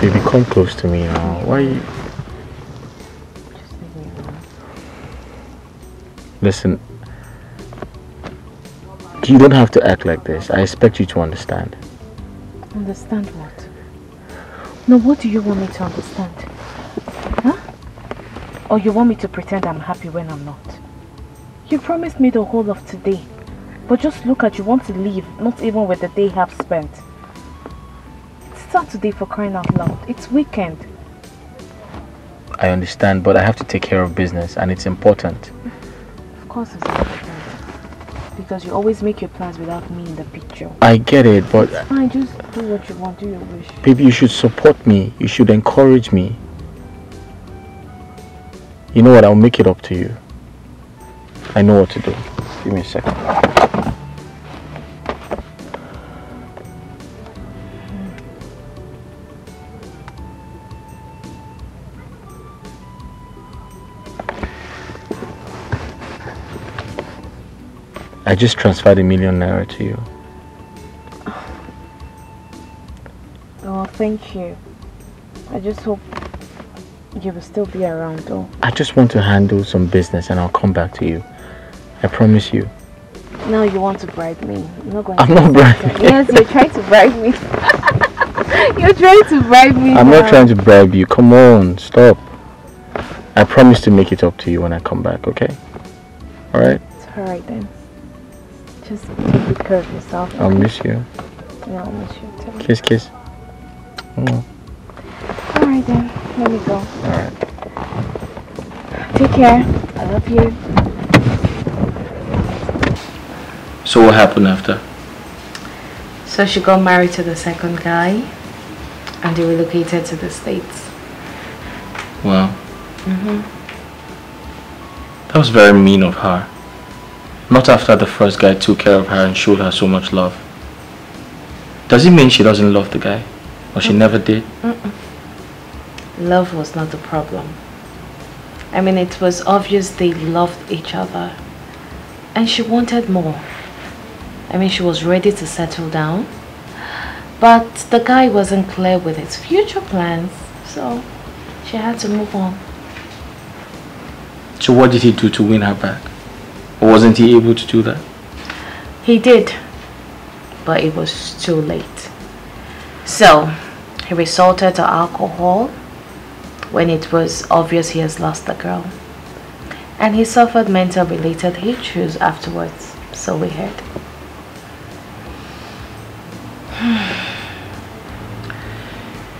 Baby, come close to me now. Why you... Just leave me alone. Listen, you don't have to act like this. I expect you to understand. Understand what? No, what do you want me to understand? Huh? Or you want me to pretend I'm happy when I'm not? You promised me the whole of today. But just look at you, want to leave, not even with the day half spent. It's Saturday, for crying out loud. It's weekend. I understand, but I have to take care of business and it's important. Of course it's important. Because you always make your plans without me in the picture. I get it, but... It's fine, just do what you want, do your wish. Baby, you should support me. You should encourage me. You know what? I'll make it up to you. I know what to do. Give me a second. I just transferred ₦1 million to you. Oh, thank you. I just hope you will still be around though. I just want to handle some business and I'll come back to you. I promise you. Now you want to bribe me. I'm not bribing. Yes, you're trying to bribe me. You're trying to bribe me. I'm not trying to bribe you. Come on, stop. I promise to make it up to you when I come back, okay? Alright? It's alright then. Just take good care of yourself. I'll miss you. Yeah, I'll miss you too. Kiss, kiss. Alright then, let me go. Alright. Take care. I love you. So what happened after? So she got married to the second guy and they relocated to the States. Wow. That was very mean of her. Not after the first guy took care of her and showed her so much love. Does it mean she doesn't love the guy? Or she never did? Love was not the problem. I mean, it was obvious they loved each other. And she wanted more. I mean, she was ready to settle down. But the guy wasn't clear with his future plans. So she had to move on. So what did he do to win her back? Or wasn't he able to do that? He did. But it was too late. So he resorted to alcohol when it was obvious he has lost the girl. And he suffered mental related issues afterwards, so we heard.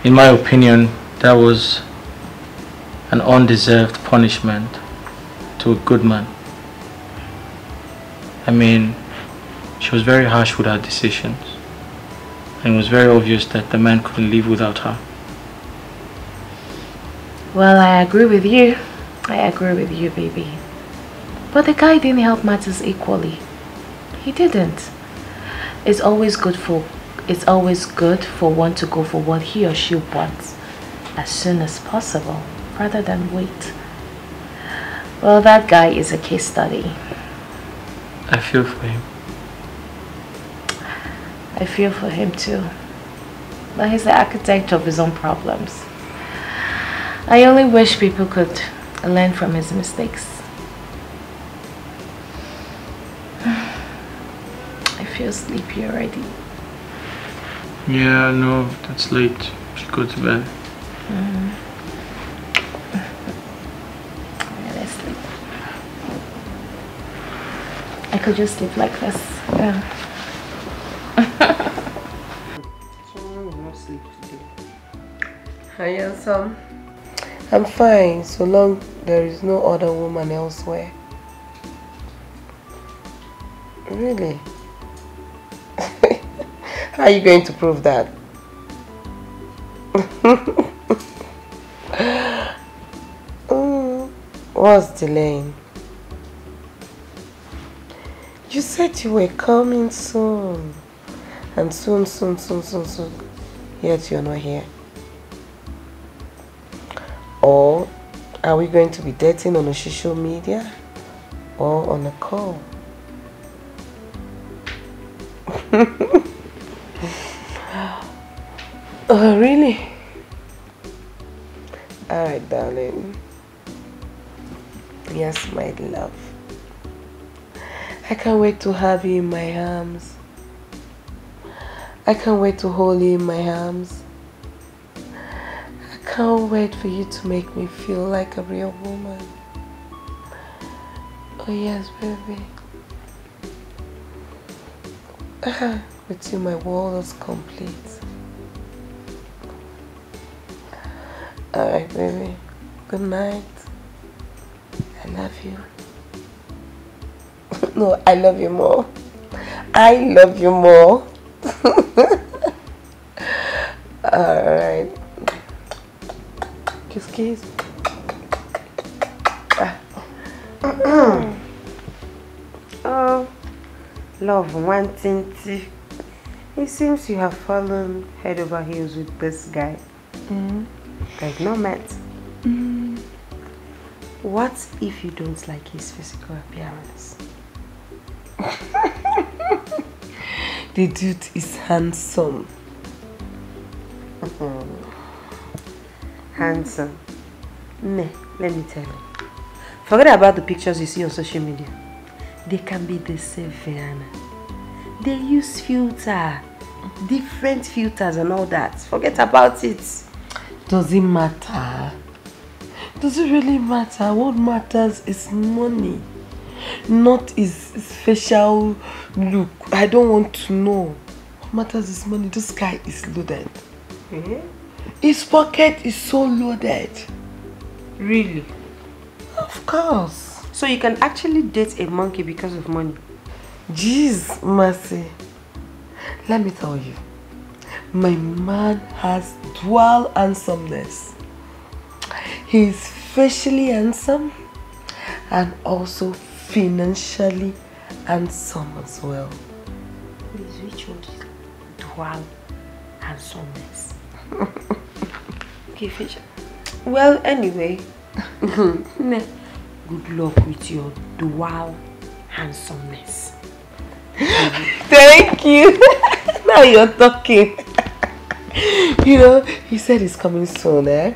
In my opinion, that was an undeserved punishment to a good man. I mean, she was very harsh with her decisions. And it was very obvious that the man couldn't live without her. Well, I agree with you. I agree with you, baby. But the guy didn't help matters equally. He didn't. It's always good for one to go for what he or she wants as soon as possible, rather than wait. Well, that guy is a case study. I feel for him. I feel for him too. But he's the architect of his own problems. I only wish people could learn from his mistakes. I feel sleepy already. Yeah, no, that's late. Should go to bed. Yeah, let's sleep. I could just sleep like this. Yeah. Someone will not sleep today. Hi, handsome. I'm fine, so long there is no other woman elsewhere. Really? How are you going to prove that? What's delaying? You said you were coming soon. And soon. Yet you're not here. Or are we going to be dating on a social media or on a call? Oh, really? Alright, darling. Yes, my love. I can't wait to have you in my arms. I can't wait to hold you in my arms. I can't wait for you to make me feel like a real woman. Oh yes, baby. With you, my world is complete. Alright, baby. Good night. I love you. No, I love you more. I love you more. Alright. Kiss, kiss. Oh, love, wanting to. It seems you have fallen head over heels with this guy. Like no match. What if you don't like his physical appearance? The dude is handsome. Handsome. Nah, let me tell you. Forget about the pictures you see on social media. They can be deceiving. They use filter, different filters and all that. Forget about it. Does it matter? Does it really matter? What matters is money, not his facial look. I don't want to know. What matters is money. This guy is loaded. His pocket is so loaded. Really? Of course. So you can actually date a monkey because of money? Jeez, Mercy. Let me tell you. My man has dual handsomeness. He's facially handsome and also financially handsome as well. Which one is dual handsomeness? Okay, facial. Well, anyway, good luck with your dual handsomeness. Thank you. Now you're talking. You know, he said he's coming soon, eh?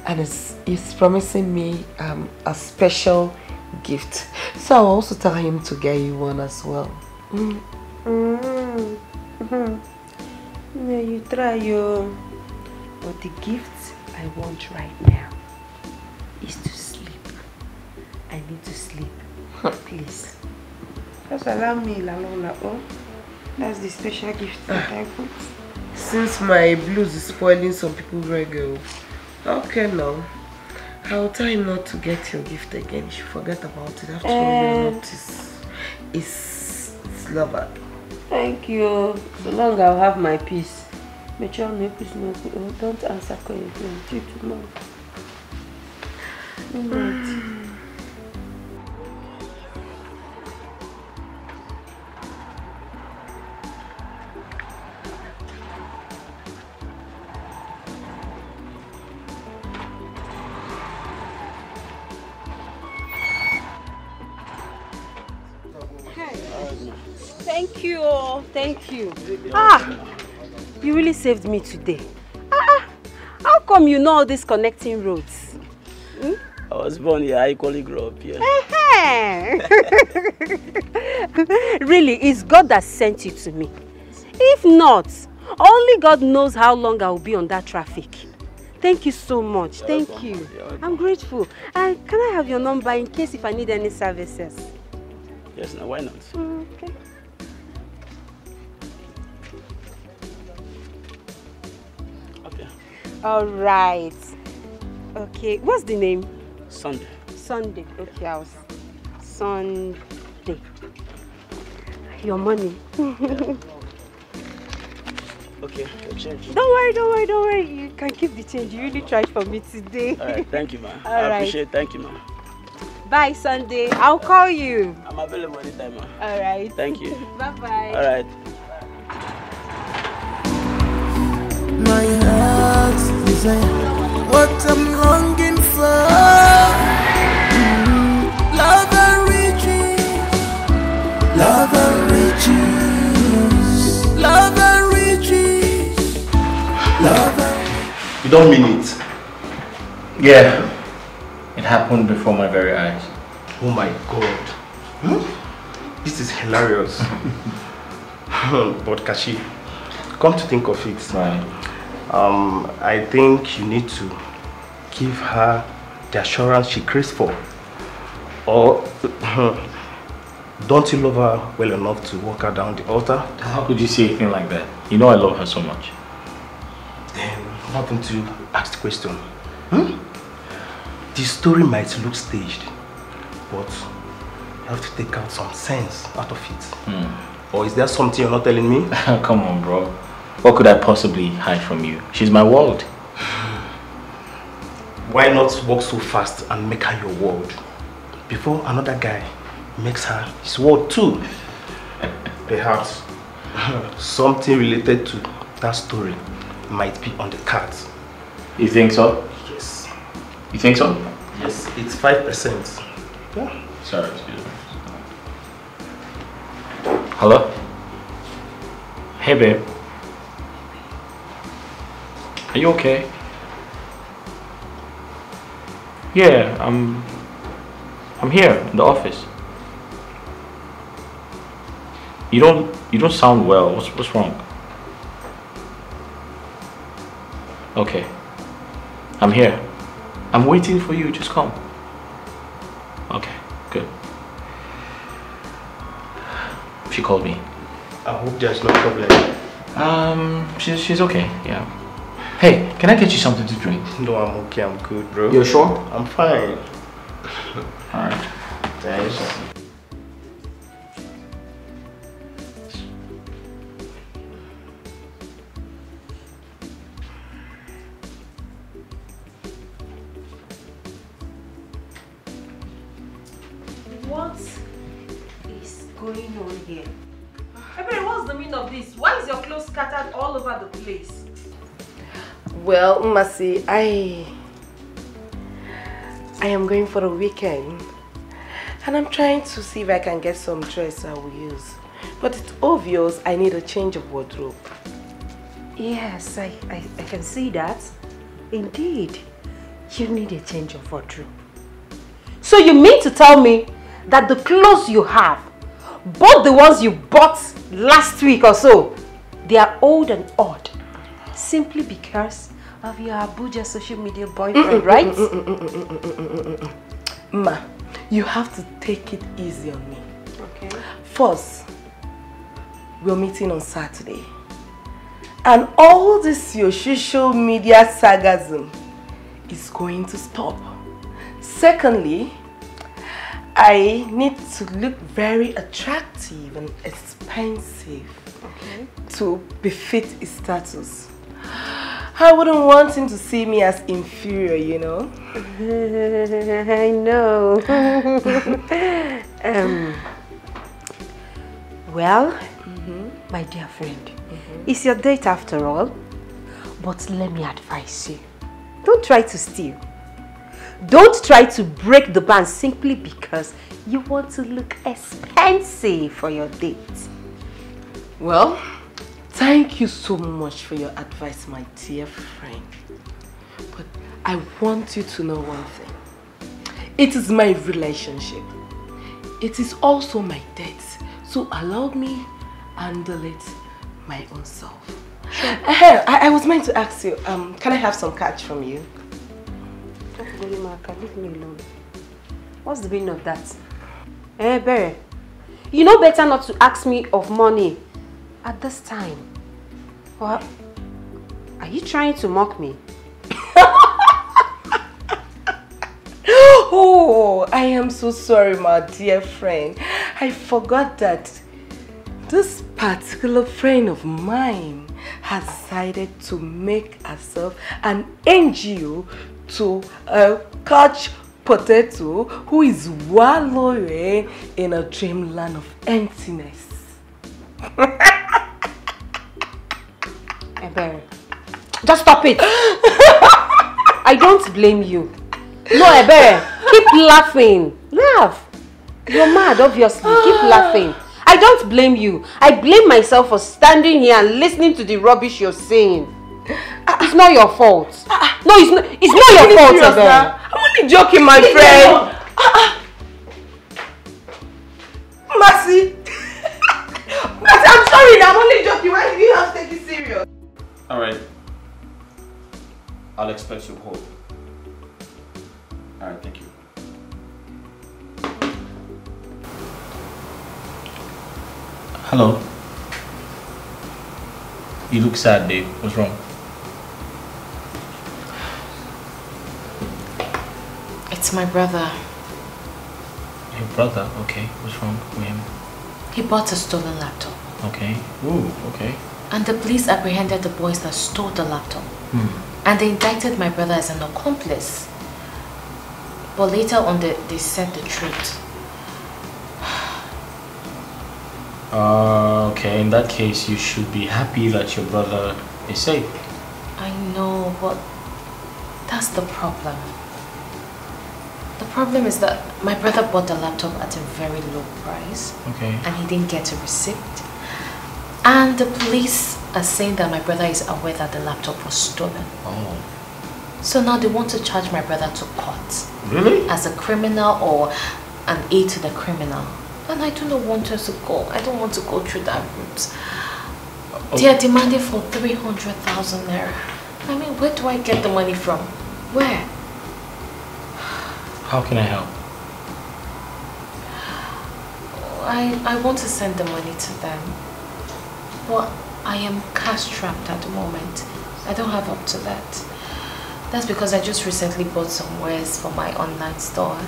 And he's promising me a special gift. So I'll also tell him to get you one as well. Yeah, you try your... But the gift I want right now is to sleep. I need to sleep. Please. Just allow me, Lalola. Oh, that's the special gift that I put. Since my blues is spoiling some people's reggae. Okay, now. I'll tell him not to get your gift again. You should forget about it. After all, you're not his lover. Thank you. So long I'll have my peace. Don't answer calling until tomorrow. Thank you. Thank you. You really saved me today. How come you know all these connecting roads? I was born here, I equally grew up here. Really, it's God that sent you to me. If not, only God knows how long I will be on that traffic. Thank you so much. Thank you. I'm grateful. And can I have your number in case if I need any services? Yes, now why not? Okay. Okay. All right. Okay. What's the name? Sunday. Sunday. Okay, I was Sunday. Your money. Okay, your change. Don't worry. You can keep the change. You really tried for me today. All right, thank you, man. All I right. appreciate it. Thank you, man. Bye, Sunday. I'll call you. I'm available anytime, man. All right. Thank you. Bye-bye. All right. My heart's desire, what I'm longing for. Love and riches, love and riches, love and riches, love and... You don't mean it. Yeah, it happened before my very eyes. Oh my God. This is hilarious. But Kashi, come to think of it, Right. I think you need to give her the assurance she craves for. Or don't you love her well enough to walk her down the altar? How could you say anything like that? You know I love her so much. Then what happened to ask the question? The story might look staged, but you have to take out some sense out of it. Or is there something you're not telling me? Come on, bro. What could I possibly hide from you? She's my world. Why not walk so fast and make her your world before another guy makes her his world too? Perhaps something related to that story might be on the cards. You think so? Yes. You think so? Yes, it's 5%. Yeah. Sorry, excuse me. Hello? Hey, babe. Are you okay? Yeah, I'm here in the office. You don't sound well. What's wrong? Okay. I'm here. I'm waiting for you. Just come. Okay, good. She called me. I hope there's no problem. She's okay. Yeah. Hey, can I get you something to drink? No, I'm okay. I'm good, bro. You're sure? I'm fine. All right. Thanks. What is going on here? Ebere, what's the meaning of this? Why is your clothes scattered all over the place? Well, Masi, I am going for the weekend and I'm trying to see if I can get some dress I will use. But it's obvious I need a change of wardrobe. Yes, I can see that. Indeed, you need a change of wardrobe. So you mean to tell me that the clothes you have, both the ones you bought last week or so, they are old and odd simply because of your Abuja social media boyfriend, right? Ma, you have to take it easy on me. Okay. First, we're meeting on Saturday. And all this your social media sarcasm is going to stop. Secondly, I need to look very attractive and expensive to befit his status. I wouldn't want him to see me as inferior, you know. I know. Well, my dear friend, it's your date after all. But let me advise you. Don't try to steal. Don't try to break the ban simply because you want to look expensive for your date. Well, thank you so much for your advice, my dear friend. But I want you to know one thing. It is my relationship. It is also my date. So allow me handle it my own self. Sure. I was meant to ask you, can I have some cash from you? Leave me alone. What's the meaning of that? Eh, Bere, you know better not to ask me of money at this time. What? Are you trying to mock me? Oh, I am so sorry, my dear friend. I forgot that this particular friend of mine has decided to make herself an NGO to catch potato who is wallowing in a dreamland of emptiness. Ebere, just stop it. I don't blame you. No, Ebere, keep laughing. Laugh. You're mad, obviously. Keep laughing. I don't blame you. I blame myself for standing here and listening to the rubbish you're saying. it's not your fault. No, it's not your fault, Ebe. I'm only joking, my friend. Mercy. Mercy, I'm sorry, I'm only joking. Why did you have to take it serious? Alright. I'll expect your call. Alright, thank you. Hello. You look sad, babe. What's wrong? It's my brother. Your brother? Okay. What's wrong with him? He bought a stolen laptop. Okay. Ooh, okay. And the police apprehended the boys that stole the laptop. And they indicted my brother as an accomplice. But later on, they said the truth. Okay. In that case, you should be happy that your brother is safe. I know, but that's the problem. The problem is that my brother bought the laptop at a very low price. Okay. And he didn't get a receipt. And the police are saying that my brother is aware that the laptop was stolen. Oh. So now they want to charge my brother to court. Really? As a criminal or an aid to the criminal. And I do not want us to go. I don't want to go through that route. Okay. They are demanding for 300,000 naira. I mean, where do I get the money from? Where? How can I help? I want to send the money to them. But I am cash strapped at the moment. I don't have up to that. That's because I just recently bought some wares for my online store.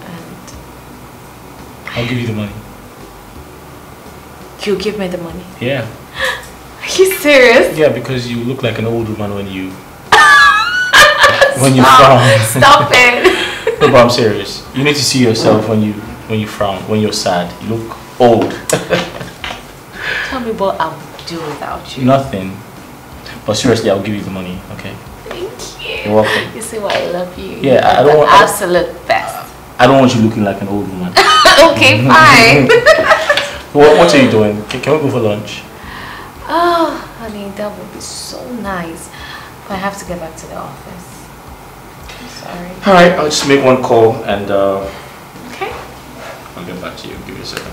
And I'll give you the money. you give me the money? Yeah. Are you serious? Yeah, because you look like an old woman when you frown. Stop it. No, but I'm serious. You need to see yourself when you frown, when you're sad. You look old. Tell me what I'll do without you. Nothing. But seriously, I'll give you the money, okay? Thank you. You're welcome. You see why I love you. Yeah, I don't the want absolute best. I don't want you looking like an old woman. Okay, fine. What are you doing? Can we go for lunch? Oh, honey, that would be so nice. But I have to get back to the office. I'm sorry. Alright, I'll just make one call and okay. I'll get back to you. Give me a second.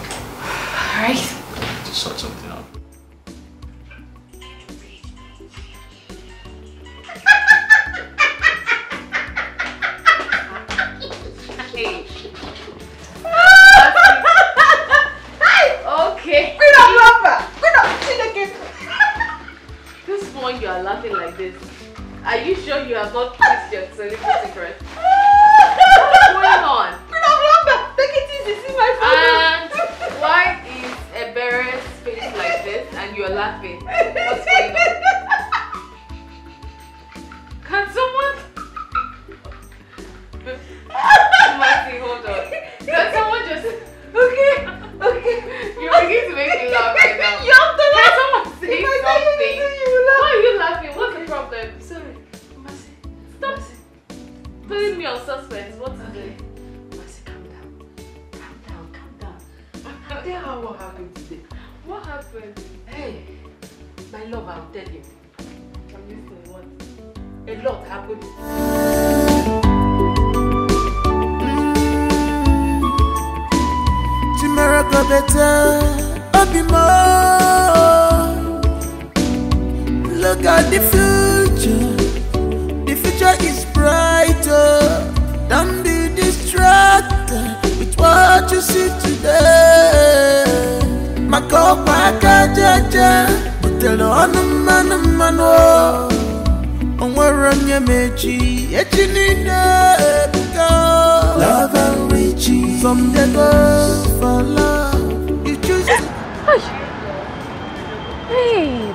Alright. Just sort something out. Okay. This one you are laughing like this. Are you sure you have not kissed your secret? What's going on? Take it easy, see my phone. And why is Ebere's face like this and you're laughing? What's going on? Can someone... Marty, hold on. Can someone just... Okay. You begin to make me laugh right now. You have to laugh. Can someone say something? Why are you laughing? What's the problem? Sorry. Stop putting me on suspense. What's it? Mercy, calm down. Tell her what happened today. What happened? Hey, my love, I'll tell you. I'm listening. What? A lot happened. Tomorrow go better, I'll be more. Look at the future. The future is brighter. Don't be distracted with what you see today. Makopa kajaja, utelo anumano. Onwaronye mechi, echinine ebuka. Love and riches, some they go for love. You choose. Hey,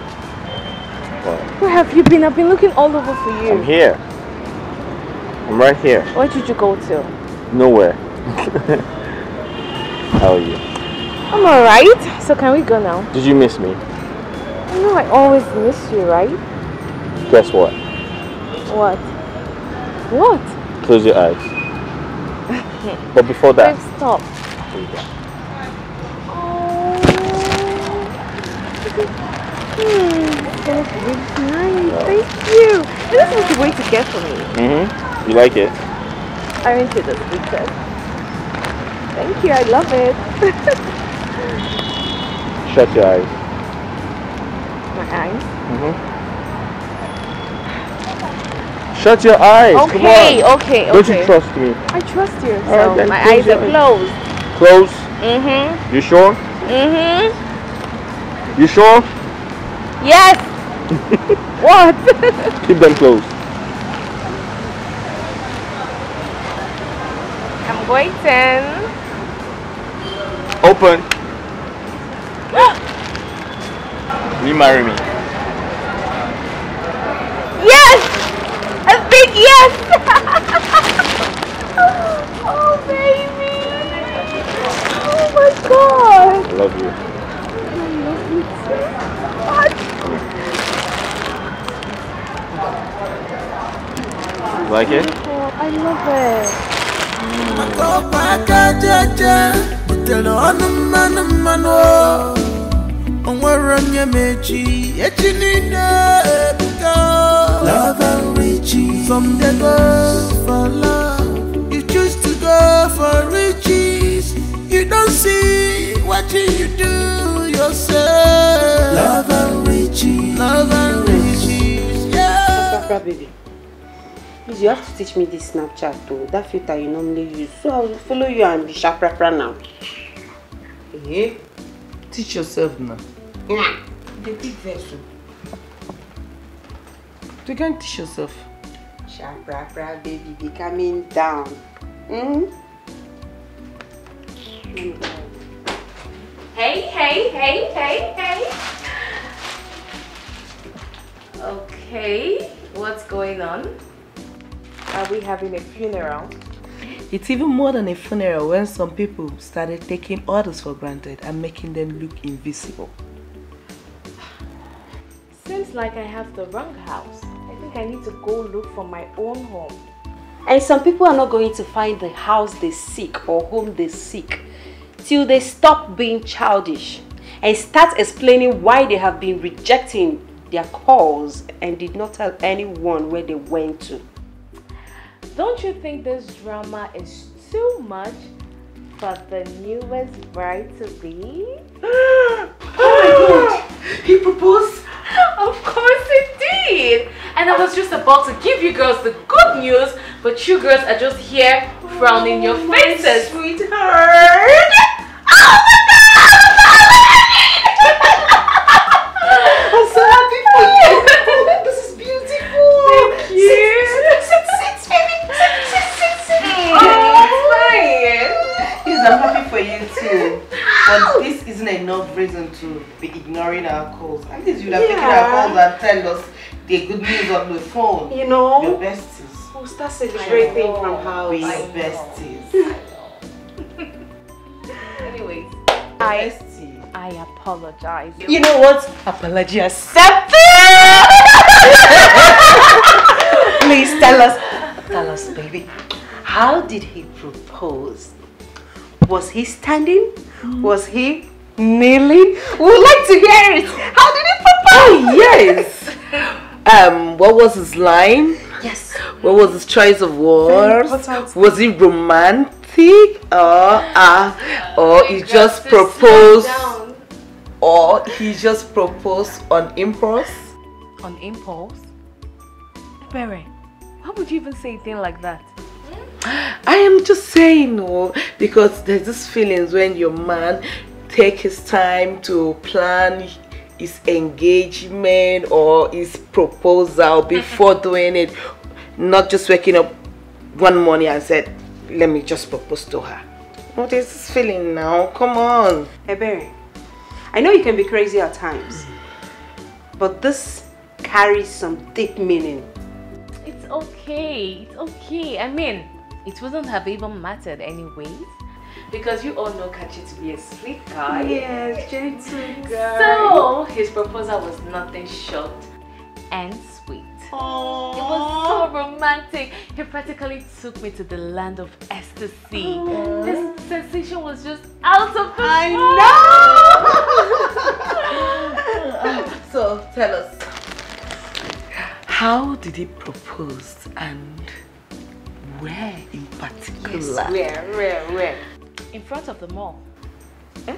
where have you been? I've been looking all over for you. I'm here. I'm right here. Where did you go to? Nowhere. How are you? I'm alright. So can we go now? Did you miss me? You know I always miss you, right? Guess what? What? What? Close your eyes. But before that... Babe, stop. Here you go. Oh. That was really nice. Thank you. This is the way to get for me. You like it? I went to the pictures. Thank you. I love it. Shut your eyes. My eyes? Shut your eyes. Okay, Come on. okay. Don't you trust me? I trust you. All right, So then my close eyes your are eyes. closed. Close? You sure? You sure? Yes. What? Keep them closed. I'm waiting. Open. Will you marry me? Yes! A big yes! Oh baby! Oh my god! I love you. I love you so much. You like it? Oh, I love it. Love and riches. Some they go for love. You choose to go for riches. You don't see what you do yourself. Love and riches. Love and riches. Yeah. Papa, baby. Please, you have to teach me this Snapchat though. That filter you normally use. So I will follow you and be sharp now. Hey, teach yourself now. The big vessel. You can't teach yourself. Sharp, baby, be coming down. Hey. Okay, what's going on? Are we having a funeral? It's even more than a funeral when some people started taking others for granted and making them look invisible. Seems like I have the wrong house. I think I need to go look for my own home. And some people are not going to find the house they seek or home they seek till they stop being childish and start explaining why they have been rejecting their calls and did not tell anyone where they went to. Don't you think this drama is too much for the newest bride-to-be? Oh my god! He proposed? Of course he did! And I was just about to give you girls the good news, but you girls are just here frowning your faces. Sweetheart! Oh my god! I'm so happy for you! This is beautiful! Thank you! Sit, baby! Sit! Oh, fine! Yes, I'm happy for you too. But this isn't enough reason to be ignoring our calls. At least you'd have taken our calls and tell us the good news on the phone. You know? Your besties. We'll start celebrating from house. We besties. Anyways, Besties. I apologize. You know what? Apology accepted! Please tell us, baby. How did he propose? Was he standing? Was he kneeling? We would like to hear it. How did he propose? Oh, yes. What was his line? Yes. What was his choice of words? Was he romantic? Or he just proposed? Or he just proposed on impulse? On impulse? Barry, why would you even say a thing like that? I am just saying no, because there's this feelings when your man take his time to plan his engagement or his proposal before doing it, not just waking up one morning and said, let me just propose to her. What is this feeling now? Come on. Hey Barry, I know you can be crazy at times, but this carries some deep meaning. it's okay. I mean, it wouldn't have even mattered anyways. Because you all know Kachi to be a sweet guy. Yes, gentle guy. So, his proposal was nothing short and sweet. Aww. It was so romantic. He practically took me to the land of ecstasy. This sensation was just out of this world. So, tell us, How did he propose and where in particular? Yes, where? In front of the mall. Eh?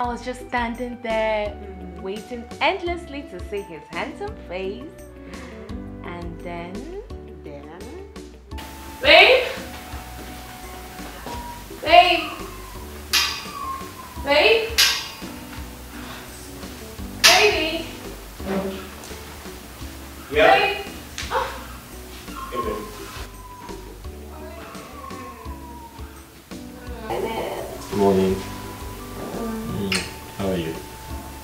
I was just standing there waiting endlessly to see his handsome face. And then... Babe! Babe! Babe! Baby! Yeah. Babe! Good morning. How are you?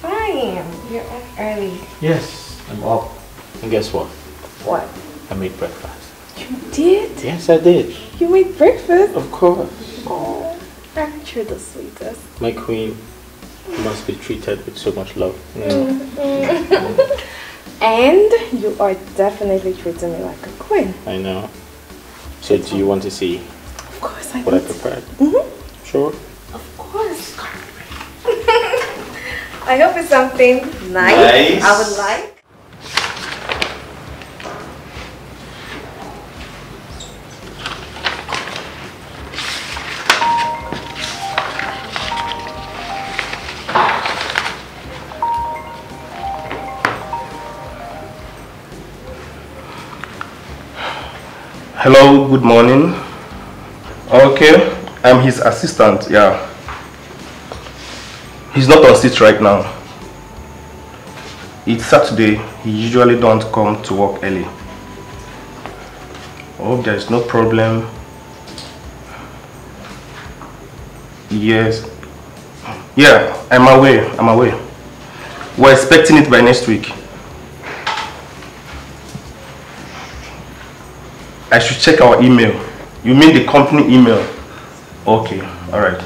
Fine. You're up early. Yes, I'm up. And guess what? What? I made breakfast. You did? Yes, I did. You made breakfast? Of course. Oh, aren't you the sweetest? My queen must be treated with so much love. And you are definitely treating me like a queen. I know. So do you want to see Of course I what I do. prepared? Sure. Of course. I hope it's something nice. I would like. Hello, good morning. Okay, I'm his assistant, yeah. He's not on seat right now. It's Saturday, he usually don't come to work early. I hope there is no problem. Yes. Yeah, I'm away. We're expecting it by next week. I should check our email. You mean the company email? Okay, alright.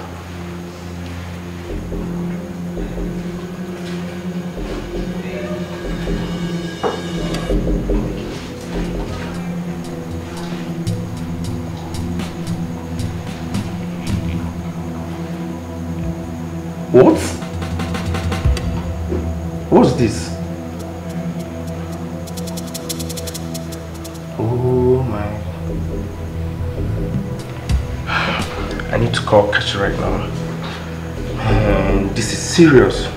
What? What's this? Oh my. I need to call Kachi right now. Man, this is serious.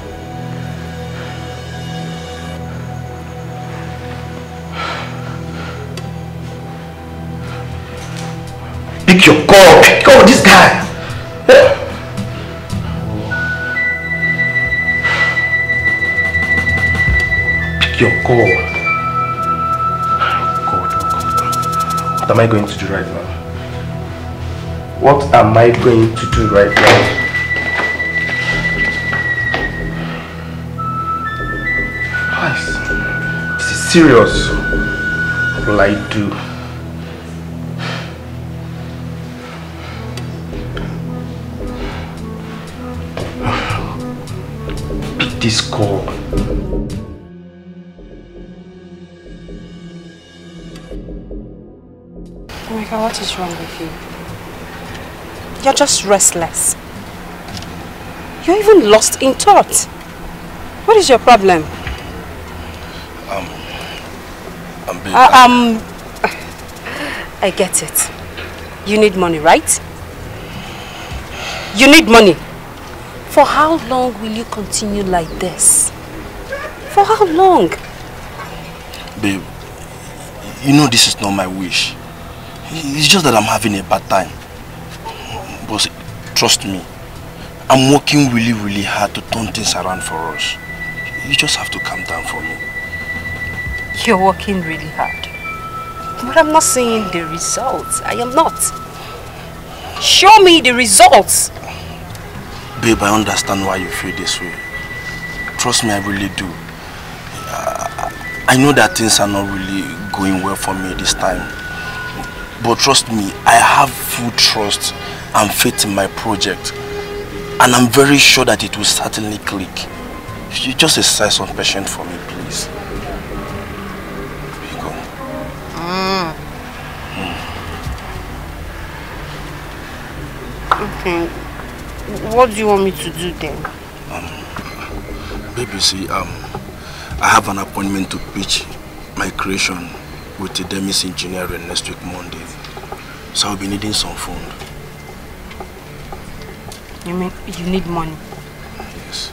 Pick your call! Pick up this guy! Pick your call. What am I going to do right now? What am I going to do right now? This is serious. What will I do? Pick this call. Emeka, what is wrong with you? You're just restless. You're even lost in thought. What is your problem? I get it. You need money, right? You need money. For how long will you continue like this? For how long? Babe, you know this is not my wish. It's just that I'm having a bad time. But trust me, I'm working really hard to turn things around for us. You just have to calm down for me. You're working really hard. But I'm not seeing the results. I am not. Show me the results. Babe, I understand why you feel this way. Trust me, I really do. I know that things are not really going well for me this time. But trust me, I have full trust and faith in my project. And I'm very sure that it will certainly click. You just exercise some patience for me, please. Here you go. Okay. What do you want me to do then? Baby, see, I have an appointment to pitch my creation with the Demis Engineering next week Monday. So I'll be needing some fund. You mean you need money? Yes.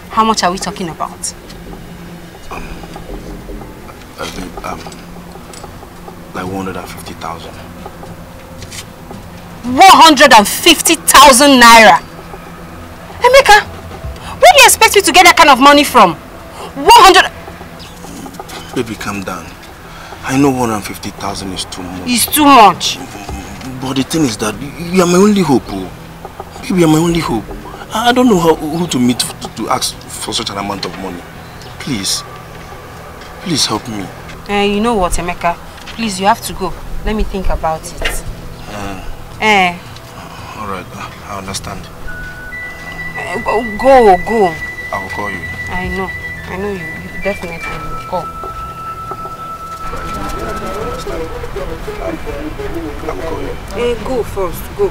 How much are we talking about? Like 150,000. 150,000 naira. Emeka, where do you expect me to get that kind of money from? 100. Baby, calm down. I know 150,000 is too much. It's too much. But the thing is that you are my only hope. Oh. Baby, you are my only hope. I don't know who to meet to ask for such an amount of money. Please. Please help me. You know what, Emeka? Please, you have to go. Let me think about it. Alright, I understand. Go. I will call you. I know you definitely will call. I will call you. Go first, go.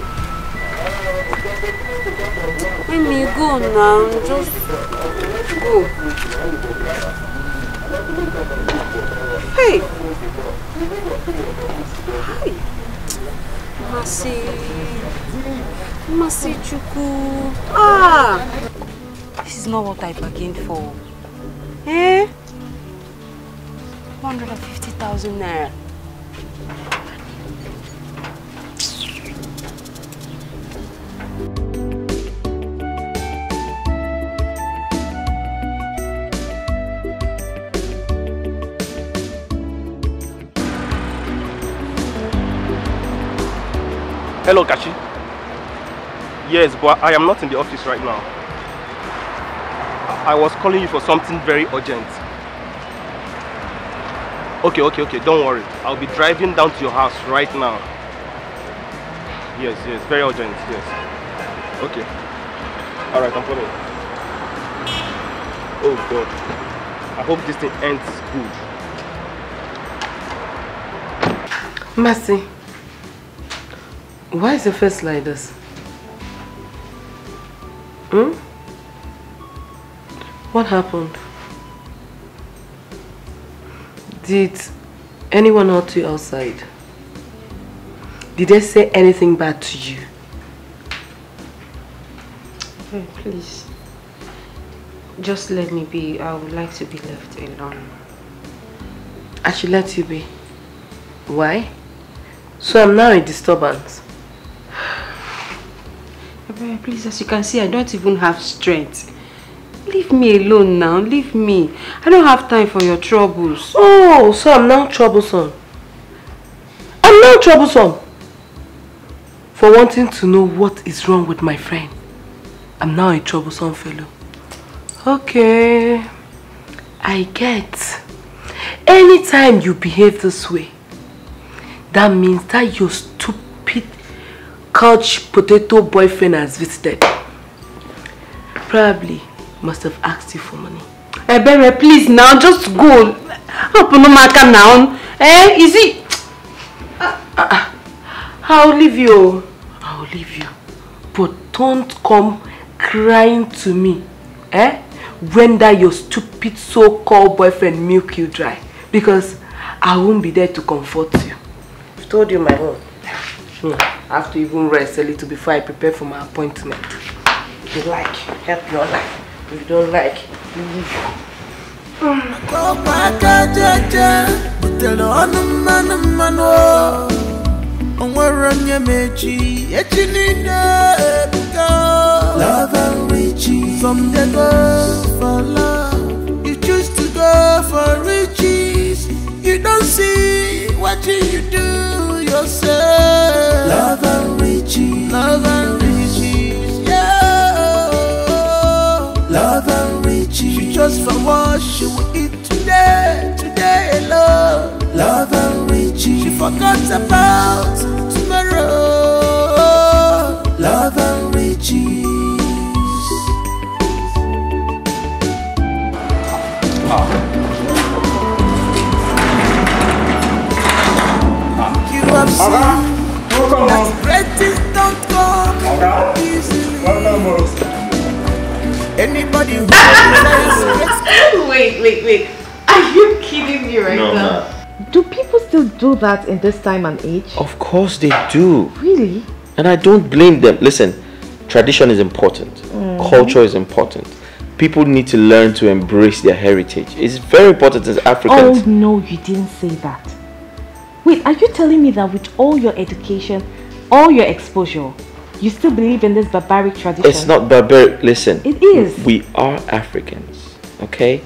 Let me go now, just go. Hey! Hi! Masi Chuku. This is not what I bargained for. 150,000 naira. Hello, Kachi. Yes, but I am not in the office right now. I was calling you for something very urgent. Okay, don't worry. I'll be driving down to your house right now. Yes, very urgent, yes. Okay. Alright, I'm coming. Oh God. I hope this thing ends good. Mercy. Why is your face like this? What happened? Did anyone hurt you outside? Did they say anything bad to you? Hey, please. Just let me be. I would like to be left alone. I should let you be. Why? So I'm now a disturbance. Please, as you can see, I don't even have strength. Leave me alone now. Leave me. I don't have time for your troubles. Oh, so I'm now troublesome. I'm now troublesome. For wanting to know what is wrong with my friend. I'm now a troublesome fellow. Okay. I get. Anytime you behave this way, that means that your stupid couch potato boyfriend has visited. Probably must have asked you for money. Hey, baby, please now, just go. Open no matter now. Is it? I'll leave you. I'll leave you. But don't come crying to me. When that your stupid so-called boyfriend milk you dry. Because I won't be there to comfort you. I've told you my own. I have to even rest a little before I prepare for my appointment. If you like, help your life. If you don't like, leave. Love and riches. Some they go for love. You choose to go for riches. You don't see what you do yourself. Love and riches. Love and riches. Yeah. Love and riches. You just for what she will eat today alone. Love and riches. She forgot about tomorrow. Love and riches. You have seen that great things don't come easily. Anybody who says Wait. Are you kidding me right No, now? nah. Do people still do that in this time and age? Of course they do. Really? And I don't blame them. Listen, tradition is important. Culture is important. People need to learn to embrace their heritage. It's very important as Africans. Oh no, you didn't say that. Wait, are you telling me that with all your education, all your exposure, you still believe in this barbaric tradition? It's not barbaric. Listen. It is. We are Africans, okay?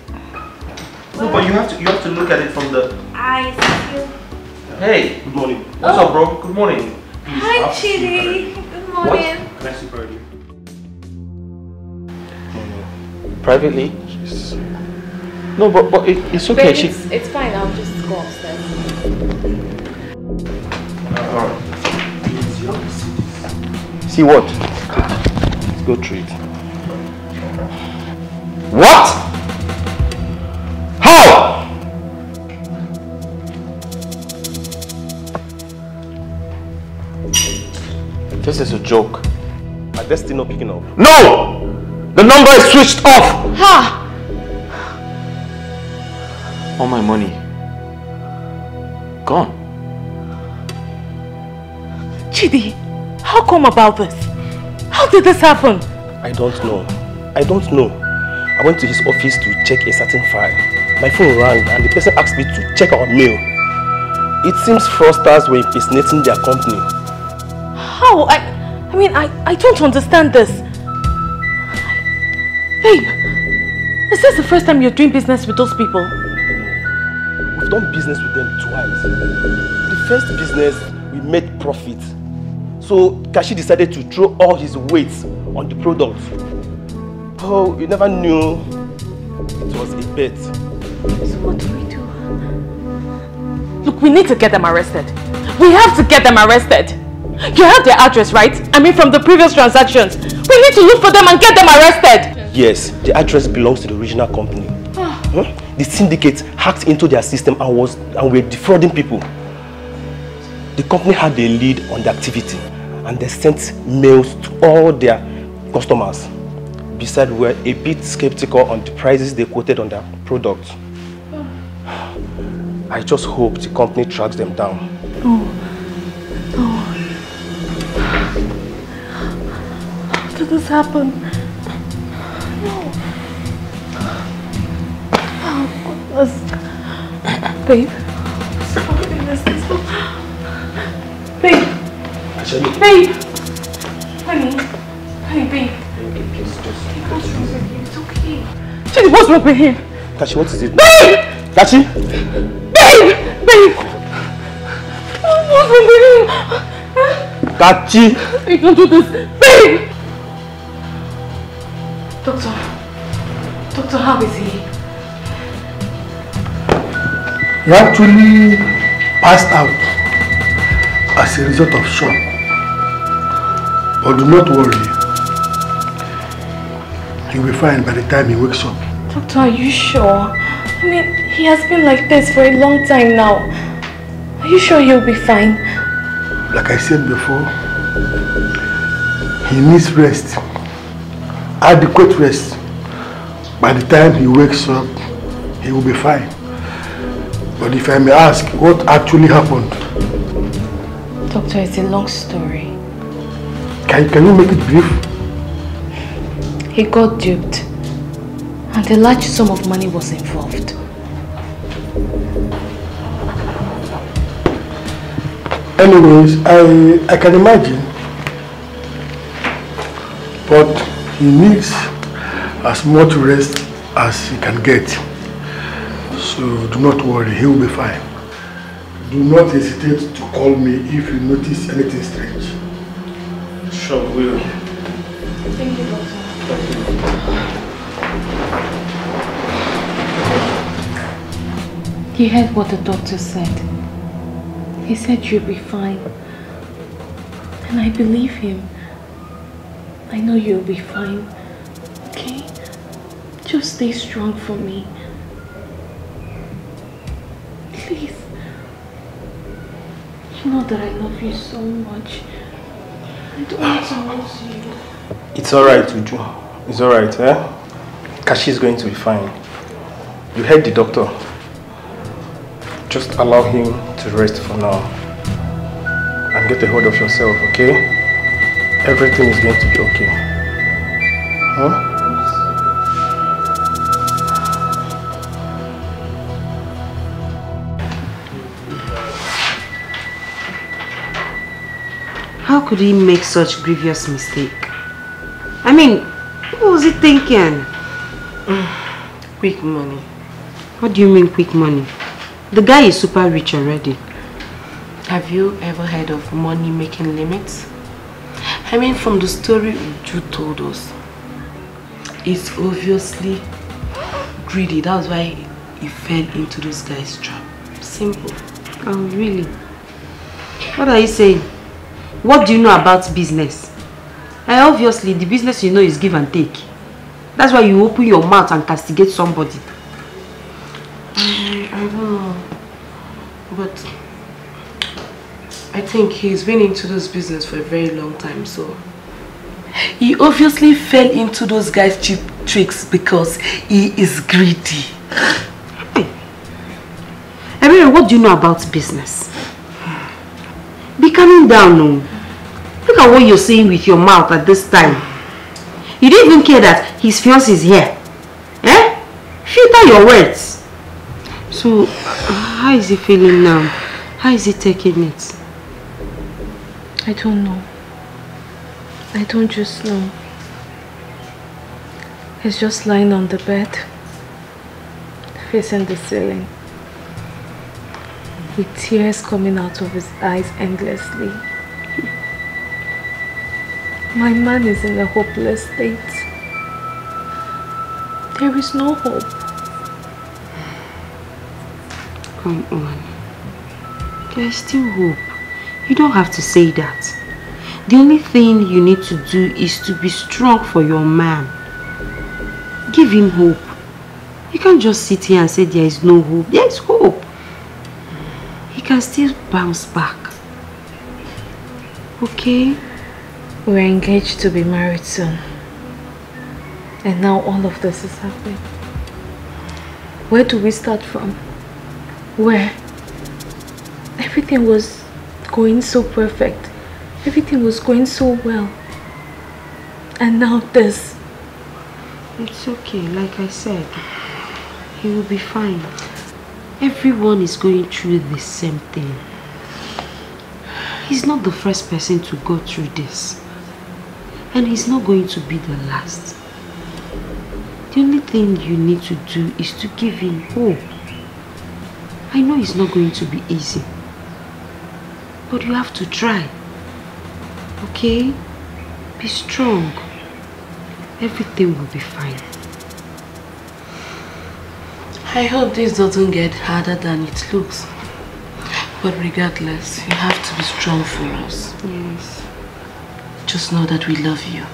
No, but you have to look at it from the... I still... Hey, good morning. What's up, bro? Good morning. Hi, Chidi. Good morning. Can I see privately? Privately? No, but it's okay. Babe, it's fine. I'll just go upstairs. Alright. See what? Let's go through it. What? How? This is a joke. Are they still not picking up? No! The number is switched off! Ha! All my money gone. Chidi, how come about this? How did this happen? I don't know. I went to his office to check a certain file. My phone rang and the person asked me to check our mail. It seems fraudsters were impersonating their company. How? I mean, I don't understand this. Babe, is this the first time you're doing business with those people? We've done business with them twice. The first business, we made profit. So Kashi decided to throw all his weight on the product. Oh, you never knew it was a bet. So what do we do? Look, we need to get them arrested. We have to get them arrested. You have their address, right? I mean, from the previous transactions. We need to look for them and get them arrested. Yes, the address belongs to the original company. The syndicate hacked into their system and were defrauding people. The company had a lead on the activity and they sent mails to all their customers. Besides, we were a bit skeptical on the prices they quoted on their product. I just hope the company tracks them down. How did this happen? No. Oh, goodness. Babe. Babe. Babe. Honey. Honey, babe. Please, just... What's wrong with you? It's okay. Chidi, what's wrong with him? Kashi, what is it? Babe! Kashi? Babe! Babe! What's wrong with him? Kachi! You can't do this. Babe! Doctor, how is he? He actually passed out as a result of shock. But do not worry. He'll be fine by the time he wakes up. Doctor, are you sure? I mean, he has been like this for a long time now. Are you sure he'll be fine? Like I said before, he needs rest. Adequate rest. By the time he wakes up, he will be fine. But if I may ask, what actually happened? Doctor, it's a long story. Can you make it brief? He got duped. And a large sum of money was involved. Anyways, I can imagine. But he needs as much rest as he can get. So do not worry, he will be fine. Do not hesitate to call me if you notice anything strange. Sure will. Thank you, Doctor. You heard what the doctor said. He said you'll be fine. And I believe him. I know you'll be fine. Okay? Just stay strong for me. Please. You know that I love you so much. I don't want to lose you. It's alright, Uju. It's alright, eh? Kashi is going to be fine. You heard the doctor. Just allow him to rest for now. And get a hold of yourself, okay? Everything is going to be okay. Huh? How could he make such grievous mistake? I mean, what was he thinking? Quick money. What do you mean quick money? The guy is super rich already. Have you ever heard of money making limits? I mean, from the story Uju told us, it's obviously greedy. That's why he fell into this guy's trap. Simple. Oh, really? What are you saying? What do you know about business? Obviously, the business you know is give and take. That's why you open your mouth and castigate somebody. I don't know. But I think he's been into this business for a very long time, so he obviously fell into those guys' cheap tricks because he is greedy. Hey. I mean, what do you know about business? Be calming down now. Look at what you're saying with your mouth at this time. You don't even care that his fiancé is here. Eh? Filter your words. So, how is he feeling now? How is he taking it? I don't know. I don't just know. He's just lying on the bed, facing the ceiling, with tears coming out of his eyes endlessly. My man is in a hopeless state. There is no hope. Come on. There is still hope. You don't have to say that. The only thing you need to do is to be strong for your man. Give him hope. You can't just sit here and say there is no hope. There is hope. He can still bounce back. Okay? We're engaged to be married soon. And now all of this is happening. Where do we start from? Where? Everything was going so perfect. Everything was going so well. And now this. It's okay, like I said. He will be fine. Everyone is going through the same thing. He's not the first person to go through this. And he's not going to be the last. The only thing you need to do is to give him hope. I know it's not going to be easy. But you have to try. Okay? Be strong. Everything will be fine. I hope this doesn't get harder than it looks. But regardless, you have to be strong for us. Yes. Just know that we love you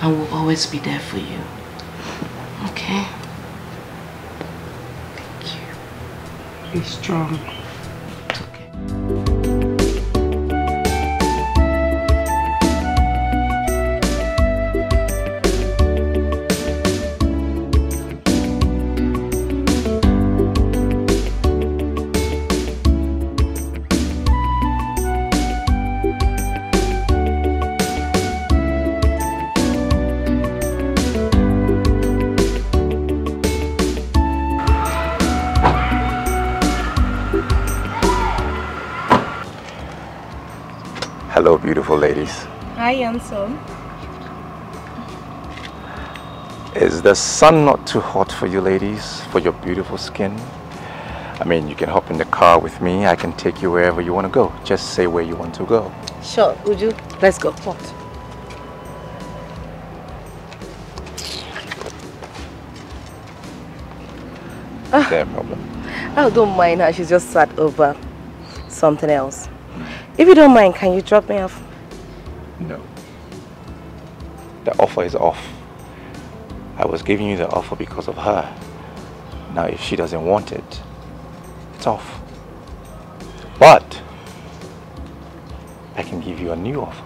and will always be there for you. Okay? Thank you. Be strong. It's okay. Hello, beautiful ladies. Hi, handsome. Is the sun not too hot for you ladies, for your beautiful skin? I mean, you can hop in the car with me. I can take you wherever you want to go. Just say where you want to go. Sure, Uju. Let's go. What? No problem. I don't mind her. She's just sat over something else. If you don't mind, can you drop me off? No. The offer is off. I was giving you the offer because of her. Now, if she doesn't want it, it's off. But I can give you a new offer.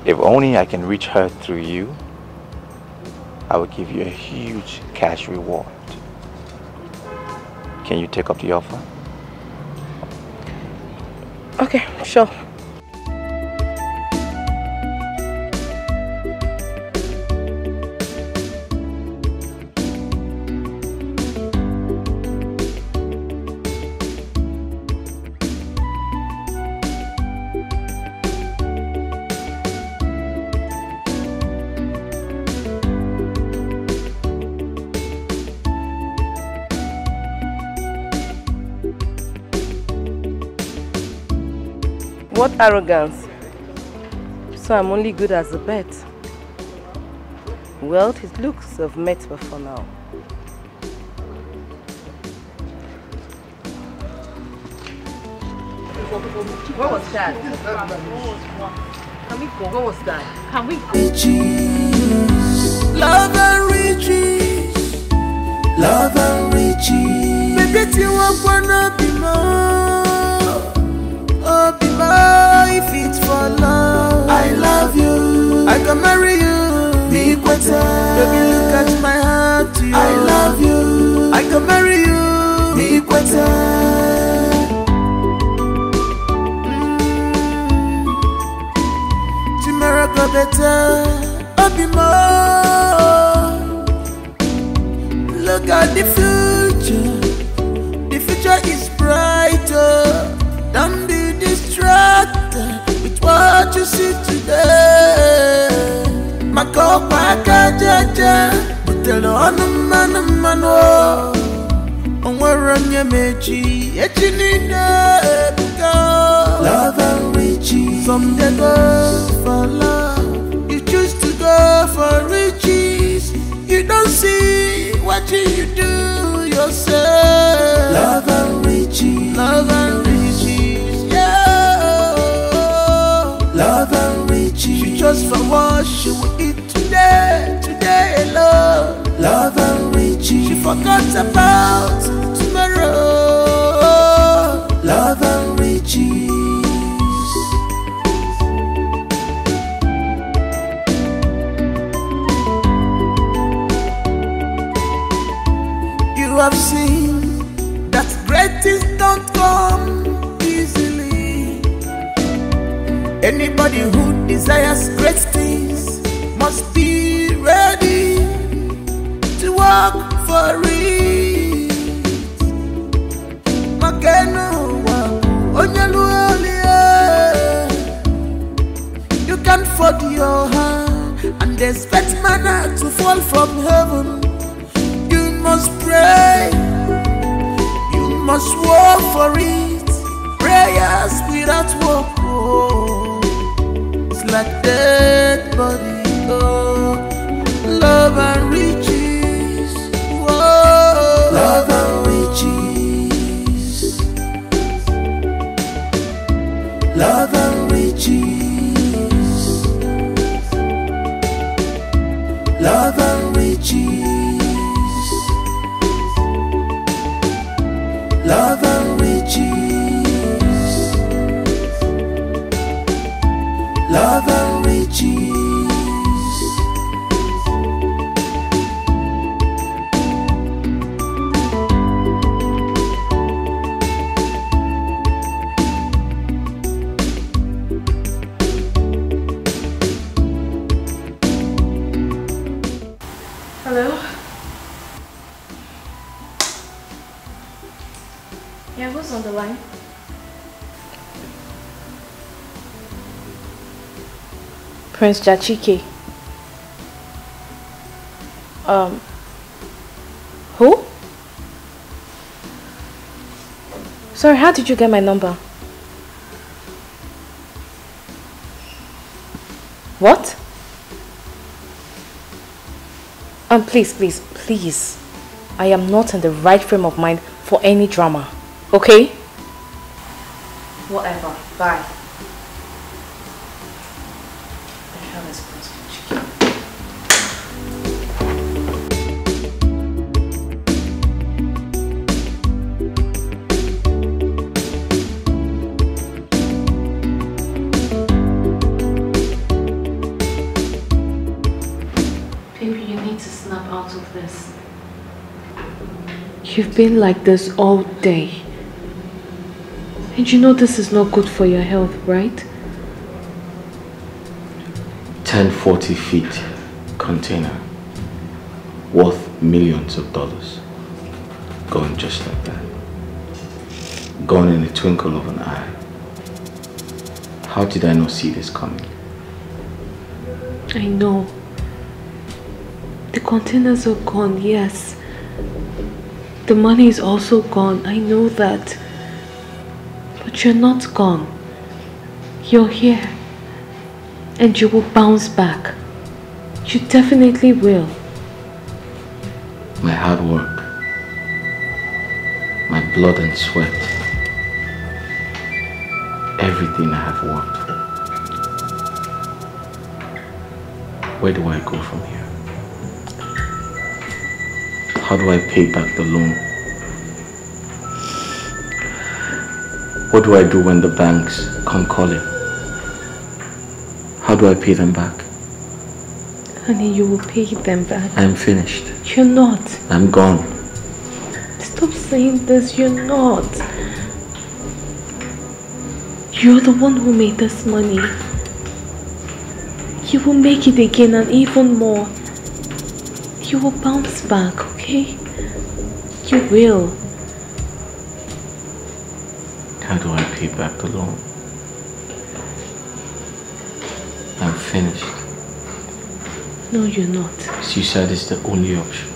If only I can reach her through you, I will give you a huge cash reward. Can you take up the offer? Okay, sure. What arrogance! So I'm only good as a bet. Well, his looks have met before now. What was that? Can we go? What was that? Can we go? Love and riches, love and riches. Baby, you wanna be more. Oh, be more if it's for love. I love you. I can marry you. Be better. Baby, look at my heart to you. I love you. I can marry you. Be better. Tomorrow go better. Oh, be more. Look at the future. The future is brighter. Don't be distracted with what you see today. Makopa kajaja, butelo anumano. Onwaranya meji, echinina ebuka. Love and riches, some they go for love. You choose to go for riches. You don't see what you do yourself. Love and riches, love and riches. Love and riches. She just for what she will eat today, today alone. Love and riches. She forgot about tomorrow. Love and riches. You have seen that great things don't come easily. Anybody who desires great things must be ready to work for it. You can't fold your hand and expect manna to fall from heaven. You must pray. You must work for it. Prayers without work. Like dead body, oh, love and riches, whoa, love and riches, love and riches, love and riches, love and riches. Love and riches. Hello? Yeah, who's on the line? Prince Jachike. Who? Sorry, how did you get my number? What? Please. I am not in the right frame of mind for any drama. Okay? Whatever. Bye. Baby, you need going to snap out of this. You've been like this all day. And you know this is not good for your health, right? 1040 feet container worth millions of dollars. Gone just like that. Gone in the twinkle of an eye. How did I not see this coming? I know. The containers are gone, yes. The money is also gone, I know that. But you're not gone. You're here. And you will bounce back. You definitely will. My hard work, my blood and sweat, everything I have worked for. Where do I go from here? How do I pay back the loan? What do I do when the banks come calling? How do I pay them back? Honey, you will pay them back. I'm finished. You're not. I'm gone. Stop saying this, you're not. You're the one who made this money. You will make it again and even more. You will bounce back, okay? You will. How do I pay back the loan? I'm finished. No, you're not. Suicide is the only option.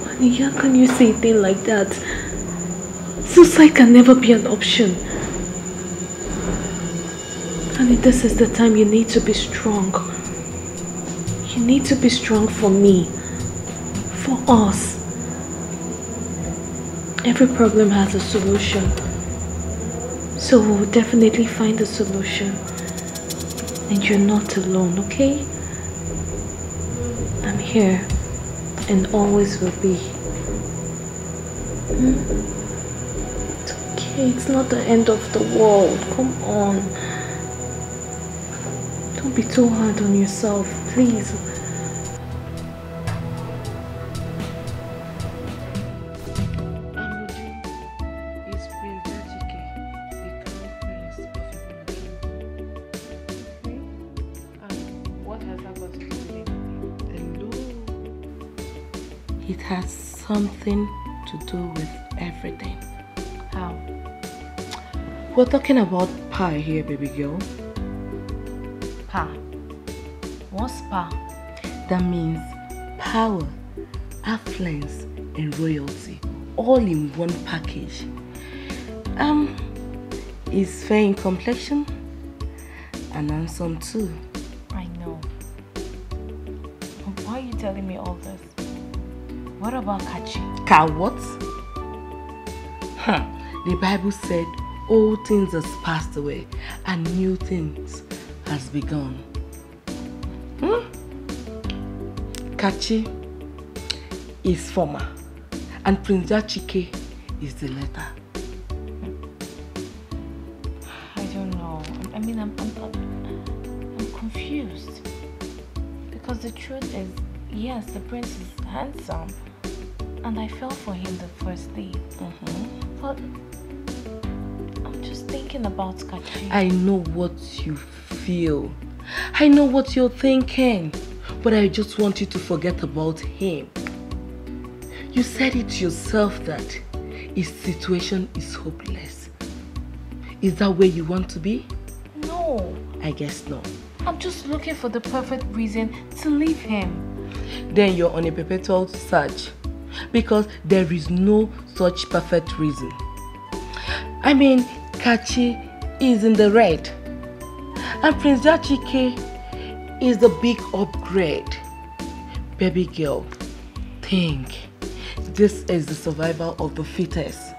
Honey, how can you say a thing like that? Suicide can never be an option. Honey, this is the time you need to be strong. You need to be strong for me. For us. Every problem has a solution. So we'll definitely find a solution. And you're not alone, okay? I'm here and always will be. It's okay, it's not the end of the world. Come on. Don't be too hard on yourself, please. It has something to do with everything. How? We're talking about power here, baby girl. Pa. What's pa? That means power, affluence, and royalty, all in one package. Is fair in complexion and handsome too. I know. Why are you telling me all this? What about Kachi? Ka what? The Bible said, old things has passed away and new things has begun. Kachi is former and Prince Chike is the latter. I don't know. I mean, I'm confused. Because the truth is, yes, the prince is handsome. And I fell for him the first day. But I'm just thinking about Kachi. I know what you feel. I know what you're thinking. But I just want you to forget about him. You said it yourself that his situation is hopeless. Is that where you want to be? No. I guess no. I'm just looking for the perfect reason to leave him. Then you're on a perpetual search. Because there is no such perfect reason. I mean, Kachi is in the red. And Prince Chike is the big upgrade. Baby girl, think. This is the survival of the fittest.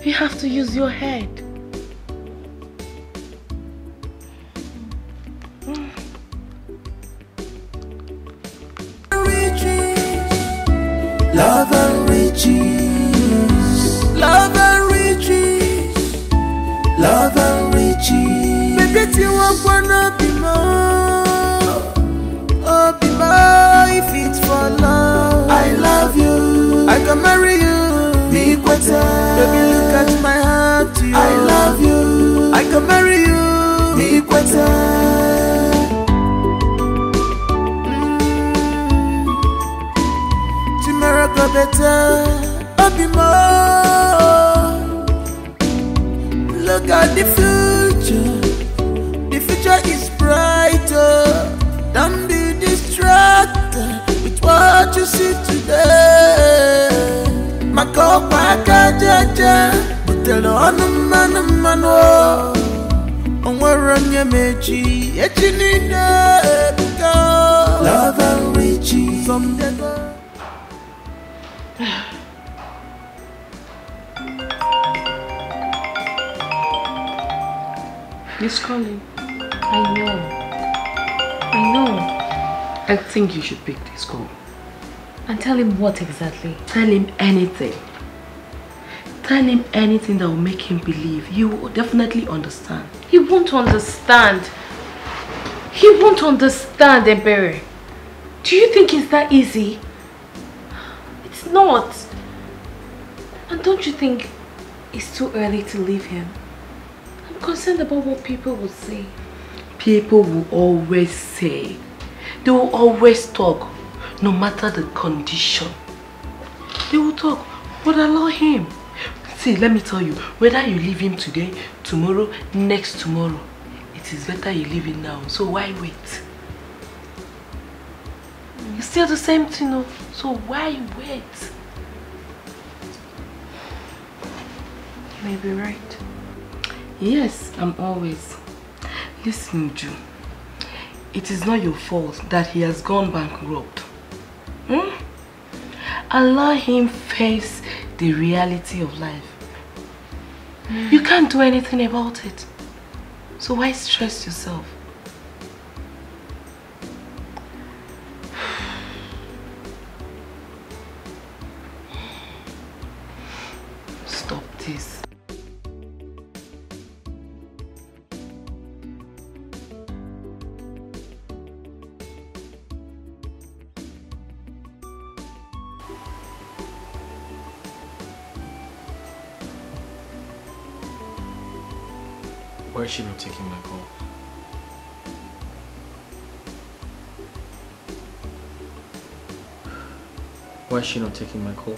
You have to use your head. Love and riches, love and riches, love and riches. Baby, you want wanna be more, oh be more if it's better. Tomorrow go better. I'll be more. Look at the future. The future is brighter. Don't be distracted with what you see today. Makopa kajaja, butelo anumano. Onwaranya mechi, echinida ebuka. Love and riches from the go. He's calling. I know. I think you should pick this call. And tell him what exactly? Tell him anything. Tell him anything that will make him believe. He will definitely understand. He won't understand. He won't understand, Ebere. Do you think it's that easy? It's not. And don't you think it's too early to leave him? I'm concerned about what people will say. People will always say. They will always talk, no matter the condition. They will talk, but allow him. See, let me tell you, whether you leave him today, tomorrow, next tomorrow, it is better you leave him now. So why wait? It's still the same thing, no? So why wait? You may be right. Yes, I'm always. Listen, Ju. It is not your fault that he has gone bankrupt. Allow him face the reality of life. You can't do anything about it. So why stress yourself? Stop this. Why is she not taking my call? Why is she not taking my call?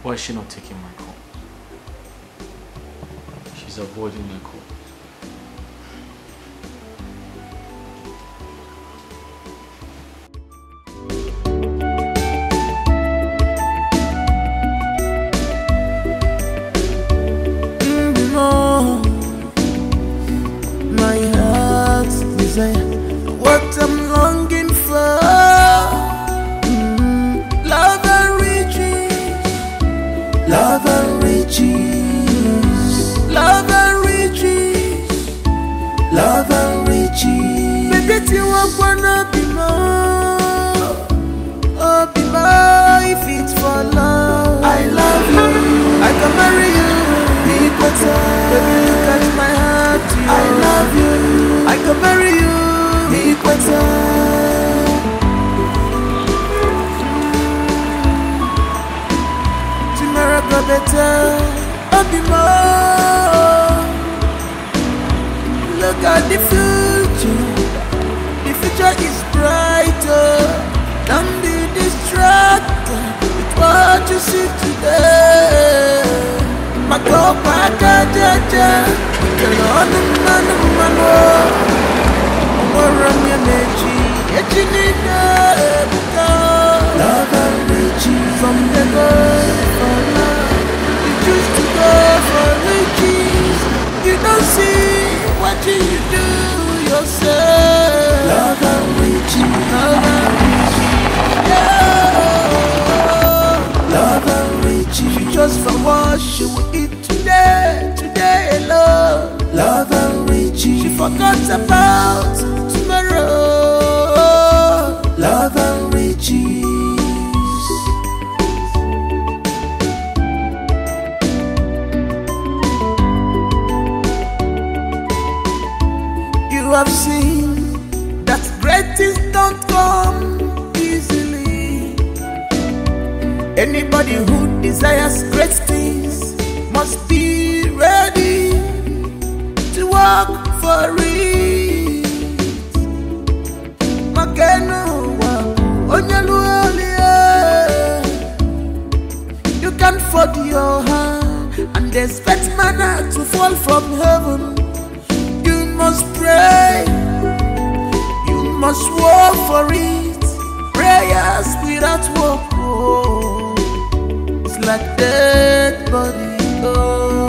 Why is she not taking my call? She's avoiding my call. My heart's desire, what I'm longing for. Love and riches, love and riches, love and riches, love and riches. Baby, you wanna be more, oh be more if it's for love. I love you, I can marry you, be better. Baby, look at my heart, I love you, I can marry you, be better. Tomorrow go better, I'll be more. Look at the future is brighter. Don't be distracted with what you see today. Makopa kajaja, butelo anumano. Onwaranya mechi, echinida ebuka. Love and riches from the God for love. You choose to go for riches. You don't see what you do yourself. Love and riches, love and riches, yeah. Love and riches, just for what she will eat today alone. Love and riches, she forgot about tomorrow. Love and riches. Anybody who desires great things must be ready to work for it. Makeno wa onyaluolie. You can't fold your hand and expect manna to fall from heaven. You must pray. You must work for it. Prayers without work, oh, it's like dead body. Oh,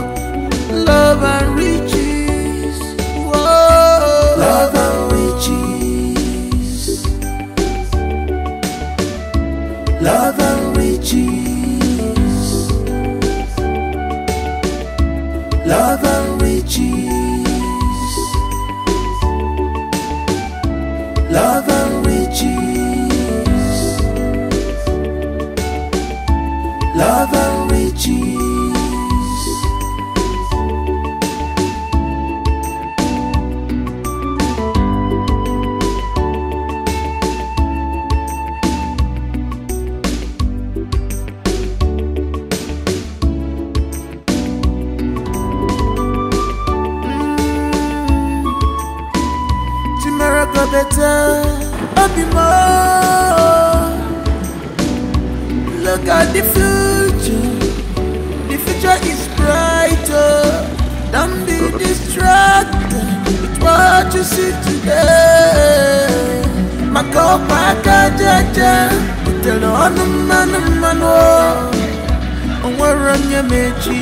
love and riches. Whoa, love and riches. Love and riches. Love and riches. Love and riches. Love and riches. Tomorrow go better, be more. Look at the future. The future is brighter. Don't be distracted with what you see today. Makopa kajaja, tell on the man. On where on your mechi,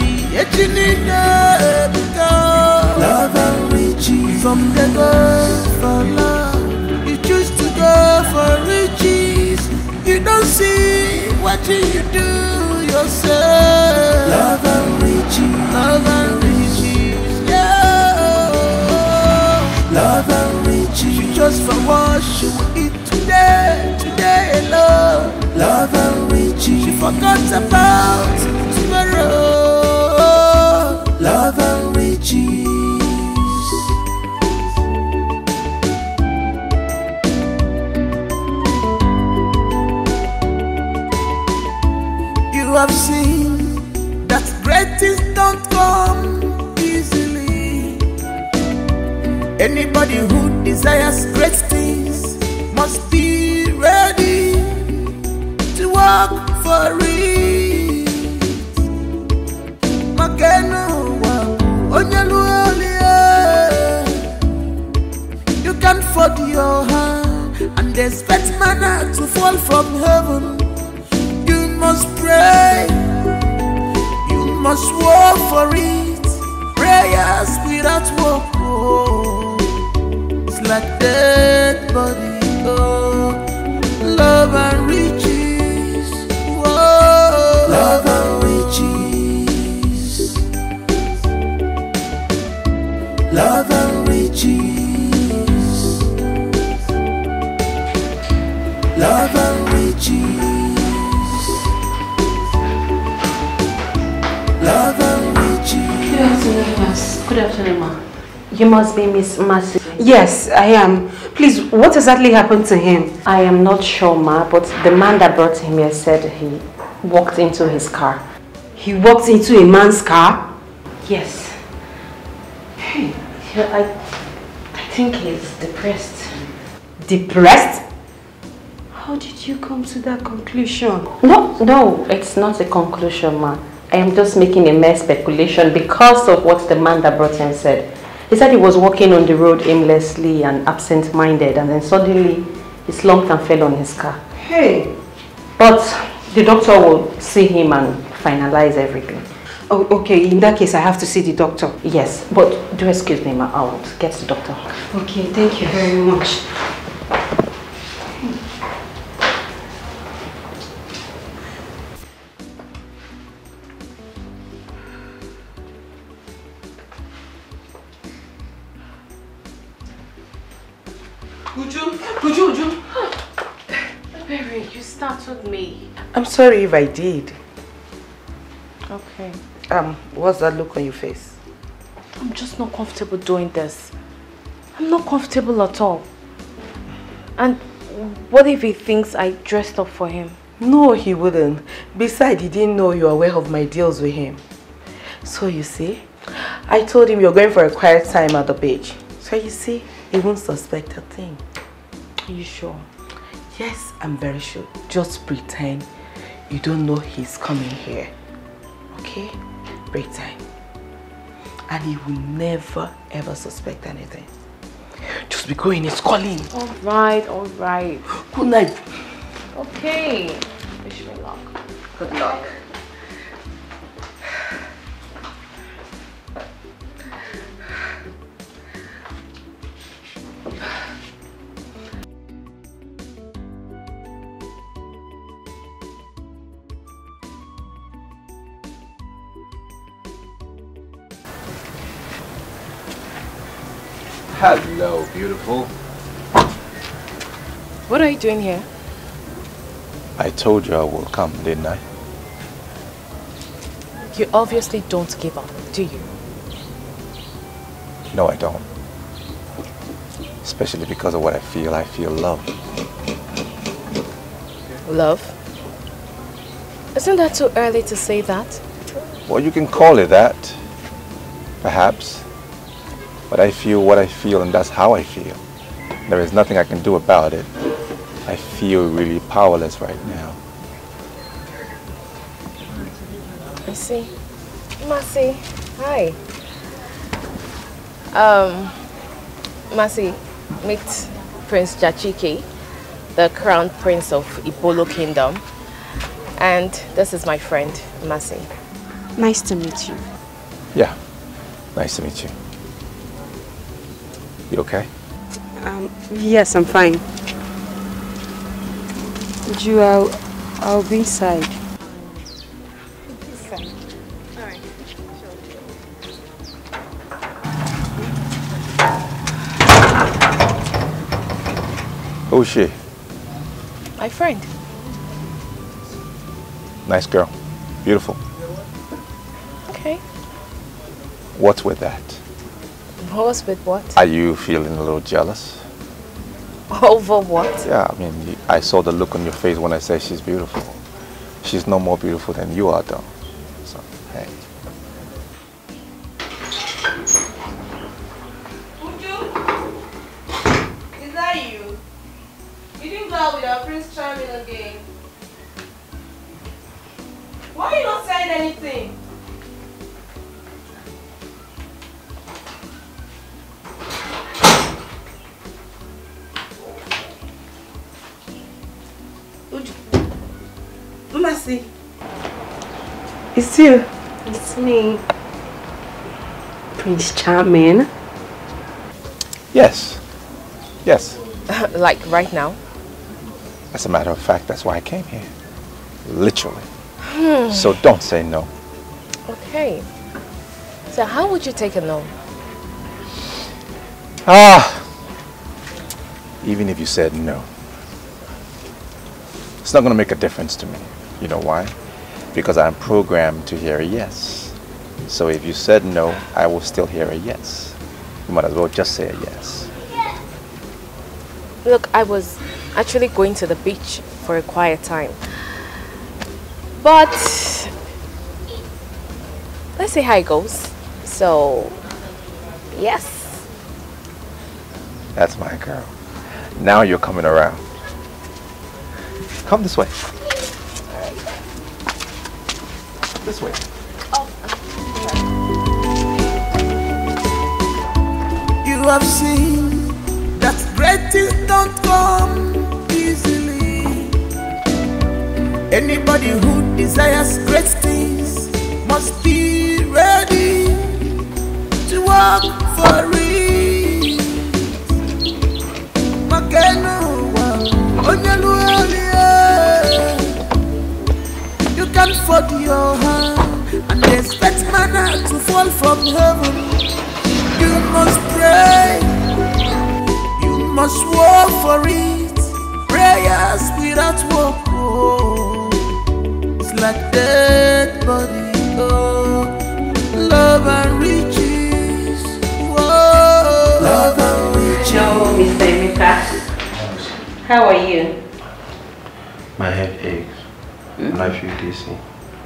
love and riches. From the girl for love, you choose to go for riches. You don't see what you do yourself. Love and riches. Love and riches. Yeah. Love and riches. You just for what you will eat today alone. Love and riches. She forgot about tomorrow. Love and riches. You have seen that great things don't come easily. Anybody who desires great things must be ready to work for it. Makeno wa onyaluolie. You can't fold your hand and expect manna to fall from heaven. You must pray. You must work for it. Prayers without work, oh, it's like dead body. Oh, love and riches. Whoa, love and riches. Love and riches. Love and riches. Love and riches. Good afternoon, Miss. Good afternoon, ma. You must be Miss Mercy. Yes, I am. Please, what exactly happened to him? I am not sure, ma, but the man that brought him here said he walked into his car. He walked into a man's car? Yes. Hey, I think he's depressed. Depressed? How did you come to that conclusion? No, it's not a conclusion, ma. I am just making a mere speculation because of what the man that brought him said. He said he was walking on the road aimlessly and absent-minded, and then suddenly he slumped and fell on his car. Hey! But the doctor will see him and finalize everything. Oh, okay. In that case, I have to see the doctor. Yes, but do excuse me, ma. I'll get the doctor. Okay, thank you very much. Uju. Baby, you startled me. I'm sorry if I did. Okay. What's that look on your face? I'm just not comfortable doing this. I'm not comfortable at all. And what if he thinks I dressed up for him? No, he wouldn't. Besides, he didn't know you were aware of my deals with him. So you see, I told him you're going for a quiet time at the beach. So you see, he won't suspect a thing. Are you sure? Yes, I'm very sure. Just pretend you don't know he's coming here. Okay? Pretend. And he will never ever suspect anything. Just be going, he's calling. Alright, alright. Good night. Okay. Wish me luck. Good luck. Hello, beautiful. What are you doing here? I told you I will come, didn't I? You obviously don't give up, do you? No, I don't. Especially because of what I feel. I feel love. Love? Isn't that too early to say that? Well, you can call it that. Perhaps. But I feel what I feel, and that's how I feel. There is nothing I can do about it. I feel really powerless right now. I see. Mercy, hi. Mercy, meet Prince Jachike, the crown prince of Ibolo Kingdom. And this is my friend, Mercy. Nice to meet you. Yeah, nice to meet you. You okay? Yes, I'm fine. Ju, I'll be inside. Who's she? My friend. Nice girl. Beautiful. Okay. What's with that? What's with what? Are you feeling a little jealous? Over what? Yeah, I mean, I saw the look on your face when I said she's beautiful. She's no more beautiful than you are, though. So, hey. Is that you? You didn't go out with our Prince Charming again. Why are you not saying anything? Mercy. It's you. It's me. Prince Charming. Yes. Yes. Like right now? As a matter of fact, that's why I came here. Literally. So don't say no. Okay. So how would you take a no? Even if you said no, it's not going to make a difference to me. You know why? Because I'm programmed to hear a yes. So if you said no, I will still hear a yes. You might as well just say a yes. Look, I was actually going to the beach for a quiet time. But let's see how it goes. So, yes. That's my girl. Now you're coming around. Come this way. This way. You have seen that great things don't come easily. Anybody who desires great things must be ready to work for it. You can't fold your hand and expect manna to fall from heaven. You must pray, you must work for it. Prayers without work, oh, it's like dead body, oh. Love and riches, oh. Love and riches. No, Mr. Emeka. How are you? My head aches. and I feel dizzy.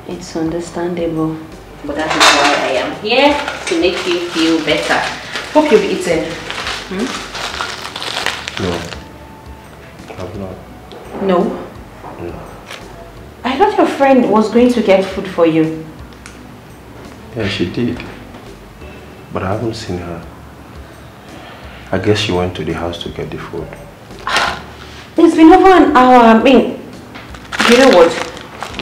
It's understandable. But that is why I am here, to make you feel better. Hope you've eaten. No. I've not. No? No. I thought your friend was going to get food for you. Yeah, she did. But I haven't seen her. I guess she went to the house to get the food. It's been over an hour. I mean, you know what?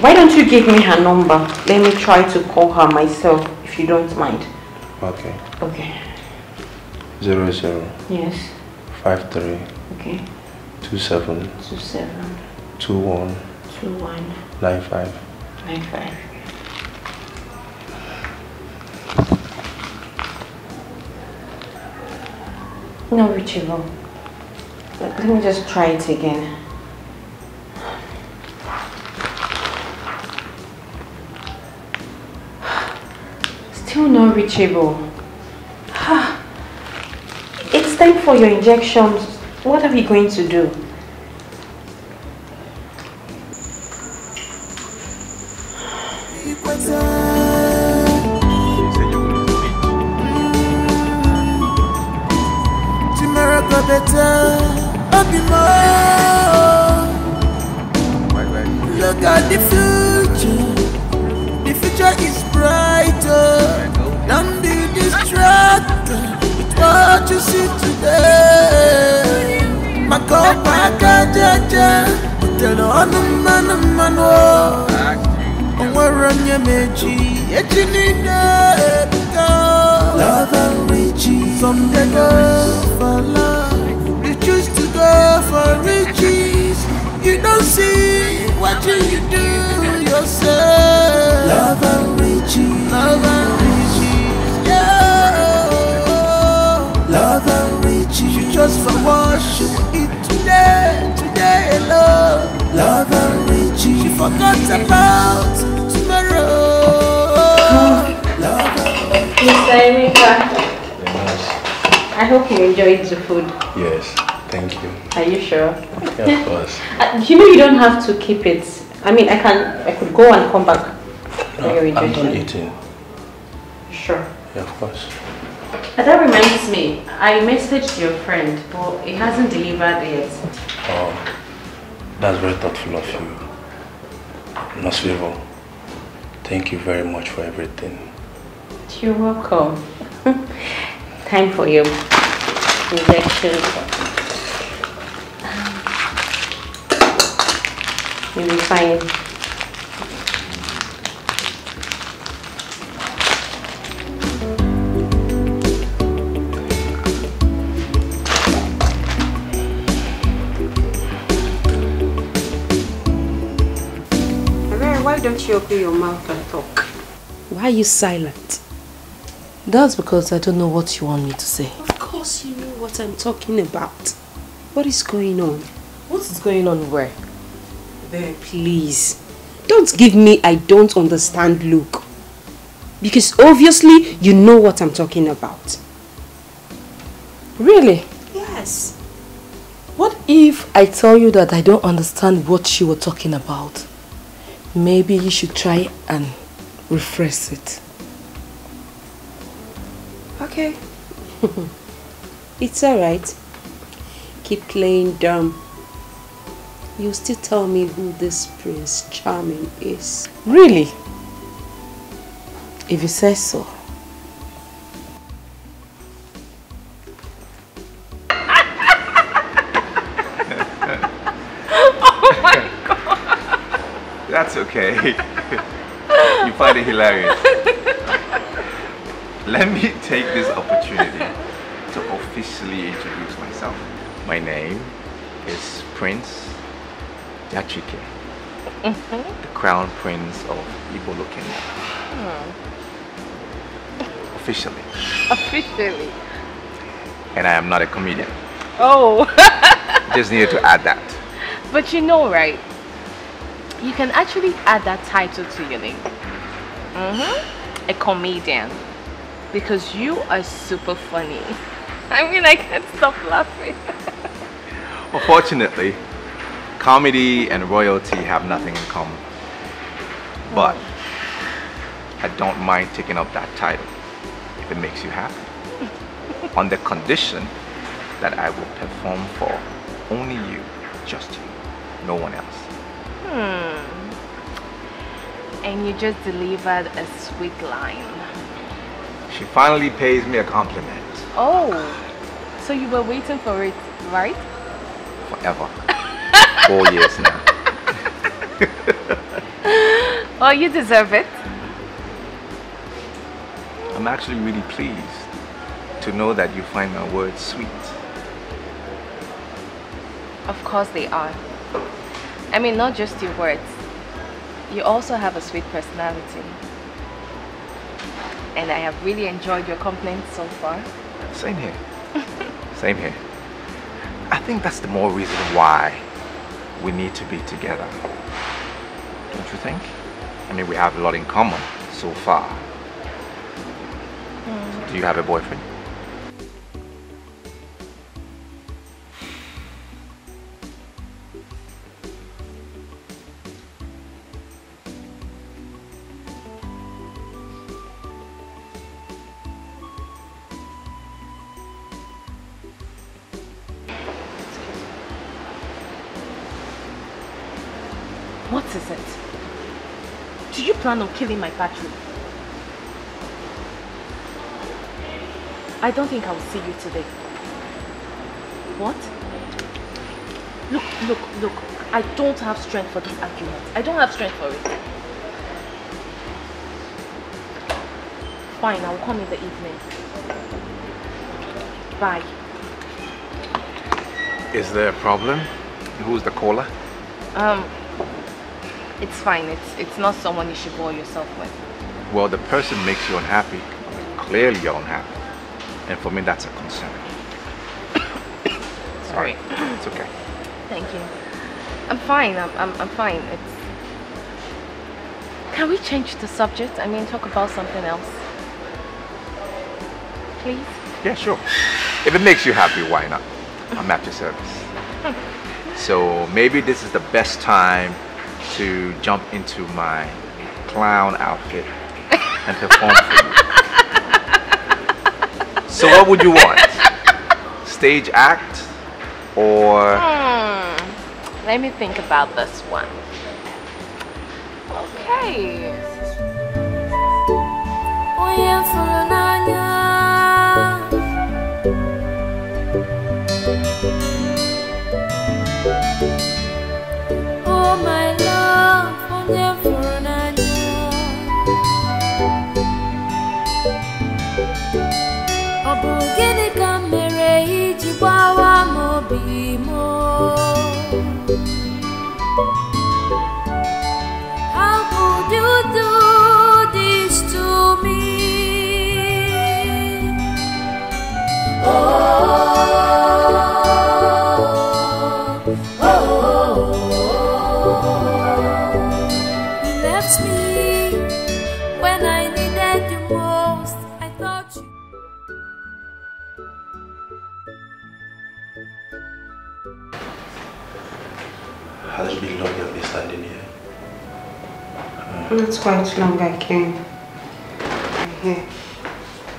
Why don't you give me her number? Let me try to call her myself, if you don't mind. Okay. Okay. 00. Yes. 53. Okay. 27. 27. 21. 21. 95. 95. No reachable. Let me just try it again. Still not reachable. It's time for your injections. What are we going to do? Look at the future. The future is brighter. Don't be distracted with what you see today. Makopaka jaja, tell on the man oh. We're on your meji, love and riches. From the girl for love, you choose to go for riches. You don't see what you do yourself. Love and riches, yeah. Love and riches. You just for what you eat today alone. Love and riches. You forgot about tomorrow. Love and riches. Mr. Emeka, I hope you enjoyed the food. Yes, thank you. Are you sure? Yeah, of course. You know you don't have to keep it. I mean, I could go and come back for your I'm injection. done eating. Sure. Yeah, of course. That reminds me, I messaged your friend, but it hasn't delivered yet. Oh, that's very thoughtful of you. Nurse Favor, thank you very much for everything. You're welcome. Time for your injection. You'll be fine. Why don't you open your mouth and talk? Why are you silent? That's because I don't know what you want me to say. Of course you know what I'm talking about. What is going on? What is going on where? There, please. Don't give me I don't understand look. Because obviously you know what I'm talking about. Really? Yes. What if I tell you that I don't understand what you were talking about? Maybe you should try and rephrase it. Okay. It's alright. Keep playing dumb. You still tell me who this Prince Charming is. Really? If you say so. Oh my God. That's okay. You find it hilarious. Let me take this opportunity to officially introduce myself. My name is Prince Yachike, the Crown Prince of Ibolo Kingdom. Officially. Officially. And I am not a comedian. Oh. Just needed to add that. But you know, right? You can actually add that title to your name. A comedian. Because you are super funny. I mean, I can't stop laughing. Unfortunately, comedy and royalty have nothing in common. But I don't mind taking up that title if it makes you happy. On the condition that I will perform for only you, just you, no one else. And you just delivered a sweet line. She finally pays me a compliment. Oh, so you were waiting for it, right? Forever. 4 years now. Oh, you deserve it. I'm actually really pleased to know that you find my words sweet. Of course they are. I mean, not just your words. You also have a sweet personality. And I have really enjoyed your company so far. Same here. Same here. I think that's the more reason why we need to be together. Don't you think? I mean, we have a lot in common so far. Do you have a boyfriend? What is it? Do you plan on killing my battery? I don't think I will see you today. What? Look. I don't have strength for this argument. I don't have strength for it. Fine, I will come in the evening. Bye. Is there a problem? Who's the caller? It's fine. It's not someone you should bore yourself with. Well, the person makes you unhappy. Clearly you're unhappy. And for me, that's a concern. Sorry. It's okay. Thank you. I'm fine. I'm fine. Can we change the subject? I mean, talk about something else. Please? Yeah, sure. If it makes you happy, why not? I'm at your service. So maybe this is the best time to jump into my clown outfit and perform for you. So what would you want? Stage act or... Let me think about this one. Okay. Oh my love, how could you do this to me? You left me when I needed you most. I thought you... Has it been long you've been standing here? Not quite long I came. Here.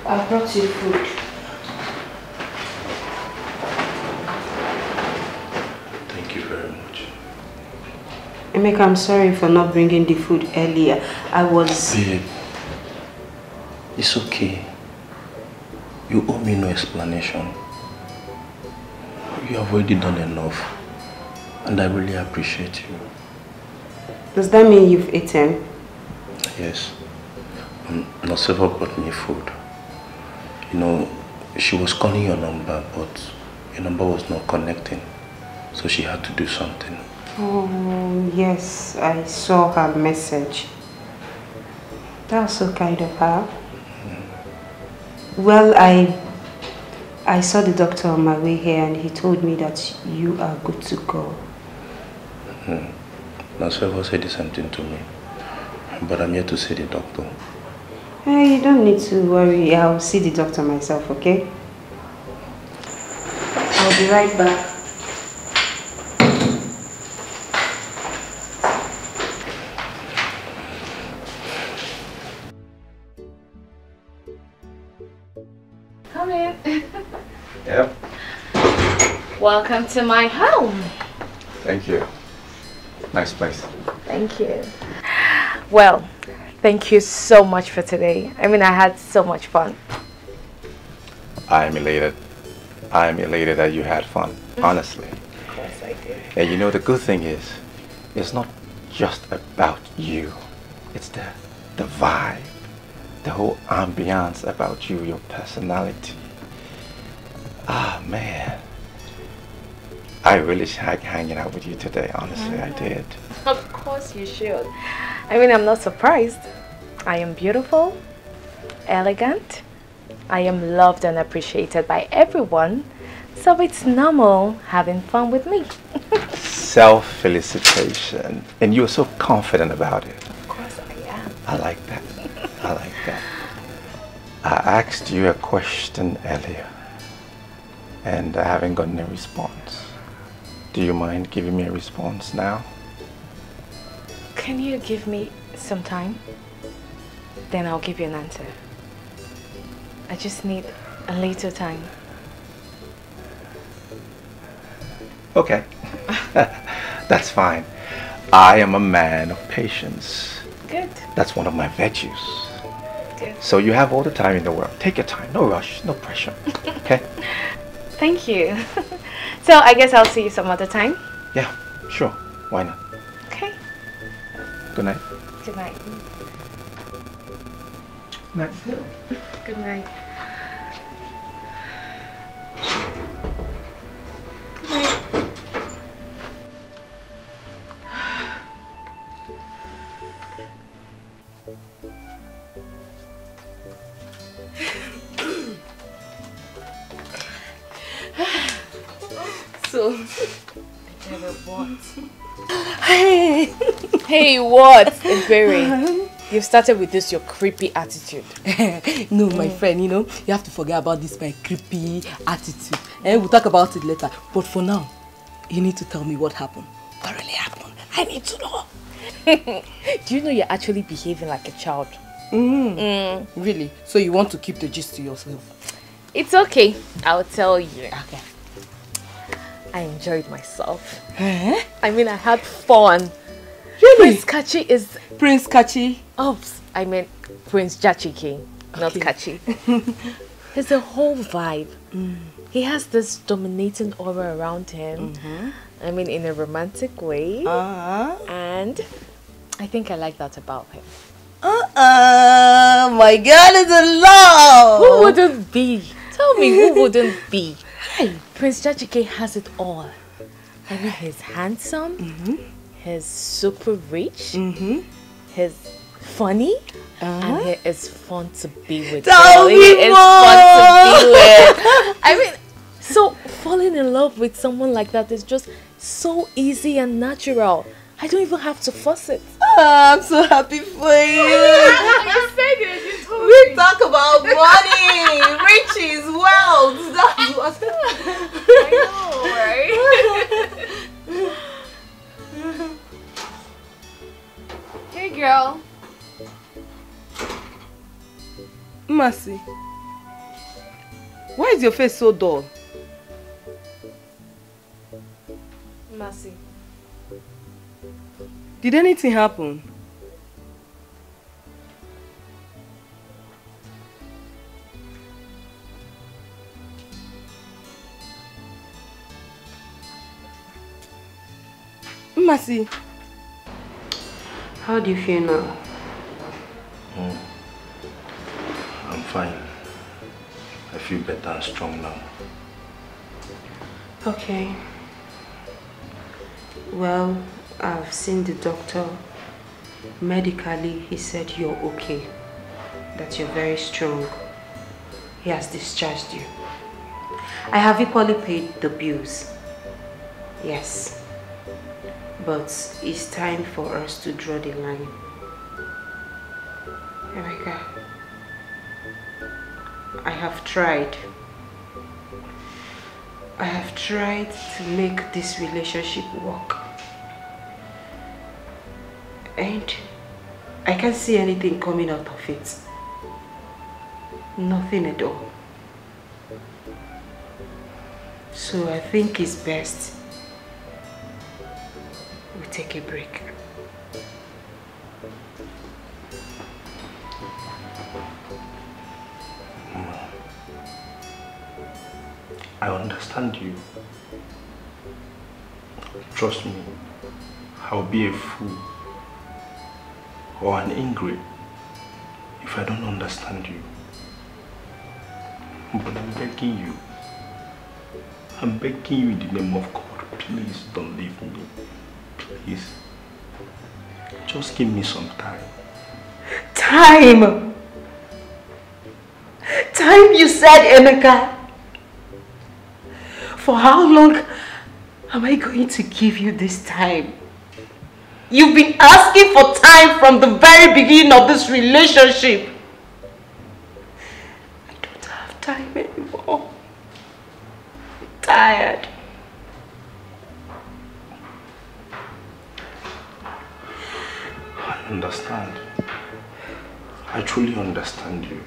I brought you food. Thank you very much. Emeka, I'm sorry for not bringing the food earlier. I was... Babe, it's okay. You owe me no explanation. You have already done enough. And I really appreciate you. Does that mean you've eaten? Yes. Noceva brought me food. You know, she was calling your number, but your number was not connecting. So she had to do something. Oh, yes. I saw her message. That's so kind of her. Well, I saw the doctor on my way here and he told me that you are good to go. Noceva said the same thing to me. But I'm here to see the doctor. Hey, you don't need to worry. I'll see the doctor myself, okay? I'll be right back. Welcome to my home. Thank you. Nice place. Thank you. Well, thank you so much for today. I mean, I had so much fun. I am elated. I am elated that you had fun, honestly. Of course I did. And you know, the good thing is, it's not just about you. It's the vibe, the whole ambiance about you, your personality. Ah, man. I really like hanging out with you today, honestly, I did. Of course you should. I mean, I'm not surprised. I am beautiful, elegant. I am loved and appreciated by everyone. So it's normal having fun with me. Self-felicitation. And you're so confident about it. Of course I am. I like that. I like that. I asked you a question earlier, and I haven't gotten a response. Do you mind giving me a response now? Can you give me some time? Then I'll give you an answer. I just need a little time. Okay. That's fine. I am a man of patience. Good. That's one of my virtues. Good. So you have all the time in the world. Take your time. No rush. No pressure. Okay? Thank you. So I guess I'll see you some other time. Yeah, sure. Why not? Okay. Good night. Good night. Night. Good night. Good night. So, what? Hey, what? Berry, you've started with this your creepy attitude. No, my friend, you know, you have to forget about this my creepy attitude. And we'll talk about it later. But for now, you need to tell me what happened. What really happened? I need to know. Do you know you're actually behaving like a child? Really? So you want to keep the gist to yourself? It's okay. I'll tell you. Okay. I enjoyed myself. I mean, I had fun. Really? Prince Kachi is... Prince Kachi? Oops, I meant Prince Jachike, not Kachi. He's a whole vibe. He has this dominating aura around him. I mean, in a romantic way. And I think I like that about him. My girl is in love! Who wouldn't be? Tell me, who wouldn't be? Prince Jachike has it all. I mean, he's handsome, he's super rich, he's funny, and he is fun to be with. Tell me he is fun to be with. I mean, so falling in love with someone like that is just so easy and natural. I don't even have to fuss it. I'm so happy for you. You said it. You told me. We talk about money, riches, wealth. That's what. I know, right? Hey, girl. Mercy, why is your face so dull? Mercy. Did anything happen? Mercy, how do you feel now? I'm fine. I feel better and strong now. Okay. Well, I've seen the doctor. Medically, he said you're okay. That you're very strong. He has discharged you. I have equally paid the bills. Yes. But it's time for us to draw the line. Oh my God. I have tried. I have tried to make this relationship work. And I can't see anything coming out of it. Nothing at all. So So I think it's best we take a break. I understand you. Trust me, I'll be a fool or an ingrate if I don't understand you. But I'm begging you in the name of God, please don't leave me. Please. Just give me some time. Time! Time, you said, Emeka. For how long am I going to give you this time? You've been asking for time from the very beginning of this relationship. I don't have time anymore. I'm tired. I understand. I truly understand you.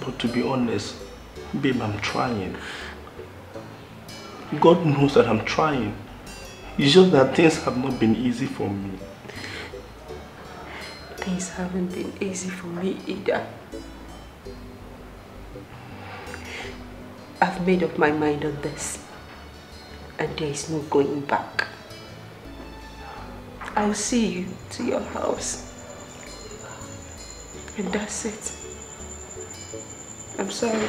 But to be honest, babe, I'm trying. God knows that I'm trying. It's just that things have not been easy for me. Things haven't been easy for me either. I've made up my mind on this, and there is no going back. I'll see you to your house, and that's it. I'm sorry.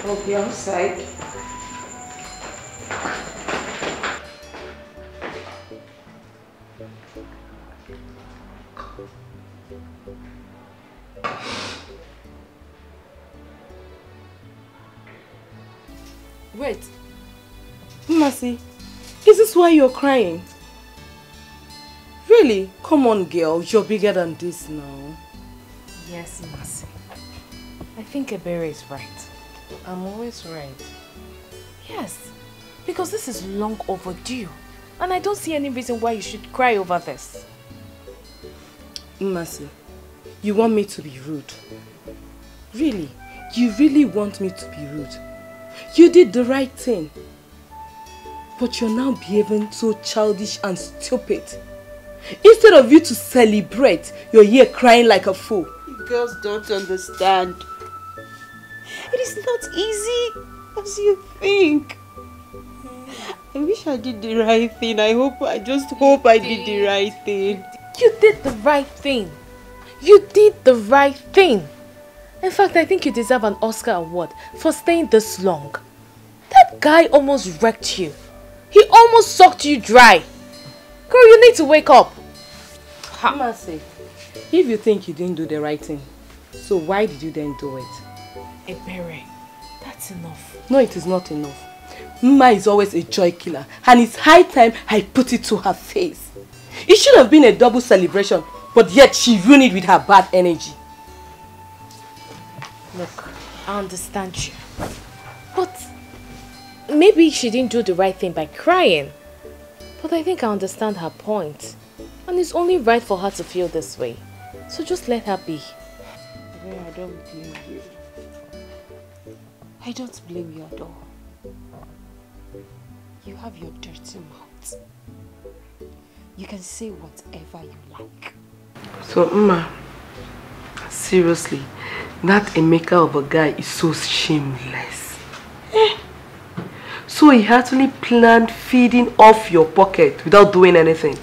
I'll be outside. Wait, Mercy, is this why you're crying? Really? Come on, girl, you're bigger than this now. Yes, Mercy. I think Ebere is right. I'm always right. Yes, because this is long overdue. And I don't see any reason why you should cry over this. Mercy, you want me to be rude? Really? You really want me to be rude? You did the right thing. But you're now behaving so childish and stupid. Instead of you to celebrate, you're here crying like a fool. You girls don't understand. It is not easy as you think. I wish I did the right thing. I just hope I did the right thing. You did the right thing. You did the right thing. In fact, I think you deserve an Oscar award for staying this long. That guy almost wrecked you. He almost sucked you dry. Girl, you need to wake up. Mercy, if you think you didn't do the right thing, so why did you then do it? Ebere, that's enough. No, it is not enough. Mma is always a joy killer, and it's high time I put it to her face. It should have been a double celebration, but yet she ruined it with her bad energy. Look, I understand you. But maybe she didn't do the right thing by crying. But I think I understand her point. And it's only right for her to feel this way. So just let her be. I don't blame you. I don't blame you at all. You have your dirty mouth. You can say whatever you like. So, Mma, seriously, that Emeka of a guy is so shameless. So he actually planned feeding off your pocket without doing anything.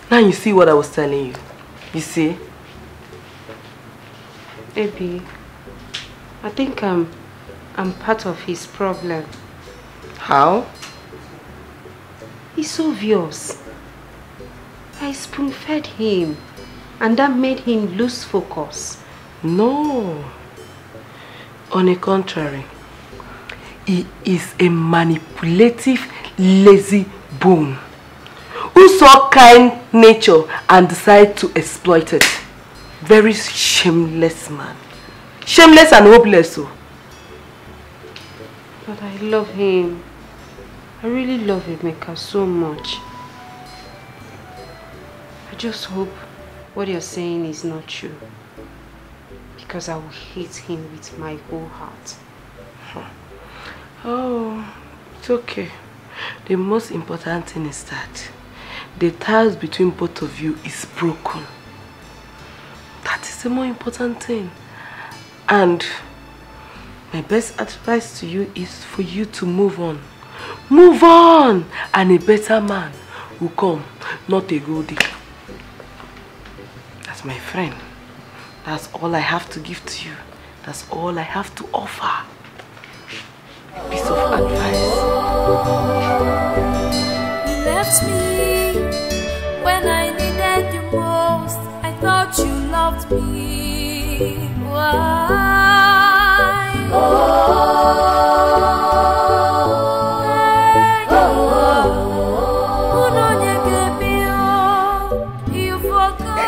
Now you see what I was telling you. You see? Baby, I think I'm part of his problem. How? It's obvious. I spoon-fed him, and that made him lose focus. No. On the contrary, he is a manipulative, lazy bone who saw kind nature and decided to exploit it. Very shameless man. Shameless and hopeless too. But I love him. I really love Emeka so much. I just hope what you're saying is not true. Because I will hate him with my whole heart. Oh, it's okay. The most important thing is that the ties between both of you is broken. That is the more important thing. And my best advice to you is for you to move on. Move on! And a better man will come, not a goldie. That's my friend. That's all I have to give to you. That's all I have to offer. A piece of advice. You left me when I needed you most. I thought you loved me. Why? You forgot.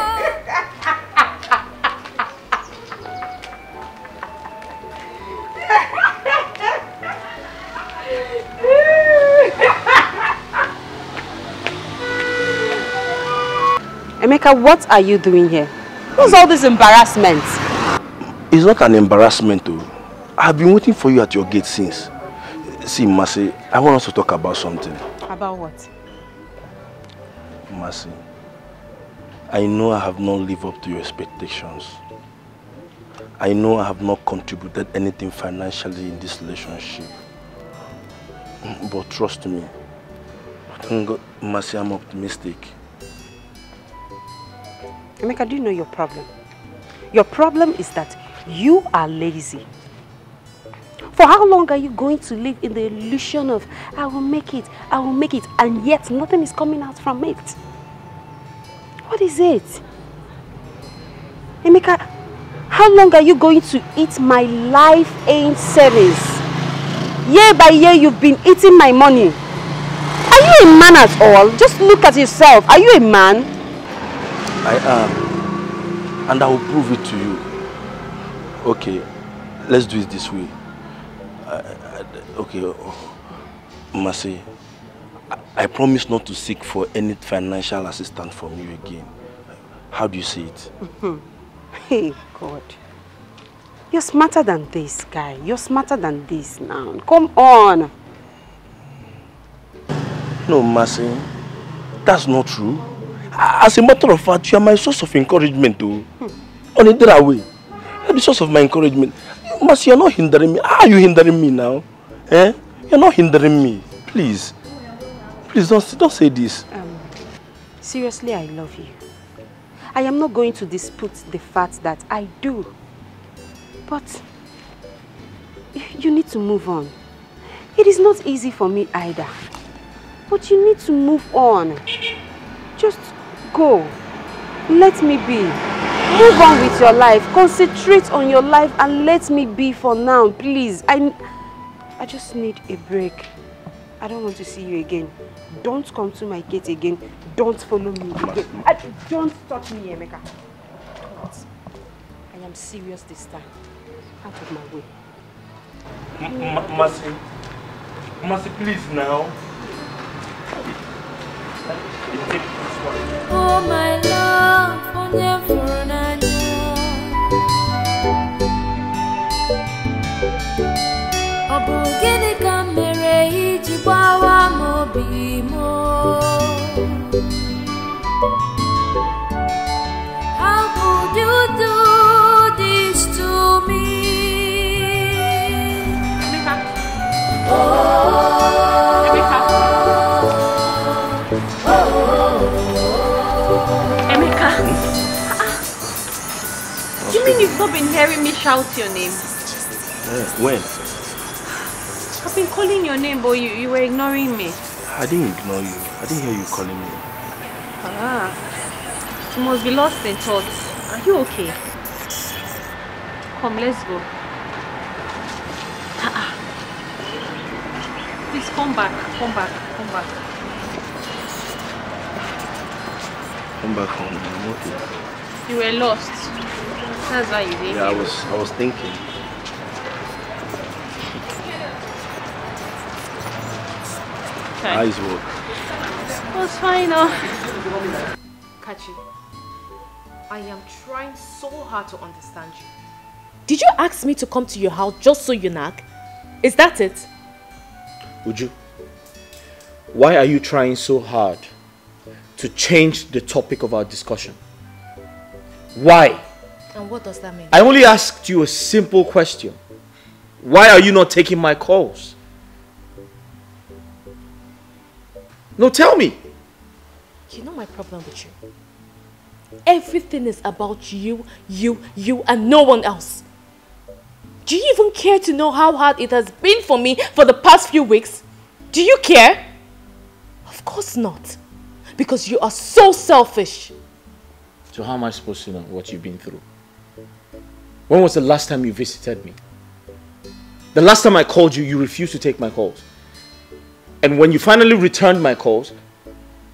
Emeka, what are you doing here? What's all this embarrassment? It's not an embarrassment though. I've been waiting for you at your gate since. See, Mercy, I want us to talk about something. About what? Mercy, I know I have not lived up to your expectations. I know I have not contributed anything financially in this relationship. But trust me, thank God, Mercy, I'm optimistic. Emeka, do you know your problem? Your problem is that you are lazy. For how long are you going to live in the illusion of, I will make it, and yet nothing is coming out from it? What is it? Emeka, how long are you going to eat my life ain't savings? Year by year you've been eating my money. Are you a man at all? Just look at yourself. Are you a man? I am. And I will prove it to you. Okay, let's do it this way. Okay, Mercy, I promise not to seek for any financial assistance from you again. How do you see it? Hey, God. You're smarter than this, guy. You're smarter than this now. Come on. No, Mercy, that's not true. As a matter of fact, you are my source of encouragement, though. On the other way, you're the source of my encouragement. Mercy, you're not hindering me. How are you hindering me now? Eh? You're not hindering me. Please. Please, don't say this. Seriously, I love you. I am not going to dispute the fact that I do. But you need to move on. It is not easy for me either. But you need to move on. Just go. Let me be. Move on with your life. Concentrate on your life and let me be for now, please. I just need a break. I don't want to see you again. Don't come to my gate again. Don't follow me again. Don't touch me, Emeka. I am serious this time. Out of my way. Mercy. Mercy, please now. Oh my love, forever and how could you do this to me? Emeka. You mean you've not been hearing me shout your name? When? I've been calling your name, but you were ignoring me. I didn't ignore you. I didn't hear you calling me. You must be lost in thoughts. Are you okay? Come, let's go. Please come back. Come back. Come back. Come back home. I'm okay. You were lost. That's why you didn't. Yeah, I was thinking. Eyes work. That's fine now. Kachi, I am trying so hard to understand you. Did you ask me to come to your house just so you nag? Is that it? Uju, why are you trying so hard to change the topic of our discussion? Why? And what does that mean? I only asked you a simple question. Why are you not taking my calls? No, tell me. You know my problem with you. Everything is about you, and no one else. Do you even care to know how hard it has been for me for the past few weeks? Do you care? Of course not. Because you are so selfish. So how am I supposed to know what you've been through? When was the last time you visited me? The last time I called you, you refused to take my calls. And when you finally returned my calls,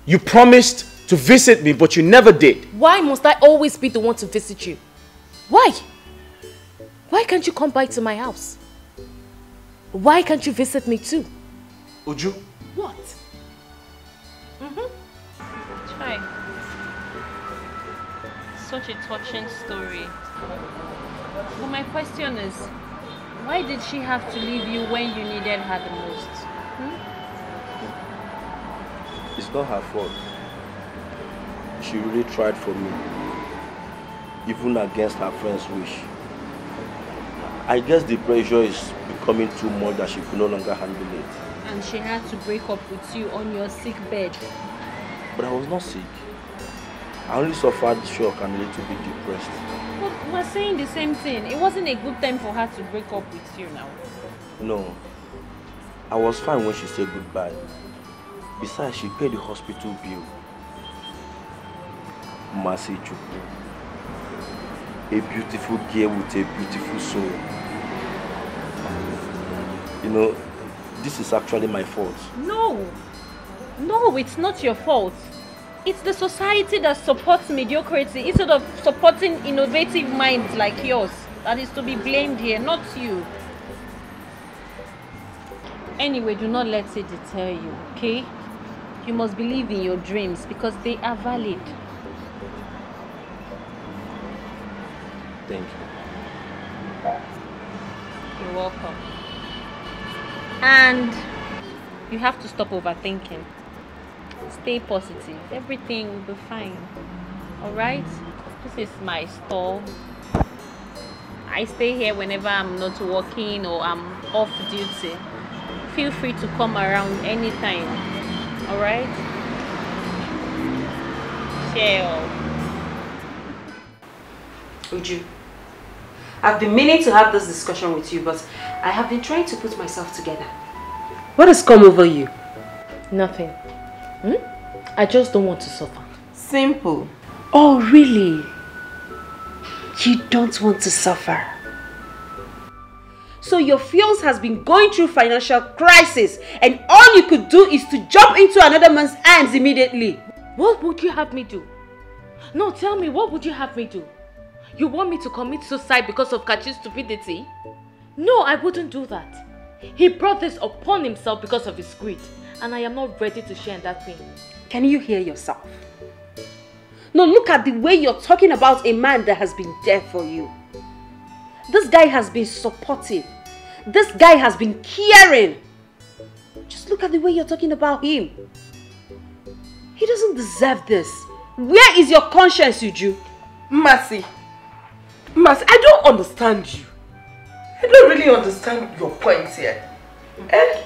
you promised to visit me, but you never did. Why must I always be the one to visit you? Why? Why can't you come by to my house? Why can't you visit me too? Uju. What? Try. Such a touching story. But my question is, why did she have to leave you when you needed her the most? It's not her fault. She really tried for me, even against her friend's wish. I guess the pressure is becoming too much that she could no longer handle it. And she had to break up with you on your sick bed. But I was not sick. I only suffered shock and a little bit depressed. But we're saying the same thing. It wasn't a good time for her to break up with you now. No. I was fine when she said goodbye. Besides, she paid the hospital bill. Mercy Chukwu. A beautiful girl with a beautiful soul. You know, this is actually my fault. No, it's not your fault. It's the society that supports mediocrity instead of supporting innovative minds like yours that is to be blamed here, not you. Anyway, do not let it deter you, okay? You must believe in your dreams because they are valid. Thank you. You're welcome. And you have to stop overthinking. Stay positive. Everything will be fine. Alright? This is my store. I stay here whenever I'm not working or I'm off duty. Feel free to come around anytime. Alright? Chill. Uju, I've been meaning to have this discussion with you, but I have been trying to put myself together. What has come over you? Nothing. I just don't want to suffer. Simple. Oh, really? You don't want to suffer? So your fiance has been going through financial crisis and all you could do is to jump into another man's hands immediately. What would you have me do? No, tell me, what would you have me do? You want me to commit suicide because of Kachi's stupidity? No, I wouldn't do that. He brought this upon himself because of his greed, and I am not ready to share in that pain. Can you hear yourself? No, look at the way you're talking about a man that has been there for you. This guy has been supportive. This guy has been caring. Just look at the way you're talking about him. He doesn't deserve this. Where is your conscience, Uju? Mercy, I don't understand you. I don't really understand your point here. Eh?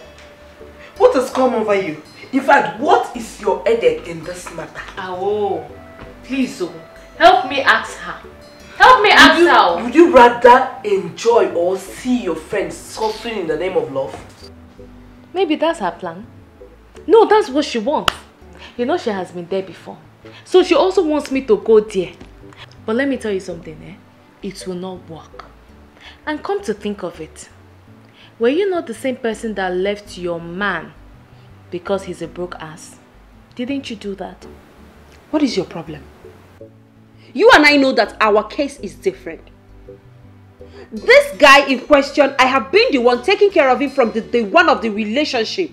What has come over you? In fact, what is your headache in this matter? Oh, please, help me ask her. Help me ask her. Would you rather enjoy or see your friends suffering in the name of love? Maybe that's her plan. No, that's what she wants. You know she has been there before. So she also wants me to go there. But let me tell you something, it will not work. And come to think of it, were you not the same person that left your man because he's a broke ass? Didn't you do that? What is your problem? You and I know that our case is different. This guy in question, I have been the one taking care of him from the day one of the relationship.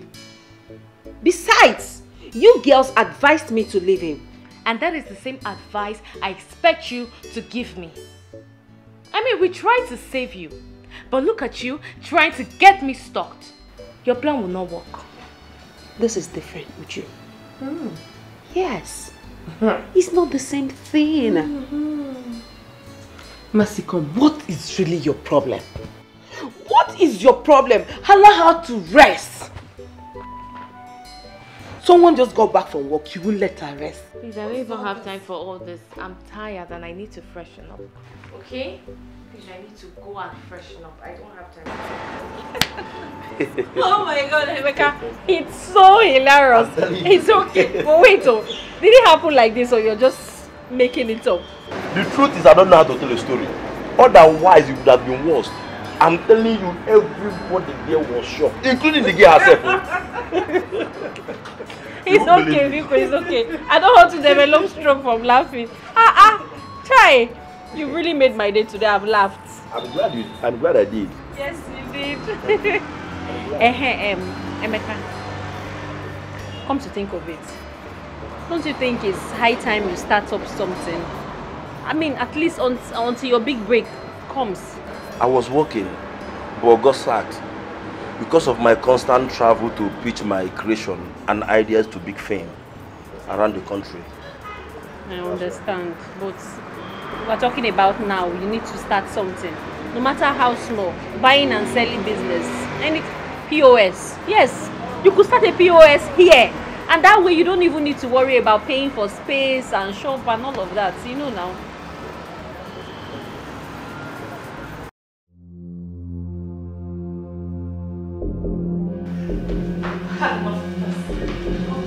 Besides, you girls advised me to leave him. And that is the same advice I expect you to give me. I mean, we tried to save you. But look at you, trying to get me stalked. your plan will not work. This is different with you. Mm. Yes. It's not the same thing. Masiko, what is really your problem? What is your problem? Allow her to rest. Someone just got back from work, you will let her rest. Please, I don't even have time for all this. I'm tired and I need to freshen up. Okay? Please, I need to go and freshen up. I don't have time. Oh my God, Emeka. It's so hilarious. It's okay. But wait, did it happen like this or you're just making it up? The truth is I don't know how to tell a story. Otherwise it would have been worse. I'm telling you, everybody there was shocked, including the girl herself. It's okay, Vico, it's okay. I don't want to develop stroke from laughing. Try. You really made my day today. I've laughed. I'm glad I did. Yes, you did. Emeka, come to think of it, don't you think it's high time you start up something? I mean, at least until your big break comes. I was working, but got sacked because of my constant travel to pitch my creation and ideas to big fame around the country. I understand, but we're talking about now. You need to start something, no matter how small. Buying and selling business, any POS. Yes, you could start a POS here, and that way you don't even need to worry about paying for space and shop and all of that. You know now.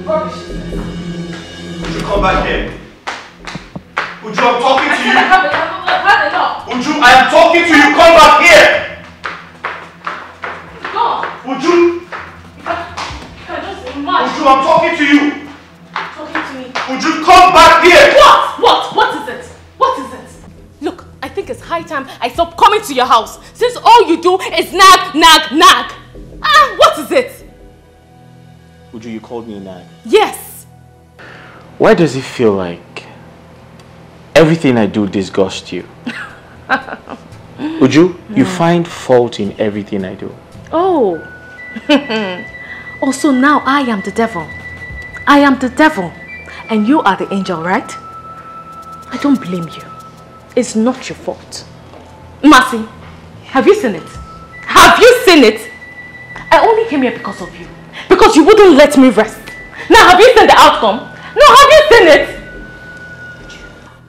Would you come back here? Uju, I'm talking to you. Uju, I am talking to you. Come back here. No. Uju. Uju, I'm talking to you. Talking to me. Uju, come back here. What is it? What is it? Look, I think it's high time I stop coming to your house, since all you do is nag, nag, nag. What is it? Uju, you called me a nag. Yes. Why does it feel like everything I do disgusts you? Uju, you find fault in everything I do. Oh. Also now I am the devil. I am the devil. And you are the angel, right? I don't blame you. It's not your fault. Mercy, have you seen it? Have you seen it? I only came here because of you. Because you wouldn't let me rest. Now have you seen the outcome? No, have you seen it?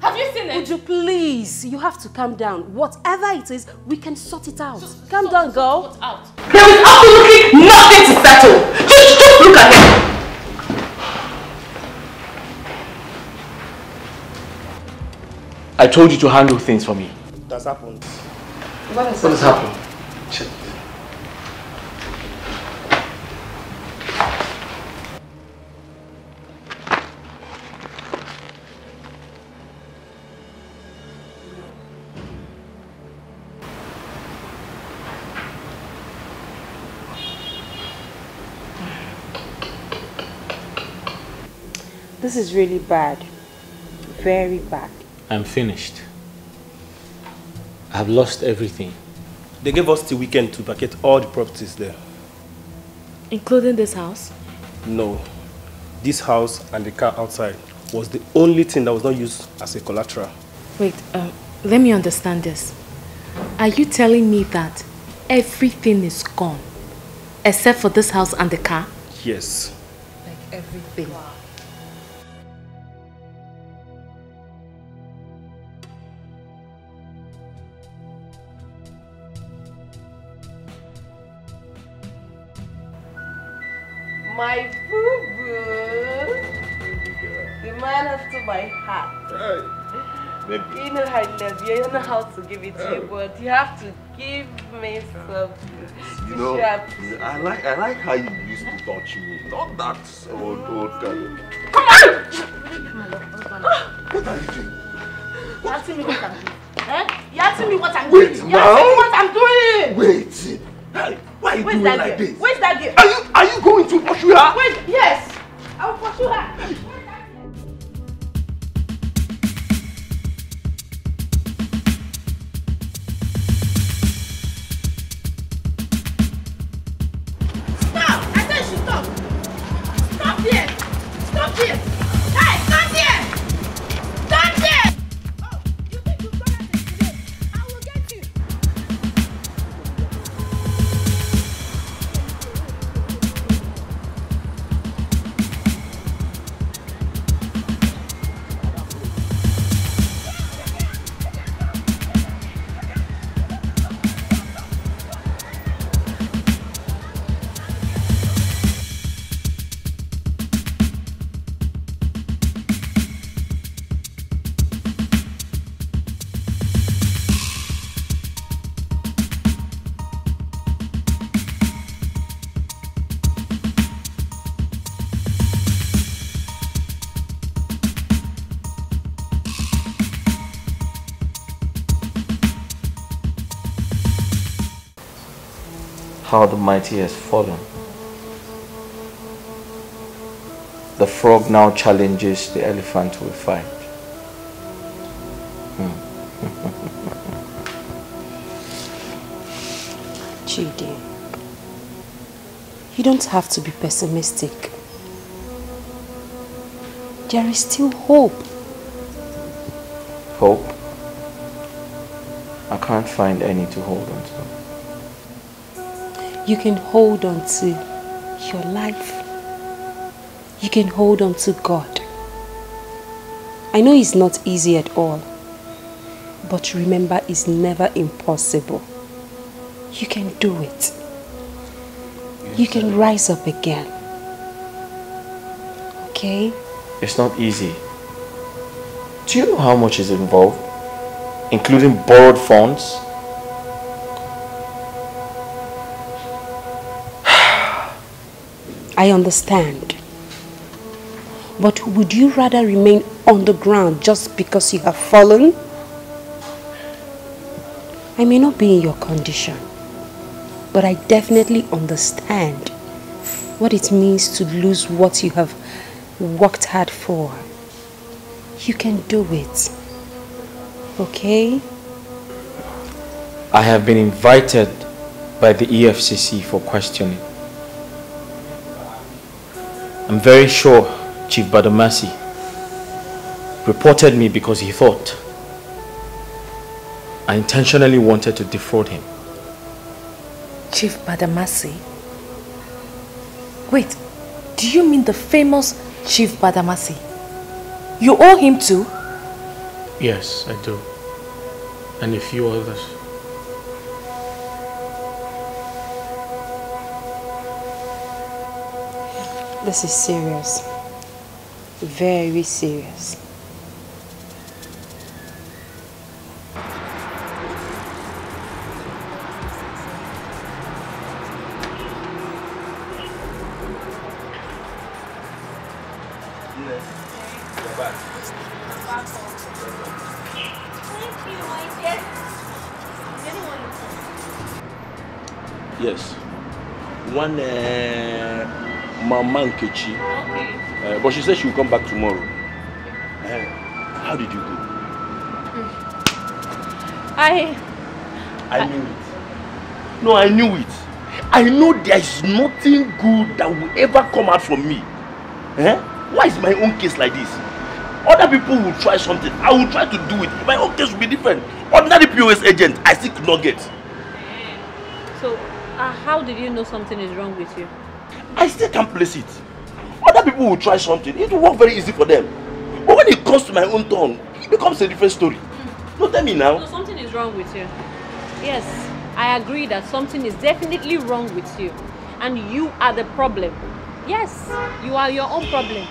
Have you seen it? Would you please? You have to calm down. Whatever it is, we can sort it out. Calm down, girl. There is absolutely nothing to settle. Just look at him. I told you to handle things for me. That's happened. What has happened? Check. This is really bad. Very bad. I'm finished. I've lost everything. They gave us the weekend to vacate all the properties there. Including this house? No. This house and the car outside was the only thing that was not used as a collateral. Wait, let me understand this. Are you telling me that everything is gone except for this house and the car? Yes. Like everything. My boo-boo. The man has to my heart. Maybe. You know I love you. You know how to give it to you, but you have to give me something. You know, I like how you used to touch me. Not that old kind of. Come on! What are you doing? You're asking me what I'm doing. Eh? You're asking me what I'm doing. Wait, You're asking me what I'm doing. Wait. Why are you doing like this? Where's that girl? Are you going to pursue her? Wait, yes. I will pursue her. how the mighty has fallen. The frog now challenges the elephant to a fight. Chidi, you don't have to be pessimistic. There is still hope. Hope? I can't find any to hold on to. You can hold on to your life. You can hold on to God. I know it's not easy at all, but remember, it's never impossible. You can do it. You can rise up again. Okay? It's not easy. Do you know how much is involved? Including borrowed funds? I understand. But would you rather remain on the ground just because you have fallen? I may not be in your condition, but I definitely understand what it means to lose what you have worked hard for. You can do it. Okay? I have been invited by the EFCC for questioning. I'm very sure Chief Badamasi reported me because he thought I intentionally wanted to defraud him. Chief Badamasi? Wait, do you mean the famous Chief Badamasi? You owe him too? Yes, I do. And a few others. This is serious. Very serious. Yes. One Mama Nkechi. Okay. But she said she will come back tomorrow. How did you go? I knew it. No, I knew it. I know there is nothing good that will ever come out from me. Why is my own case like this? Other people will try something. I will try to do it. My own case will be different. Ordinary POS agent, I still could not get. So, how did you know something is wrong with you? I still can't place it. Other people will try something. It will work very easy for them. But when it comes to my own turn, it becomes a different story. No, tell me now. So something is wrong with you. Yes, I agree that something is definitely wrong with you. And you are the problem. Yes, you are your own problem.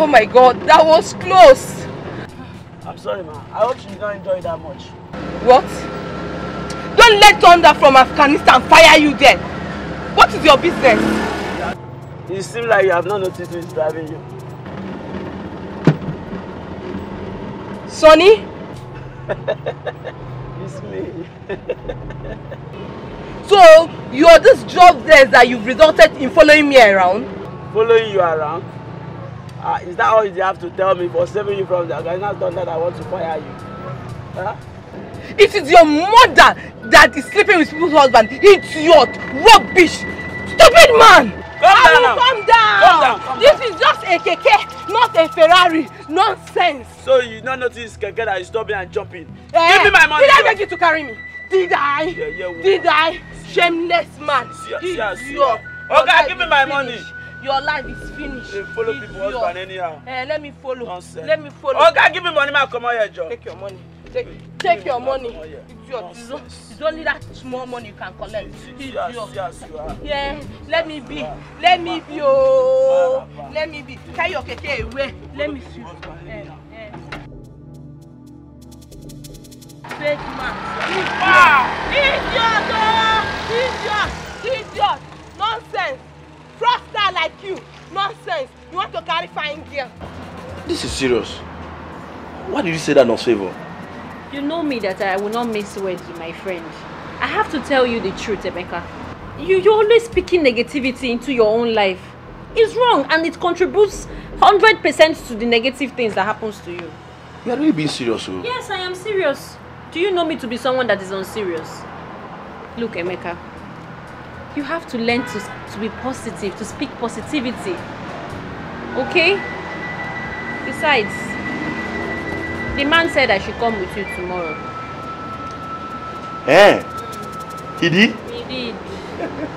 Oh my God, that was close. I'm sorry, ma. I hope you don't enjoy it that much. What? Don't let thunder from Afghanistan fire you then. What is your business? It seems like you have not noticed who is driving you. Sonny? It's me. So, you're this jobless that you've resulted in following me around? Following you around? Is that all you have to tell me for saving you from the Afghanistan thunder that I want to fire you? Huh? It is your mother that is sleeping with people's husband. Idiot! Rubbish! Stupid man! Calm down! This is just a keke, not a Ferrari. Nonsense! So you don't notice keke that is stopping and jumping? Give me my money! Did I beg you to carry me? Did I? Yeah. Did I? Shameless man! Idiot! Okay, give me my money! Your life is finished. They follow people husband anyhow. Let me follow. Nonsense. Let me follow. Okay, give me money, man. Come on here, Joe. Take your money. Take your money. It's only that small money you can collect. Yes, you are. Yeah, let me be. Let me be. Oh, let me be. Carry your keke away. Let me see. Fake man. Idiot! Nonsense! Fraudster like you! Nonsense! You want to carry fine girl? This is serious. Why did you say that in favor? You know me that I will not miss words with my friend. I have to tell you the truth, Emeka. You're always speaking negativity into your own life. It's wrong and it contributes 100% to the negative things that happens to you. You are really being serious, oh? Yes, I am serious. Do you know me to be someone that is unserious? Look, Emeka, you have to learn to be positive, to speak positivity. Okay? Besides, the man said I should come with you tomorrow. Eh? He did? He did.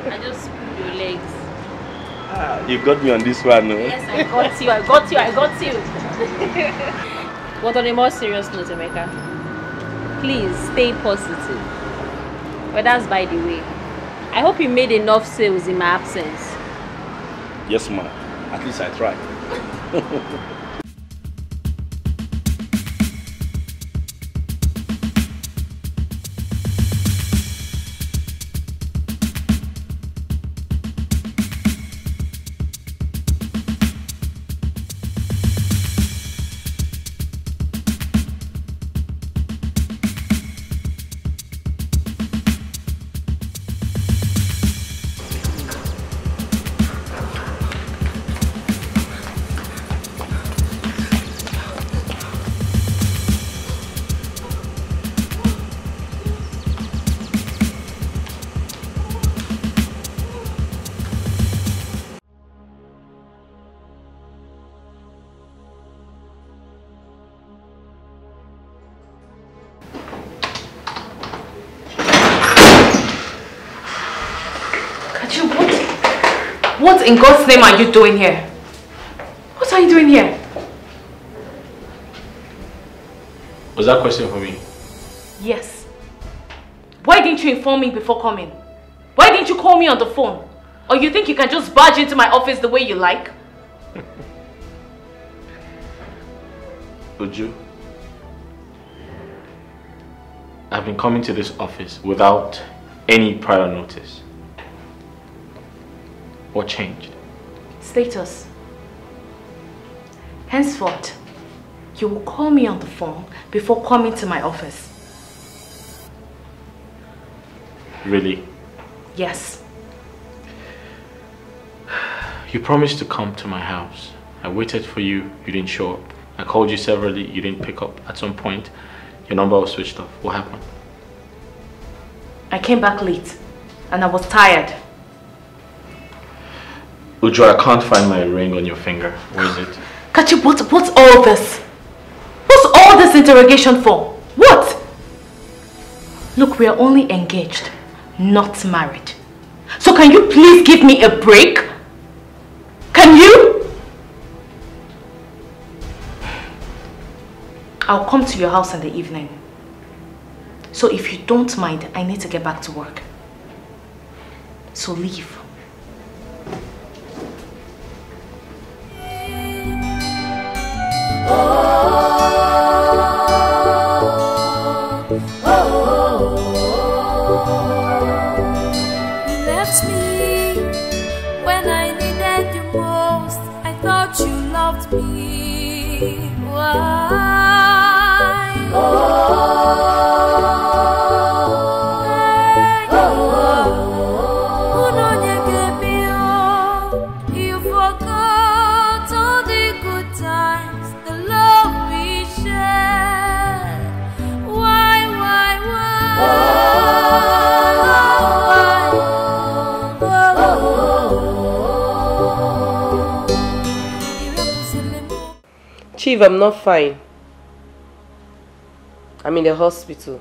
I just pulled your legs. Ah, you got me on this one, no? Yes, I got you. But on a more serious note, Emeka, please stay positive. But that's by the way. I hope you made enough sales in my absence. Yes, ma'am. At least I tried. What in God's name are you doing here? What are you doing here? Was that question for me? Yes. Why didn't you inform me before coming? Why didn't you call me on the phone? Or you think you can just barge into my office the way you like? Uju, I've been coming to this office without any prior notice. What changed? Status. Henceforth, you will call me on the phone before coming to my office. Really? Yes. You promised to come to my house. I waited for you, you didn't show up. I called you severally, you didn't pick up. At some point, your number was switched off. What happened? I came back late and I was tired. Uju, I can't find my ring on your finger. Where is it? Kachi, what's all this? What's all this interrogation for? What? Look, we are only engaged, not married. So can you please give me a break? Can you? I'll come to your house in the evening. So if you don't mind, I need to get back to work. So leave. You left me when I needed you most. I thought you loved me. Why? You forgot all the good times, the love we shared. Why? Chief, I'm not fine. I'm in the hospital.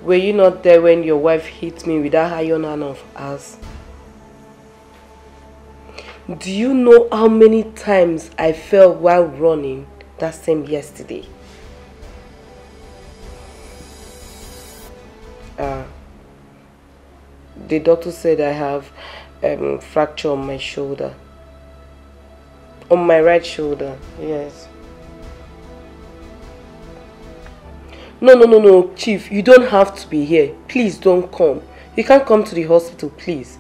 Were you not there when your wife hit me with that iron hand of hers? Do you know how many times I fell while running that same yesterday? The doctor said I have fracture on my shoulder. On my right shoulder, yes. No, Chief, you don't have to be here. Please don't come. You can't come to the hospital, please.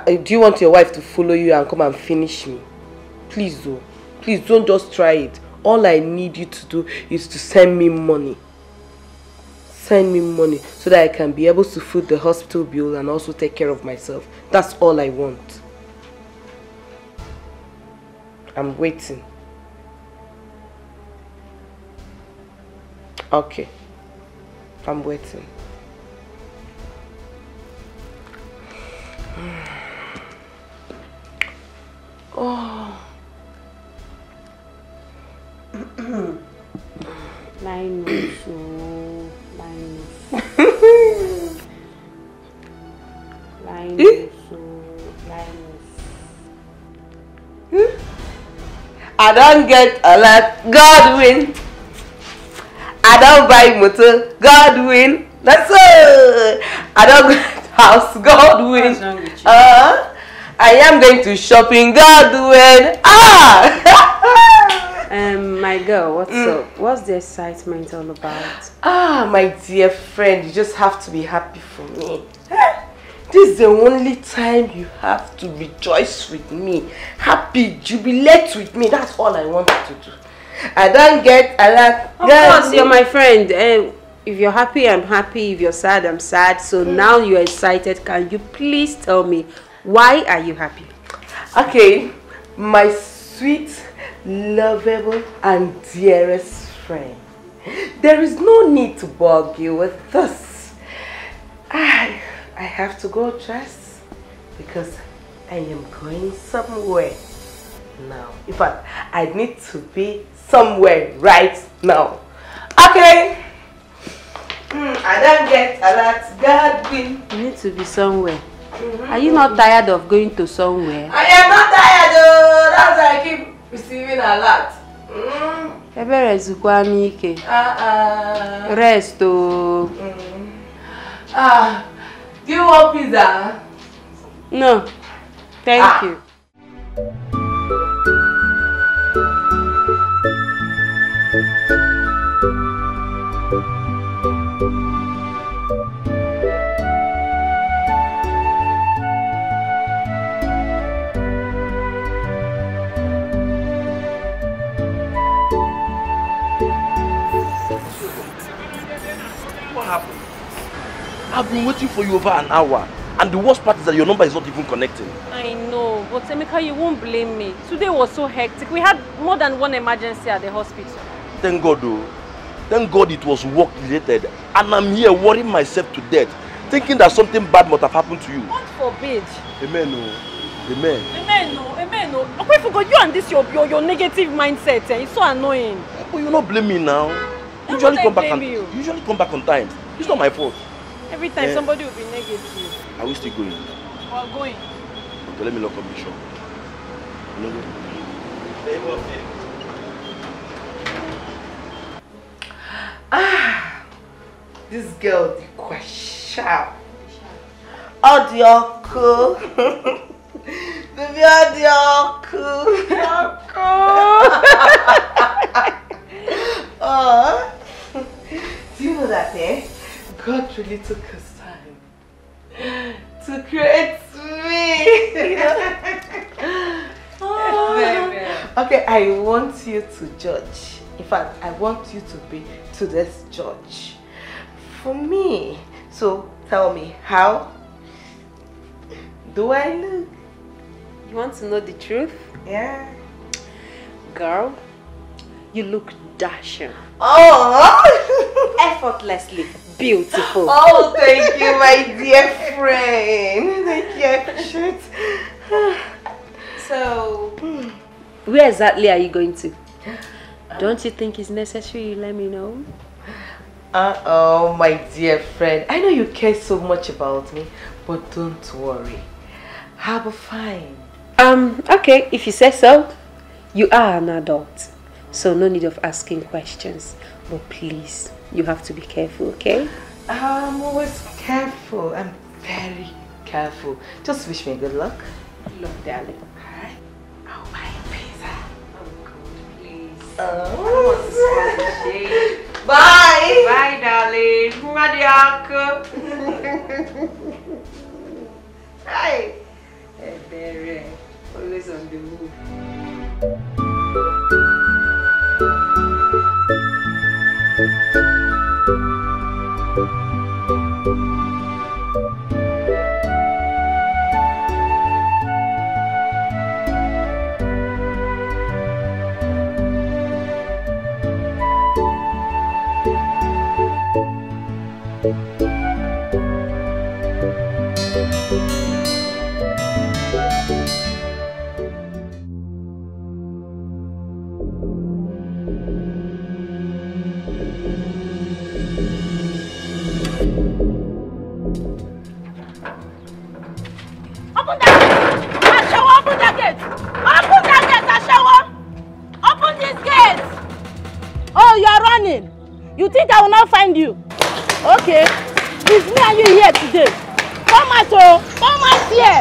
Do you want your wife to follow you and come and finish me? Please do. Please don't just try it. All I need you to do is to send me money. send me money so that I can be able to foot the hospital bill and also take care of myself. That's all I want. I'm waiting. Okay. I'm waiting. Oh. Linus. I don't get a lot. God win. I don't buy motor. God win. That's all. I don't get house. God win. I am going to shopping. God win. My girl, what's up? What's the excitement all about? My dear friend, you just have to be happy for me. This is the only time you have to rejoice with me. Happy, jubilate with me. That's all I want you to do. I don't get a lot. Of course, you're my friend. If you're happy, I'm happy. If you're sad, I'm sad. So now you're excited. Can you please tell me, why are you happy? Okay, my sweet, lovable, and dearest friend. There is no need to bug you with this. I have to go dress because I am going somewhere now. In fact, I need to be somewhere right now. Okay. I don't get a lot. God will. You need to be somewhere. Are you not tired of going to somewhere? I am not tired though. That's why I keep receiving a lot. Rest oh. Do you want pizza? No. Thank you. What happened? I've been waiting for you over an hour, and the worst part is that your number is not even connecting. I know, but Emeka, you won't blame me. Today was so hectic. We had more than one emergency at the hospital. Thank God though. Thank God it was work related, and I'm here worrying myself to death, thinking that something bad must have happened to you. God forbid. Amen no. Amen. Amen no. Amen no. Okay, forgot you and this your negative mindset. It's so annoying. But you not blame me now. Usually come back on time. It's not my fault. Every time somebody will be negative. Are we still going? We're going. Okay, let me lock up the shop. This girl, the question. Audio. Baby, do you know that, God really took his time to create me. Okay, I want you to judge. In fact, I want you to be today's judge for me. So tell me, how do I look? You want to know the truth? Yeah. Girl, you look dashing. Oh! Effortlessly beautiful. Oh, thank you, my dear friend. Thank you, I appreciate it. So, where exactly are you going to? Don't you think it's necessary you let me know? Oh, my dear friend. I know you care so much about me, but don't worry. I'll be fine. Okay, if you say so. You are an adult, so no need of asking questions. But please, you have to be careful, okay? I'm always careful. I'm very careful. Just wish me good luck. Look, darling. Alright. I'll buy a pizza. Oh, God, please. Oh. Bye. Bye, darling. Hi. Hey, always on the move. not find you. Okay. It's me and you here today. Come out, oh. Come out here.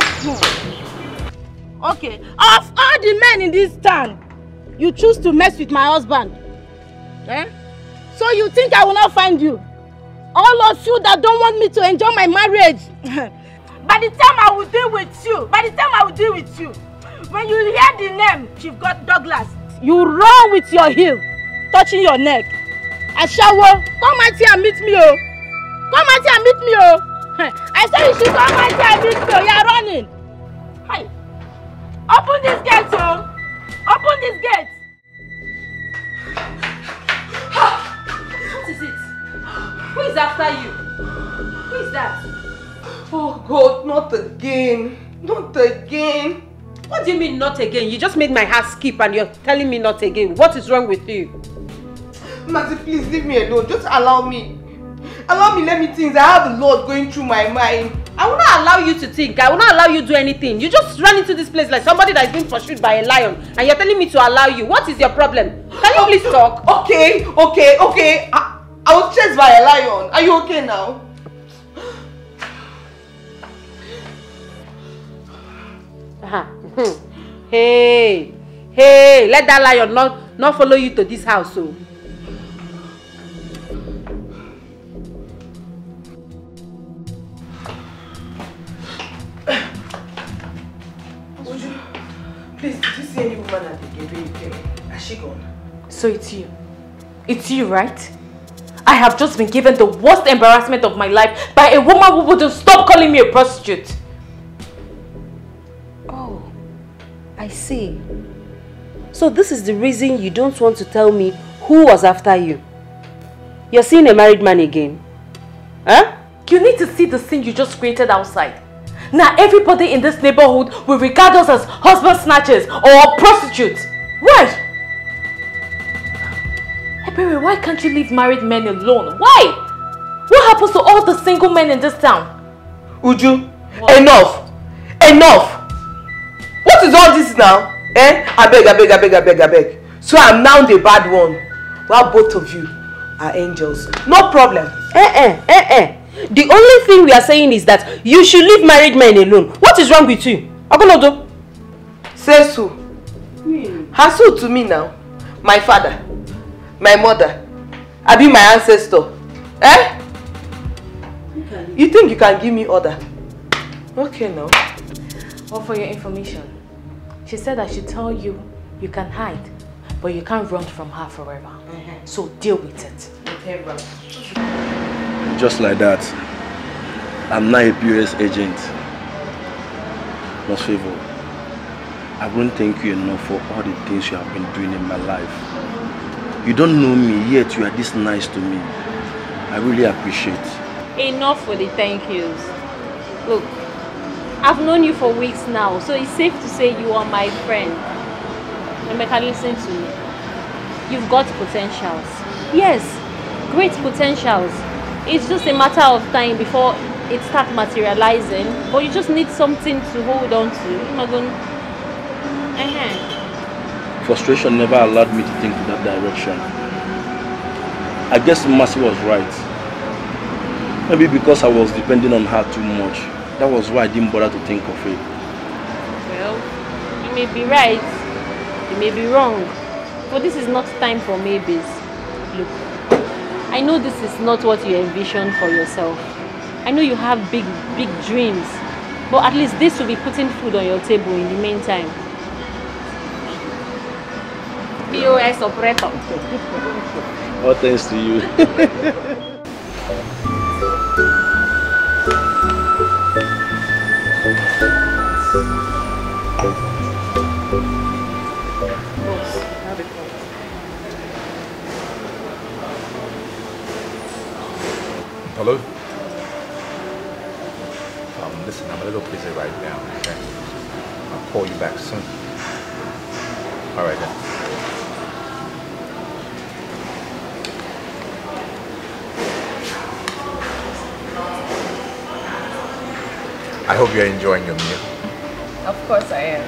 Okay. Of all the men in this town, you choose to mess with my husband. Eh? So you think I will not find you? All of you that don't want me to enjoy my marriage. By the time I will deal with you, when you hear the name Chief Douglas, you run with your heel, touching your neck. Ashawo, come out here and meet me, oh. Come out here and meet me, oh. I said you should come out here and meet me, oh. You are running. Hi. Open this gate, oh. Open this gate. What is it? Who is after you? Who is that? Oh God, not again. Not again. What do you mean not again? You just made my heart skip and you're telling me not again. What is wrong with you? Mercy, please leave me alone. Just allow me. Allow me, let me think. I have a lot going through my mind. I will not allow you to think. I will not allow you to do anything. You just run into this place like somebody that is being pursued by a lion and you're telling me to allow you. What is your problem? Can you please talk? Okay. I was chased by a lion. Are you okay now? Hey, let that lion not follow you to this house, so. Please, did you see any woman at the gate when you came? Has she gone? So it's you. It's you, right? I have just been given the worst embarrassment of my life by a woman who wouldn't stop calling me a prostitute. Oh, I see. So this is the reason you don't want to tell me who was after you. You're seeing a married man again? Huh? You need to see the scene you just created outside. Now everybody in this neighborhood will regard us as husband snatchers or prostitutes. Why? Ebere, why can't you leave married men alone? Why? What happens to all the single men in this town? Uju, what? Enough! What is all this now? I beg. So I'm now the bad one, while both of you are angels. No problem. The only thing we are saying is that you should leave married men alone. What is wrong with you? Agonodo? Say so. Hassle to me now. My father, my mother, I be my ancestor. You think you can give me order? Okay now. Well, for your information, she said I should tell you you can hide, but you can't run from her forever. So deal with it. Just like that, I'm now a POS agent. Most favor, I won't thank you enough for all the things you have been doing in my life. You don't know me, yet you are this nice to me. I really appreciate. Enough for the thank yous. Look, I've known you for weeks now, so it's safe to say you are my friend. Emeka, listen to me. You've got potentials. Yes, great potentials. It's just a matter of time before it starts materializing, but you just need something to hold on to. Frustration never allowed me to think in that direction. I guess Mercy was right. Maybe because I was depending on her too much. That was why I didn't bother to think of it. Well, you may be right, you may be wrong, but this is not time for maybes. Look, I know this is not what you envisioned for yourself. I know you have big dreams, but at least this will be putting food on your table in the meantime. POS operator. All thanks to you. Hello? Listen, I'm a little busy right now, okay? I'll call you back soon. Alright then. I hope you're enjoying your meal. Of course I am.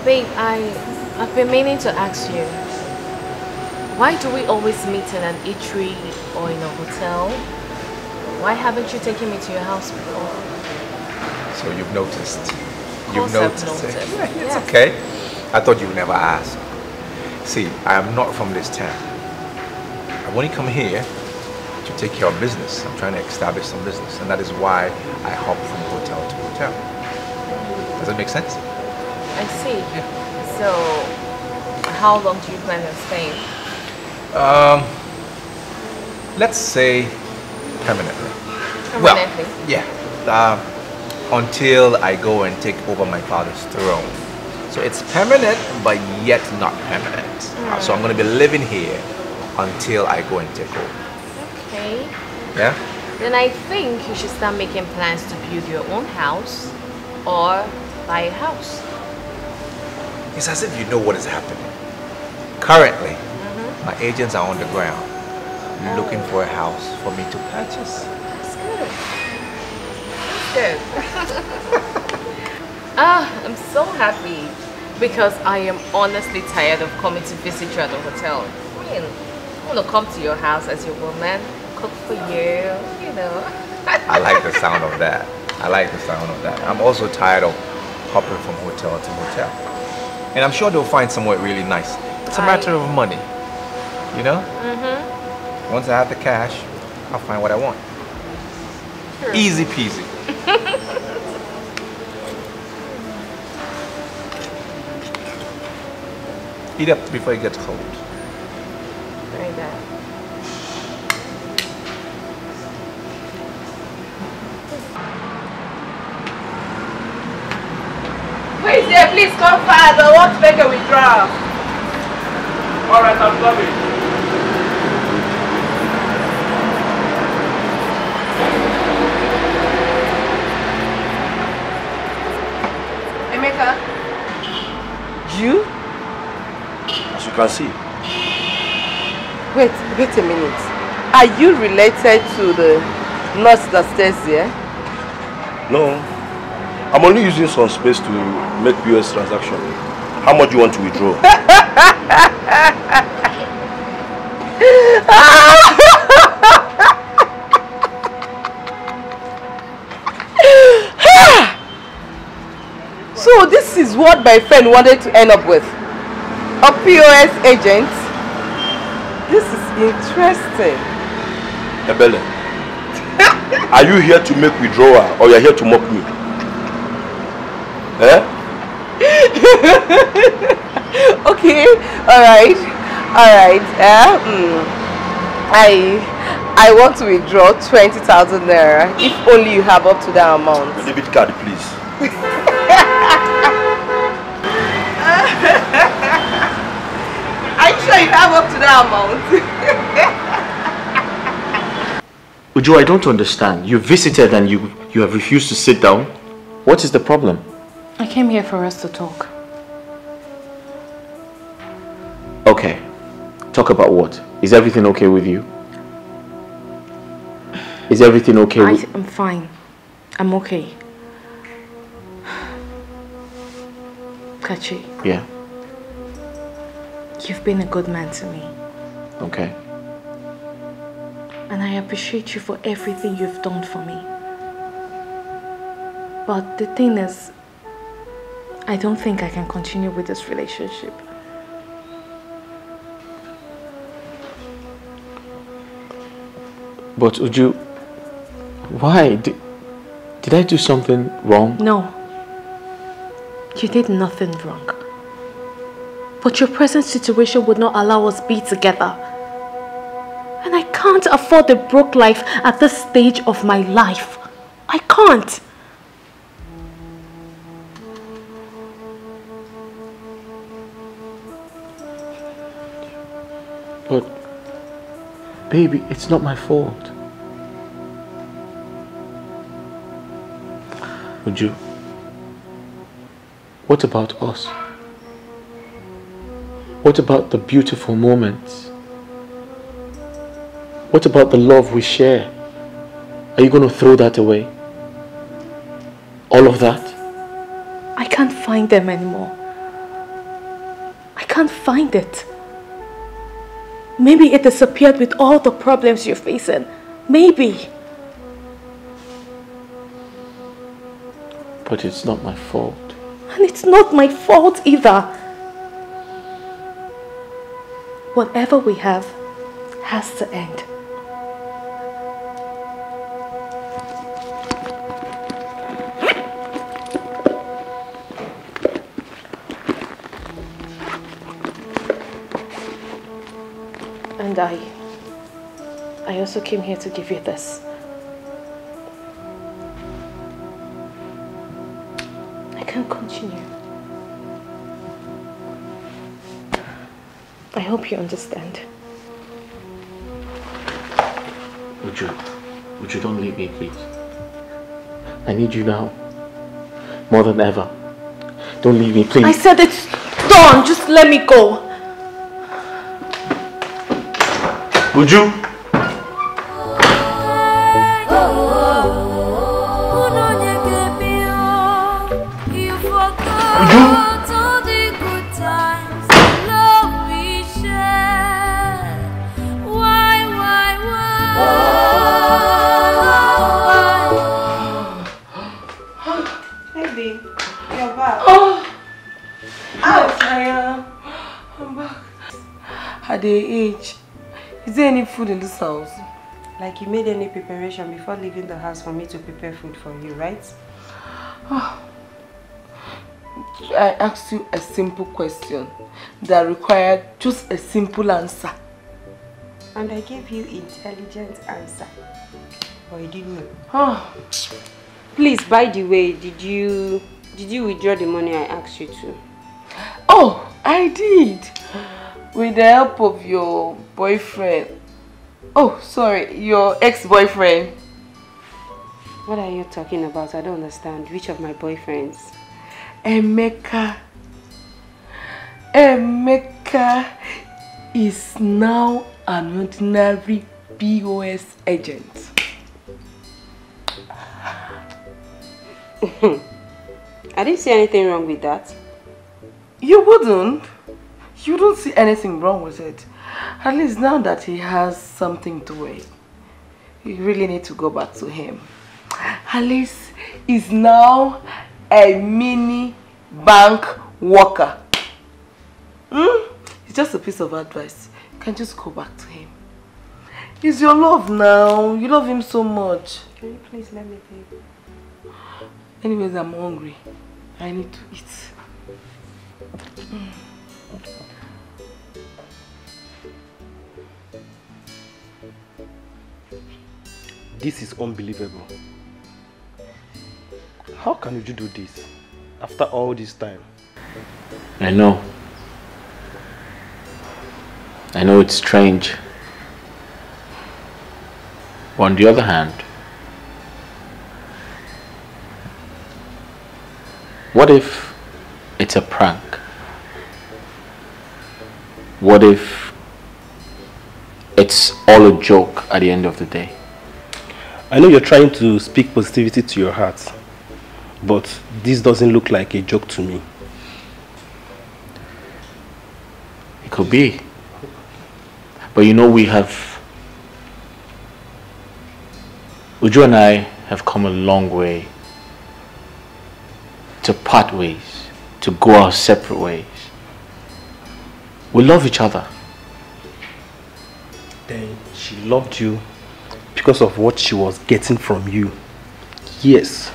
Babe, I've been meaning to ask you. Why do we always meet in an eatery or in a hotel? Why haven't you taken me to your house before? So you've noticed. You've noticed. It's okay. I thought you would never ask. See, I am not from this town. I only come here to take care of business. I'm trying to establish some business, and that is why I hop from hotel to hotel. Does that make sense? I see. So, how long do you plan on staying? Let's say permanently. Permanently? Well, yeah. Until I go and take over my father's throne. So it's permanent, but yet not permanent. So I'm going to be living here until I go and take over. Okay. Yeah? Then I think you should start making plans to build your own house or buy a house. It's as if you know what is happening. Currently, my agents are on the ground looking for a house for me to purchase. That's good. That's good. I'm so happy because I am honestly tired of coming to visit you at the hotel. I mean, I want to come to your house as your woman, cook for you, you know. I like the sound of that. I like the sound of that. I'm also tired of hopping from hotel to hotel. And I'm sure they'll find somewhere really nice. It's a matter of money, you know? Once I have the cash, I'll find what I want. Sure. Easy peasy. Eat up before it gets cold. Very bad. Who is there? Please come fast. I want to make a withdrawal. Alright, I'm coming. Emeka? You? As you can see. Wait a minute. Are you related to the nurse that stays there? No. I'm only using some space to make POS transaction. How much do you want to withdraw? So this is what my friend wanted to end up with. A POS agent? This is interesting. Ebele, are you here to make withdrawal or you're here to mock me? Eh? Okay, alright. I want to withdraw 20,000 naira if only you have up to that amount. A debit card, please. Are you sure you have up to that amount? Uju, I don't understand. You visited and you have refused to sit down. What is the problem? I came here for us to talk. Okay. Talk about what? Is everything okay with you? Is everything okay with... I'm fine. I'm okay. Kachi. Yeah. You've been a good man to me. Okay. And I appreciate you for everything you've done for me. But the thing is, I don't think I can continue with this relationship. But Uju, why? Did I do something wrong? No. You did nothing wrong. But your present situation would not allow us be together. And I can't afford a broke life at this stage of my life. I can't. But, baby, it's not my fault. Uju, what about us? What about the beautiful moments? What about the love we share? Are you going to throw that away? All of that? I can't find them anymore. I can't find it. Maybe it disappeared with all the problems you're facing. Maybe. But it's not my fault. And it's not my fault either. Whatever we have has to end. And I also came here to give you this. I can't continue. I hope you understand. Would you don't leave me, please? I need you now. More than ever. Don't leave me, please. I said it's done. Just let me go. Would you? At the age, is there any food in this house? Like you made any preparation before leaving the house for me to prepare food for you, right? I asked you a simple question that required just a simple answer. And I gave you intelligent answer. But you didn't know. Please, by the way, did you withdraw the money I asked you to? Oh, I did. With the help of your boyfriend. Oh, sorry, your ex-boyfriend. What are you talking about? I don't understand. Which of my boyfriends? Emeka. Emeka is now an ordinary POS agent. I didn't see anything wrong with that. You wouldn't? You don't see anything wrong with it. At least now that he has something to wear, you really need to go back to him. At least he's now a mini bank worker. It's just a piece of advice. You can just go back to him. He's your love now. You love him so much. Can you please let me think? Anyways, I'm hungry. I need to eat. This is unbelievable. How can you do this after all this time? I know. I know it's strange. But on the other hand, what if it's a prank? What if it's all a joke at the end of the day? I know you're trying to speak positivity to your heart, but this doesn't look like a joke to me. It could be. But you know, Uju and I have come a long way to part ways, to go our separate ways. We love each other. Then she loved you because of what she was getting from you. Yes.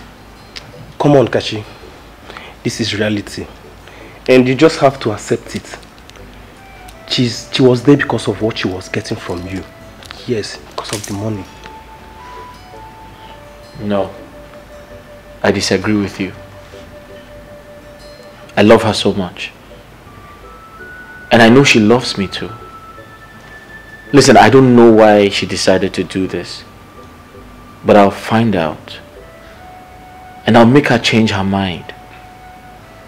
Come on, Kachi. This is reality. And you just have to accept it. She was there because of what she was getting from you. Yes, because of the money. No. I disagree with you. I love her so much. And I know she loves me too. Listen, I don't know why she decided to do this. But I'll find out. And I'll make her change her mind.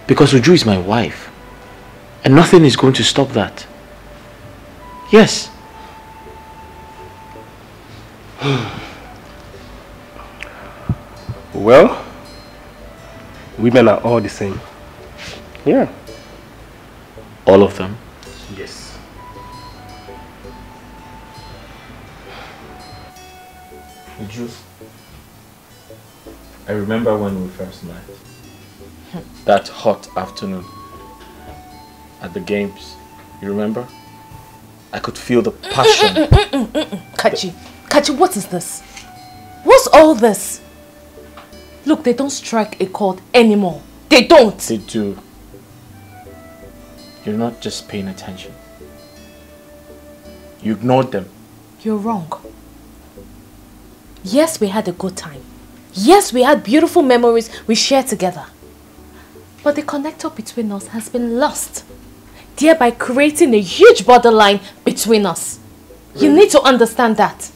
Because Uju is my wife. And nothing is going to stop that. Yes. Well, women are all the same. Yeah. All of them? Yes. Uju, I remember when we first met. That hot afternoon at the games. You remember? I could feel the passion. Kachi, what is this? What's all this? Look, they don't strike a chord anymore. They don't. They do. You're not just paying attention. You ignored them. You're wrong. Yes, we had a good time. Yes, we had beautiful memories we shared together. But the connector between us has been lost, thereby creating a huge borderline between us. Really? You need to understand that.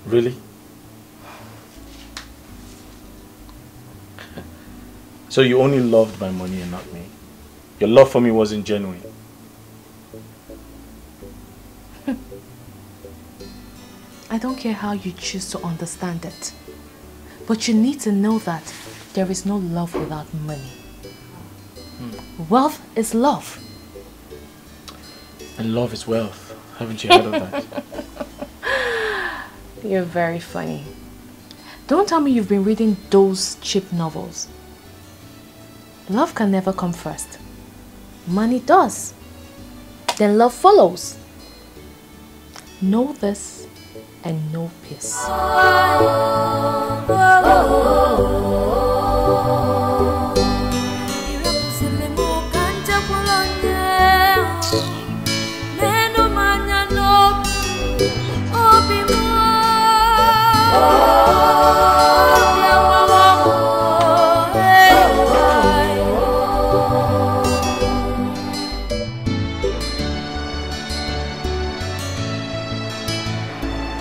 Really? So you only loved my money and not me? Your love for me wasn't genuine? I don't care how you choose to understand it. But you need to know that there is no love without money. Wealth is love. And love is wealth. Haven't you heard of that? You're very funny. Don't tell me you've been reading those cheap novels. Love can never come first. Money does. Then love follows. Know this and know peace.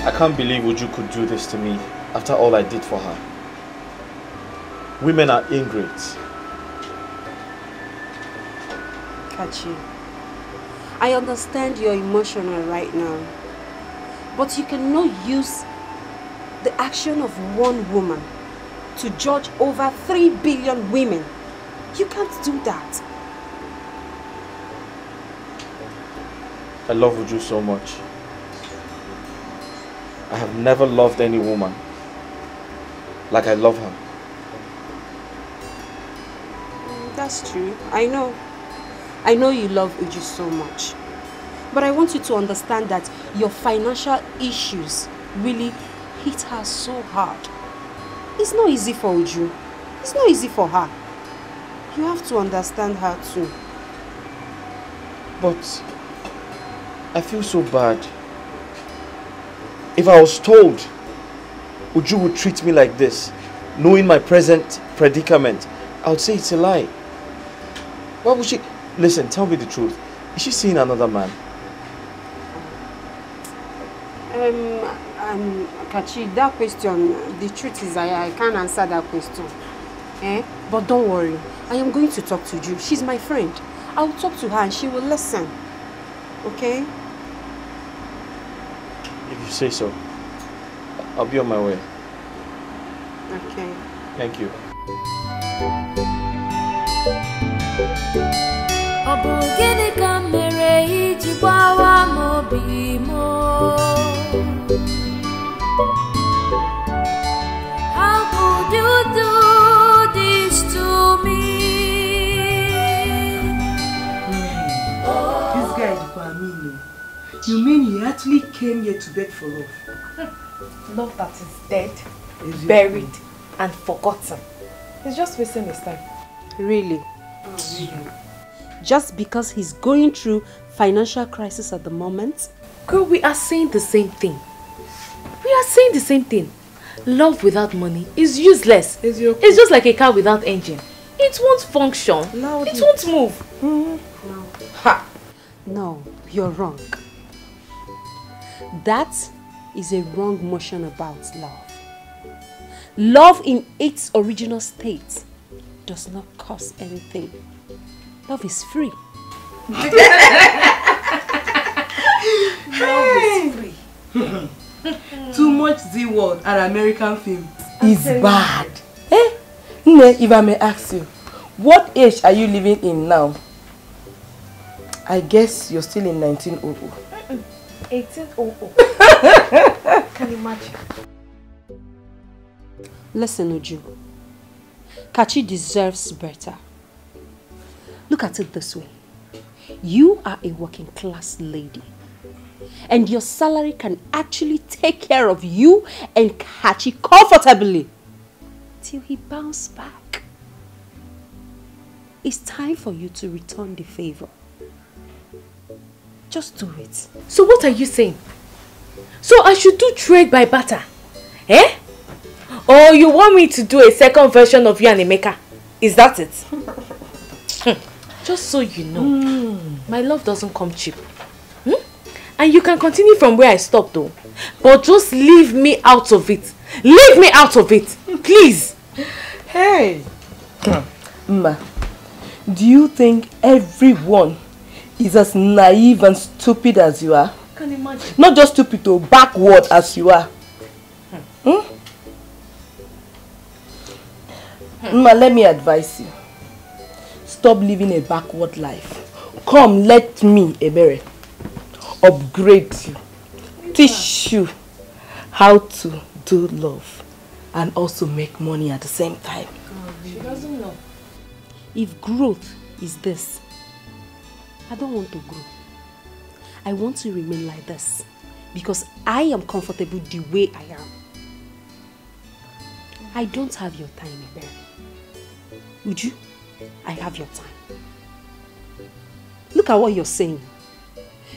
I can't believe Uju could do this to me after all I did for her. Women are ingrates. Kachi, I understand you're emotional right now, but you cannot use the action of one woman to judge over 3 billion women. You can't do that. I love Uju so much. I have never loved any woman like I love her. That's true. I know. I know you love Uju so much. But I want you to understand that your financial issues really hit her so hard. It's not easy for Uju. It's not easy for her. You have to understand her too. But I feel so bad. If I was told Uju would treat me like this, knowing my present predicament, I would say it's a lie. Why would she? Listen, tell me the truth. Is she seeing another man? Kachi, that question, the truth is I can't answer that question. But don't worry, I am going to talk to Uju. She's my friend. I will talk to her and she will listen. Okay? If you say so, I'll be on my way. Okay. Thank you. How could you do this to me? This guy is Bamino. You mean he actually came here to beg for love? Love that is dead, buried, and forgotten. He's just wasting his time. Really? Just because he's going through financial crisis at the moment? Girl, we are saying the same thing. We are saying the same thing. Love without money is useless. It's just like a car without engine. It won't function. It won't move. No. Ha! No, you're wrong. That is a wrong notion about love. Love in its original state does not cost anything. Love is free. Love is free. Too much Z-word and American film is bad. Nne, if I may ask you, what age are you living in now? I guess you're still in 1900. 1800. Can you imagine? Listen, Uju. Kachi deserves better. Look at it this way. You are a working class lady. And your salary can actually take care of you and Kachi comfortably. Till he bounces back. It's time for you to return the favor. Just do it. So what are you saying? So I should do trade by barter? Eh? Or you want me to do a second version of you and Emeka? Is that it? Just so you know, my love doesn't come cheap. And you can continue from where I stopped though. But just leave me out of it. Leave me out of it. Please. Hey. Ma, do you think everyone is as naive and stupid as you are? I can imagine. Not just stupid, though, backward as you are. Ma, let me advise you. Stop living a backward life. Come, let me, Ebere, upgrade you. Teach you how to do love and also make money at the same time. She doesn't know. If growth is this, I don't want to grow. I want to remain like this because I am comfortable the way I am. I don't have your time, Ebere. Would you? I have your time. Look at what you're saying.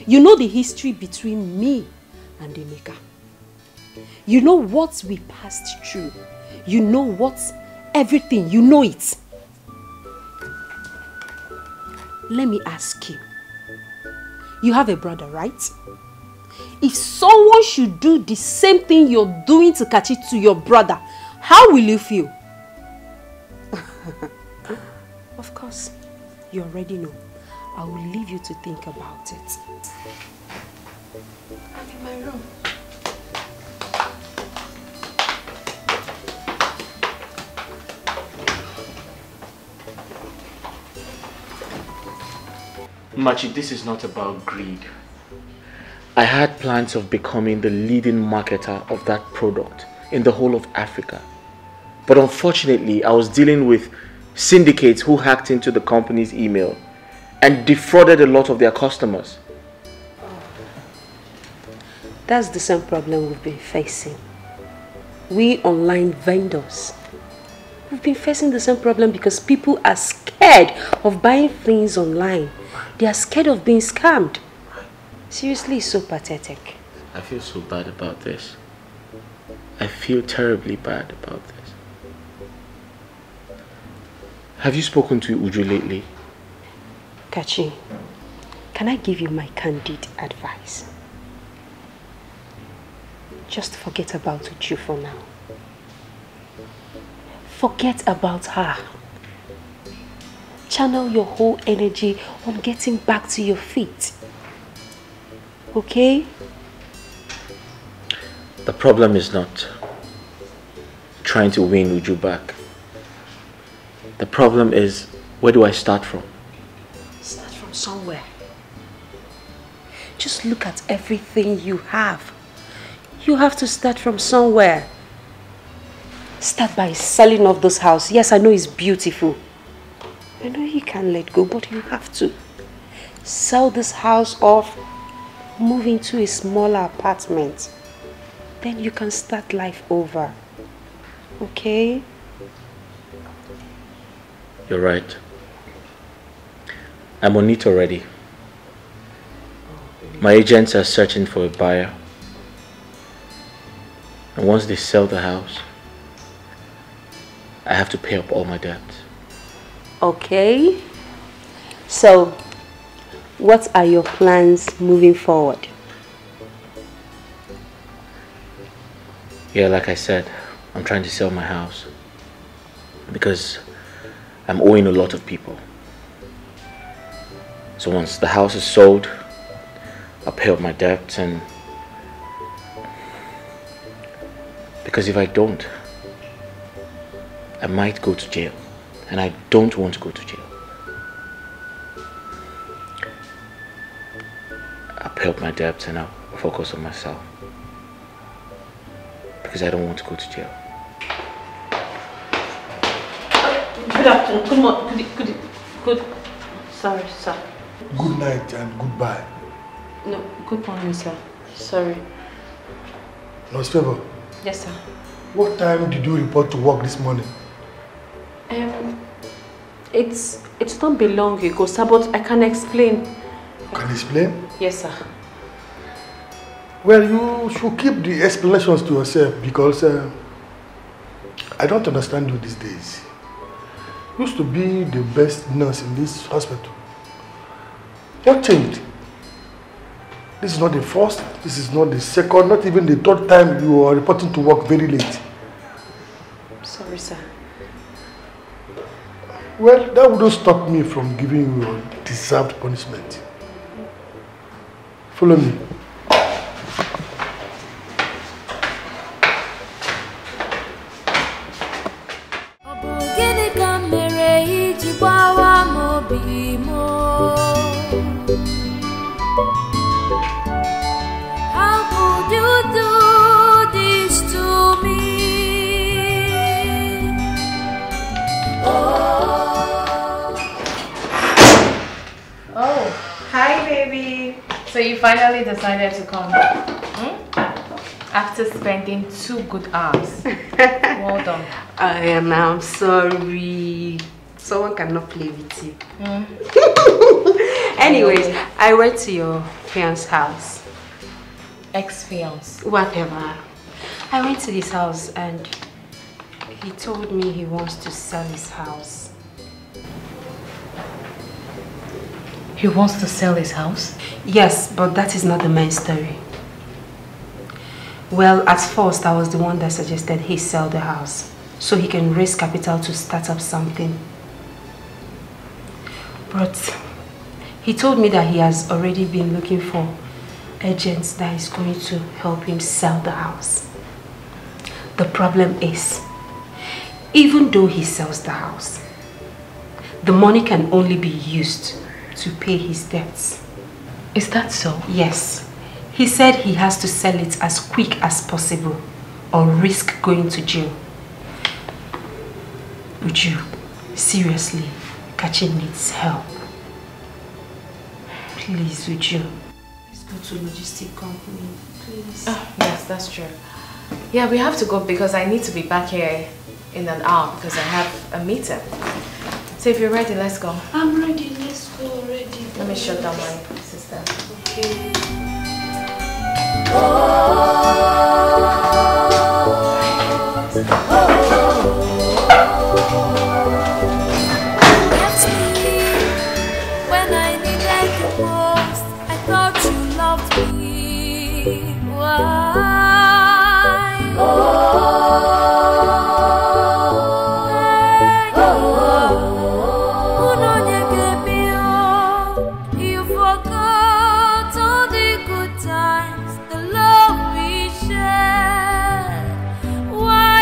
You know the history between me and Emeka. You know what we passed through. You know what everything. You know it. Let me ask you. You have a brother, right? If someone should do the same thing you're doing to Kachi to your brother, how will you feel? Of course, you already know. I will leave you to think about it. I'm in my room. Machi, this is not about greed. I had plans of becoming the leading marketer of that product in the whole of Africa. But unfortunately, I was dealing with syndicates who hacked into the company's email and defrauded a lot of their customers. That's the same problem we've been facing. We online vendors, we've been facing the same problem because people are scared of buying things online. They are scared of being scammed. Seriously, it's so pathetic. I feel so bad about this. I feel terribly bad about this. Have you spoken to Uju lately? Kachi, can I give you my candid advice? Just forget about Uju for now. Forget about her. Channel your whole energy on getting back to your feet. Okay? The problem is not trying to win Uju back. The problem is, where do I start from? Start from somewhere. Just look at everything you have. You have to start from somewhere. Start by selling off this house. Yes, I know it's beautiful. I know you can't let go, but you have to. Sell this house off, move into a smaller apartment. Then you can start life over. Okay? You're right. I'm on it already. My agents are searching for a buyer. And once they sell the house, I have to pay up all my debts. Okay. So, what are your plans moving forward? Yeah, like I said, I'm trying to sell my house because I'm owing a lot of people. So once the house is sold, I'll pay up my debts, and because if I don't, I might go to jail, and I don't want to go to jail. I'll pay up my debts and I'll focus on myself because I don't want to go to jail. good afternoon. Good morning. Good. Sorry, sir. Good night and goodbye. No, good morning, sir. Sorry. Nurse Favor. Yes, sir. What time did you report to work this morning? It's not been long ago, sir, but I can explain. You can explain? Yes, sir. Well, you should keep the explanations to yourself because I don't understand you these days. You used to be the best nurse in this hospital. What changed? This is not the first, this is not the second, not even the third time you are reporting to work very late. Sorry, sir. Well, that wouldn't stop me from giving you your deserved punishment. Follow me. How could you do this to me? Oh, hi baby. So you finally decided to come after spending 2 good hours. Well done. I'm sorry. Someone cannot play with you. Anyways, I went to your fiance's house. Ex-fiance. Whatever. I went to his house and he told me he wants to sell his house. He wants to sell his house? Yes, but that is not the main story. Well, at first I was the one that suggested he sell the house so he can raise capital to start up something. But he told me that he has already been looking for agents that is going to help him sell the house. The problem is, even though he sells the house, the money can only be used to pay his debts. Is that so? Yes. He said he has to sell it as quick as possible or risk going to jail. Uju, seriously, Kachi needs help. Please, Uju. Let's go to logistic company, please. Oh, yes, that's true. Yeah, we have to go because I need to be back here in an hour because I have a meeting. So if you're ready, let's go. I'm ready, let's go already. Let me shut down my sister. Okay. When I needed you most, I thought you loved me. Why? You forgot all the good times, the love we shared. Why?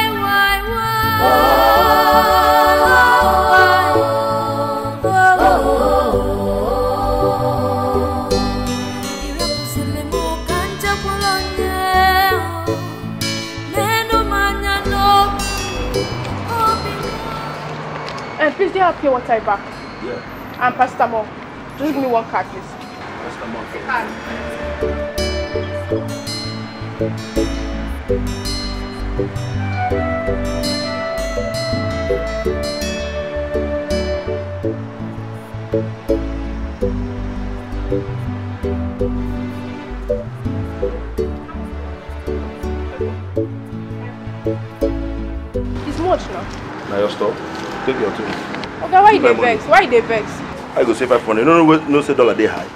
Please, do you have pure water back? Yeah. And paracetamol. Just give me 1 card, please. Paracetamol. It's much now. Now your stop. Take your two. Okay, why they vex? Why they vex? I go save 500. No say dollar they high.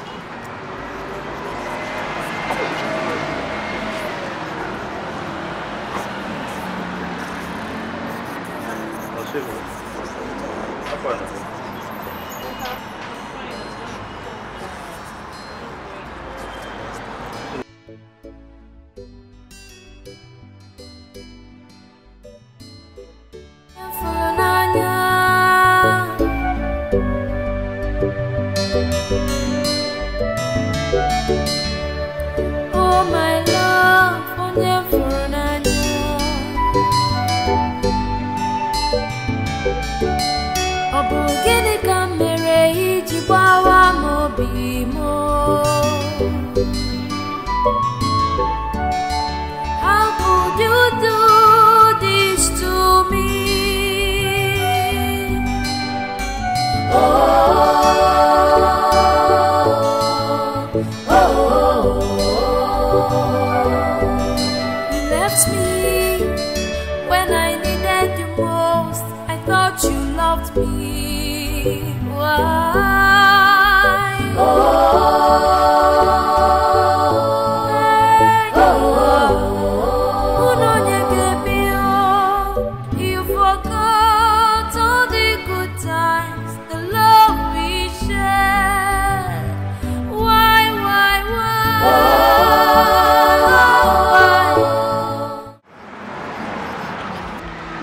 You forgot all the good times, the love we shared. Why?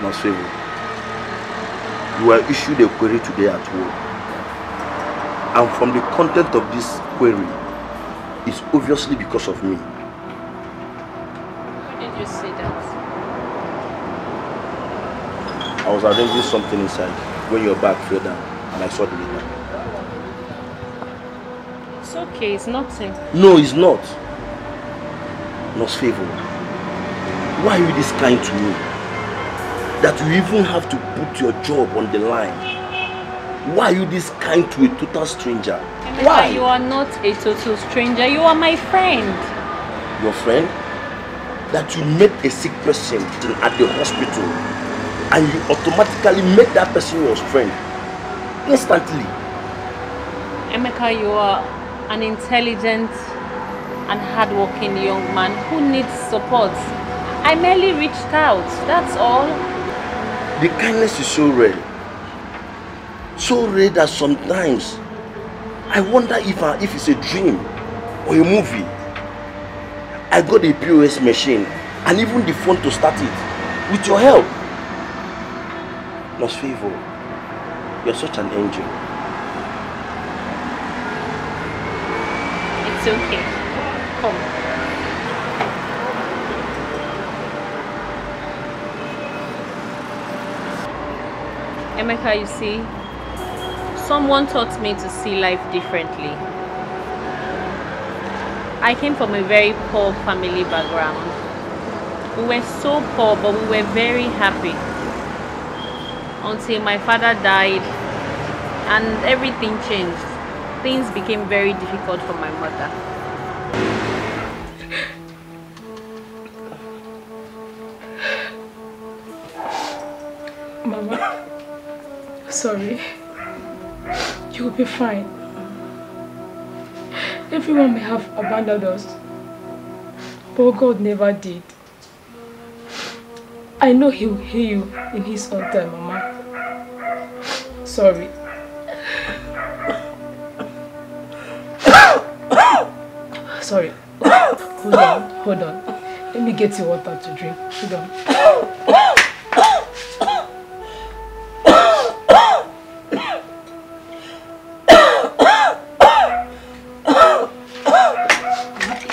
Masfevo, you were issued a query today at work. And from the content of this query, it's obviously because of me. Why did you say that? I was arranging something inside when your bag fell down and I saw the letter. It's okay, it's nothing. No, it's not. Masfevo, why are you this kind to me? That you even have to put your job on the line? Why are you this kind to a total stranger? Why? You are not a total stranger. You are my friend. Your friend? That you met a sick person at the hospital and you automatically make that person your friend instantly. Emeka, you are an intelligent and hardworking young man who needs support. I merely reached out, that's all. The kindness is so rare. So rare that sometimes I wonder if it's a dream or a movie. I got a POS machine and even the phone to start it with your help. Masfevo, you're such an angel. It's okay. Come. Emeka, you see, someone taught me to see life differently. I came from a very poor family background. We were so poor, but we were very happy. Until my father died and everything changed. Things became very difficult for my mother. Mama, sorry. You'll be fine. Everyone may have abandoned us, but God never did. I know He will heal you in His own time, Mama. Sorry. Sorry. Hold on. Let me get you water to drink. Hold on.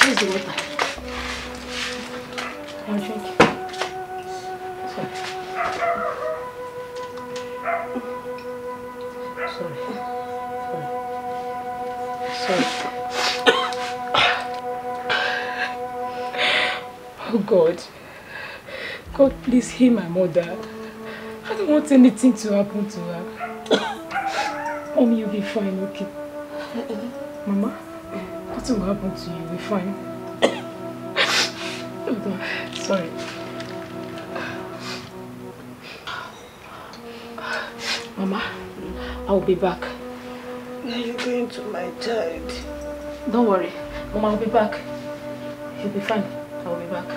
Here's the water. I'll drink. Sorry. Oh God. God, please heal my mother. I don't want anything to happen to her. Mommy, you'll be fine, okay? Mama, nothing will happen to you. You'll be fine. Hold on. Sorry. Mama, I'll be back. Are you going to my child? Don't worry. Mama, I'll be back. You'll be fine. I'll be back.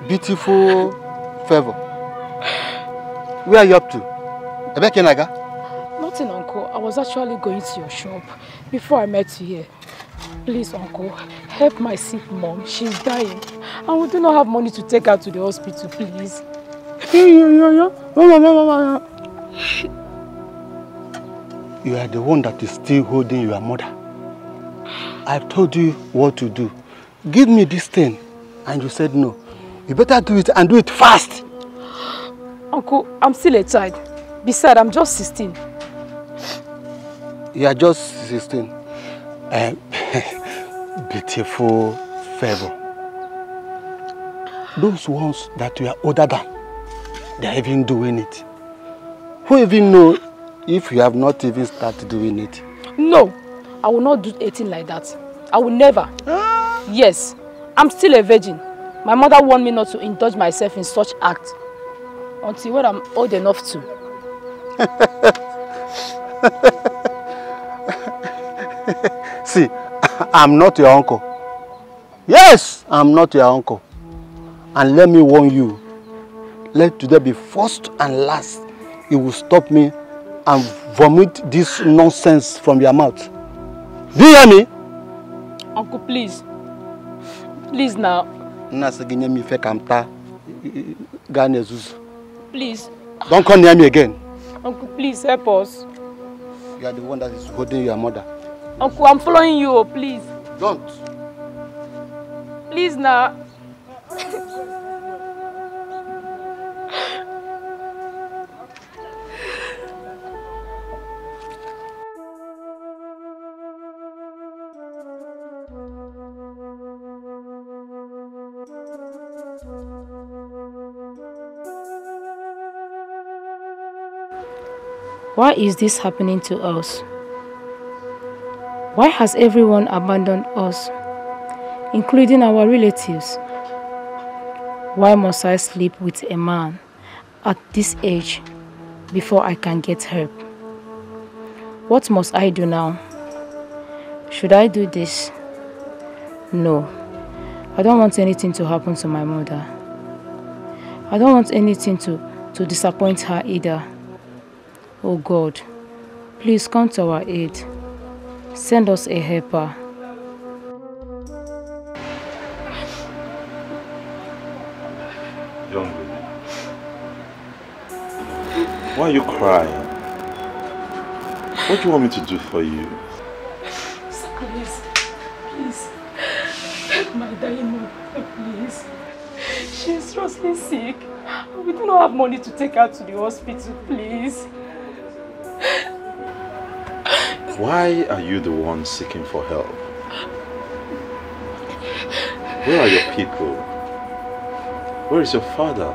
Beautiful Favor. Where are you up to? Ebekenaga? Nothing, Uncle. I was actually going to your shop before I met you here. Please, Uncle, help my sick mom. She's dying. And we do not have money to take her to the hospital, please. You are the one that is still holding your mother. I've told you what to do. Give me this thing. And you said no. You better do it and do it fast. Uncle, I'm still a child. Besides, I'm just 16. You are just 16. Beautiful favor. Those ones that you are older than, they are even doing it. Who even know if you have not even started doing it? No, I will not do anything like that. I will never. Yes, I'm still a virgin. My mother warned me not to indulge myself in such acts until when I'm old enough to. See, I'm not your uncle. Yes, I'm not your uncle. And let me warn you, let today be first and last. You will stop me and vomit this nonsense from your mouth. Do you hear me? Uncle, please. Please now. Please. Don't come near me again. Uncle, please help us. You are the one that is holding your mother. Uncle, I'm following you, please. Don't. Please now. Why is this happening to us? Why has everyone abandoned us, including our relatives? Why must I sleep with a man at this age before I can get help? What must I do now? Should I do this? No. I don't want anything to happen to my mother. I don't want anything to disappoint her either. Oh God, please come to our aid. Send us a helper. Young lady, why are you crying? What do you want me to do for you? Please, please, help my dying mother, please. She's seriously sick. We do not have money to take her to the hospital, please. Why are you the one seeking for help? Where are your people? Where is your father?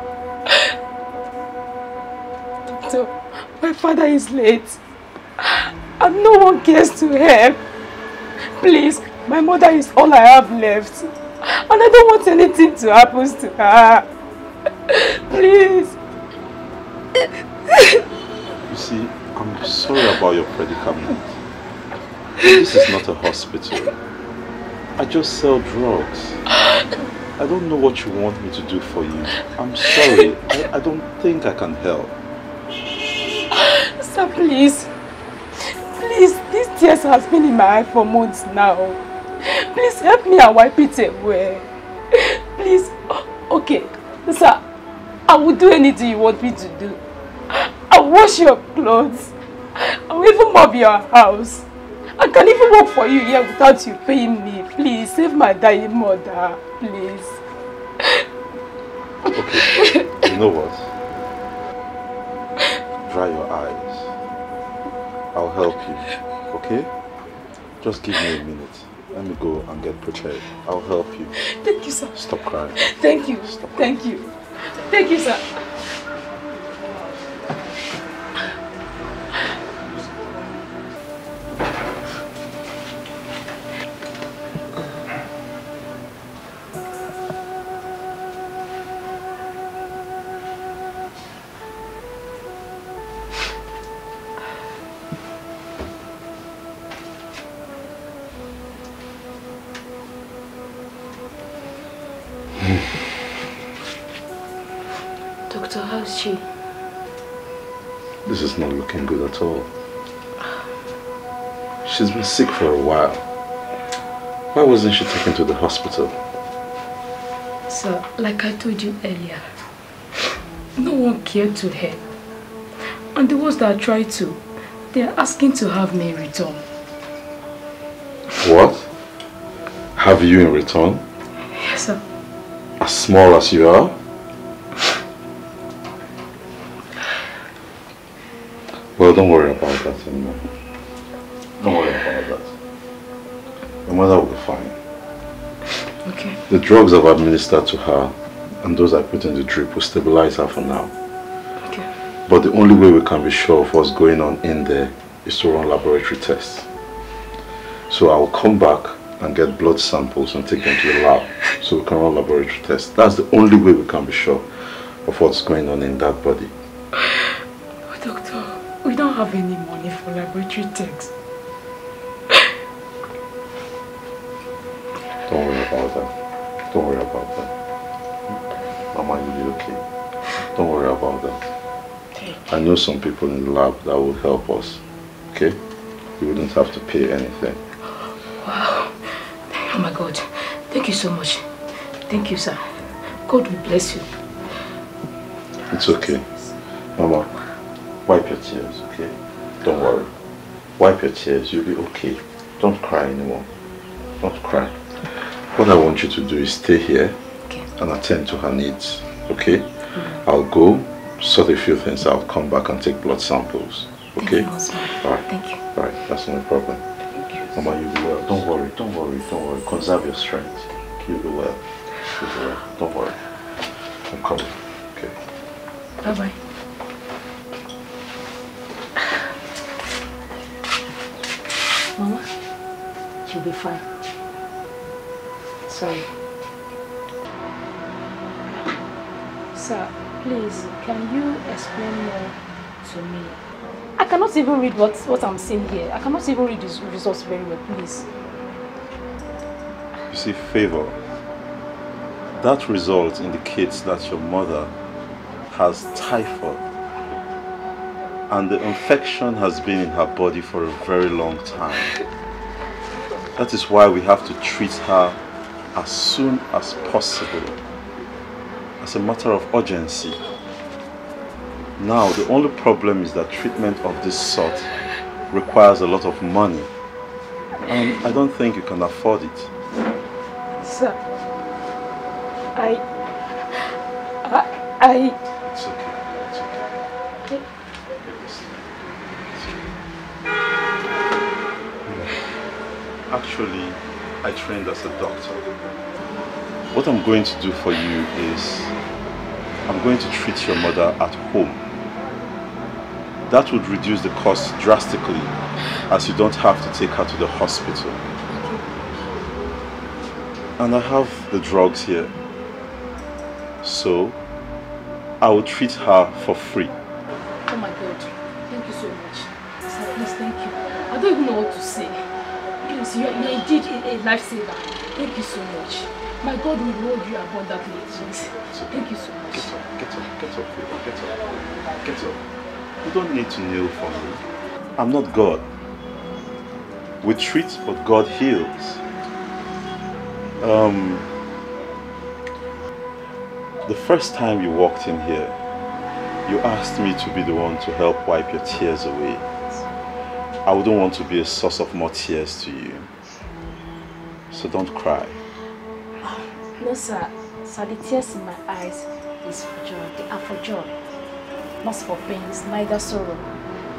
Doctor, my father is late. And no one cares to help. Please, my mother is all I have left. And I don't want anything to happen to her. Please. You see, I'm sorry about your predicament. This is not a hospital. I just sell drugs. I don't know what you want me to do for you. I'm sorry. I don't think I can help. Sir, please. Please, these tears has been in my eye for months now. Please help me and wipe it away. Please. Okay. Sir, I will do anything you want me to do. I'll wash your clothes. I'll even mop your house. I can even work for you here without you paying me. Please, save my dying mother. Please. Okay, you know what? Dry your eyes. I'll help you, okay? Just give me a minute. Let me go and get prepared. I'll help you. Thank you, sir. Stop crying. Thank you. Thank you. Thank you, sir. Doctor, how's she? This is not looking good at all. She's been sick for a while. Why wasn't she taken to the hospital? Sir, like I told you earlier, no one cared to help. And the ones that tried to, they are asking to have me return. What? Have you in return? Yes, sir. As small as you are? Well, don't worry about that anymore. Don't worry about that. Your mother will be fine. Okay. The drugs I've administered to her and those I put in the drip will stabilize her for now. Okay. But the only way we can be sure of what's going on in there is to run laboratory tests. So I will come back and get blood samples and take them to the lab so we can run laboratory tests. That's the only way we can be sure of what's going on in that body. Oh, doctor, we don't have any money for laboratory tests. Don't worry about that. Don't worry about that. Mama, you'll be okay. Don't worry about that. I know some people in the lab that will help us. Okay? You wouldn't have to pay anything. Wow. Oh my God. Thank you so much. Thank you, sir. God will bless you. It's okay. Mama, wipe your tears, okay? Don't worry. Wipe your tears. You'll be okay. Don't cry anymore. Don't cry. What I want you to do is stay here and attend to her needs, okay? I'll go, sort a few things out, come back and take blood samples, okay? Alright. Thank you. Alright, that's no problem. Mama, you'll be well. Don't worry, don't worry, don't worry. Conserve your strength. You'll be well. You'll be well. Don't worry. I'm coming. Okay. Bye-bye. Mama, she'll be fine. Sorry. Sir, please, can you explain more to me? I cannot even read what I'm seeing here. I cannot even read these results very well, please. You see, Favor, that result indicates that your mother has typhoid and the infection has been in her body for a very long time. That is why we have to treat her as soon as possible, as a matter of urgency. Now, the only problem is that treatment of this sort requires a lot of money, and I don't think you can afford it. Sir, It's okay, it's okay. Actually, I trained as a doctor. What I'm going to do for you is, I'm going to treat your mother at home. That would reduce the cost drastically, as you don't have to take her to the hospital. And I have the drugs here. So, I will treat her for free. oh my God, thank you so much. Sir, please, thank you. I don't even know what to say. Please, you're indeed a lifesaver. Thank you so much. My God will reward you abundantly. Please. Thank you so much. Get up, get up, get up, Favor, get up. Get up. You don't need to kneel for me. I'm not God. We treat, but God heals. The first time you walked in here, you asked me to be the one to help wipe your tears away. I wouldn't want to be a source of more tears to you. So don't cry. No, sir. Sir, the tears in my eyes is for joy. They are for joy. Not for pains, neither sorrow.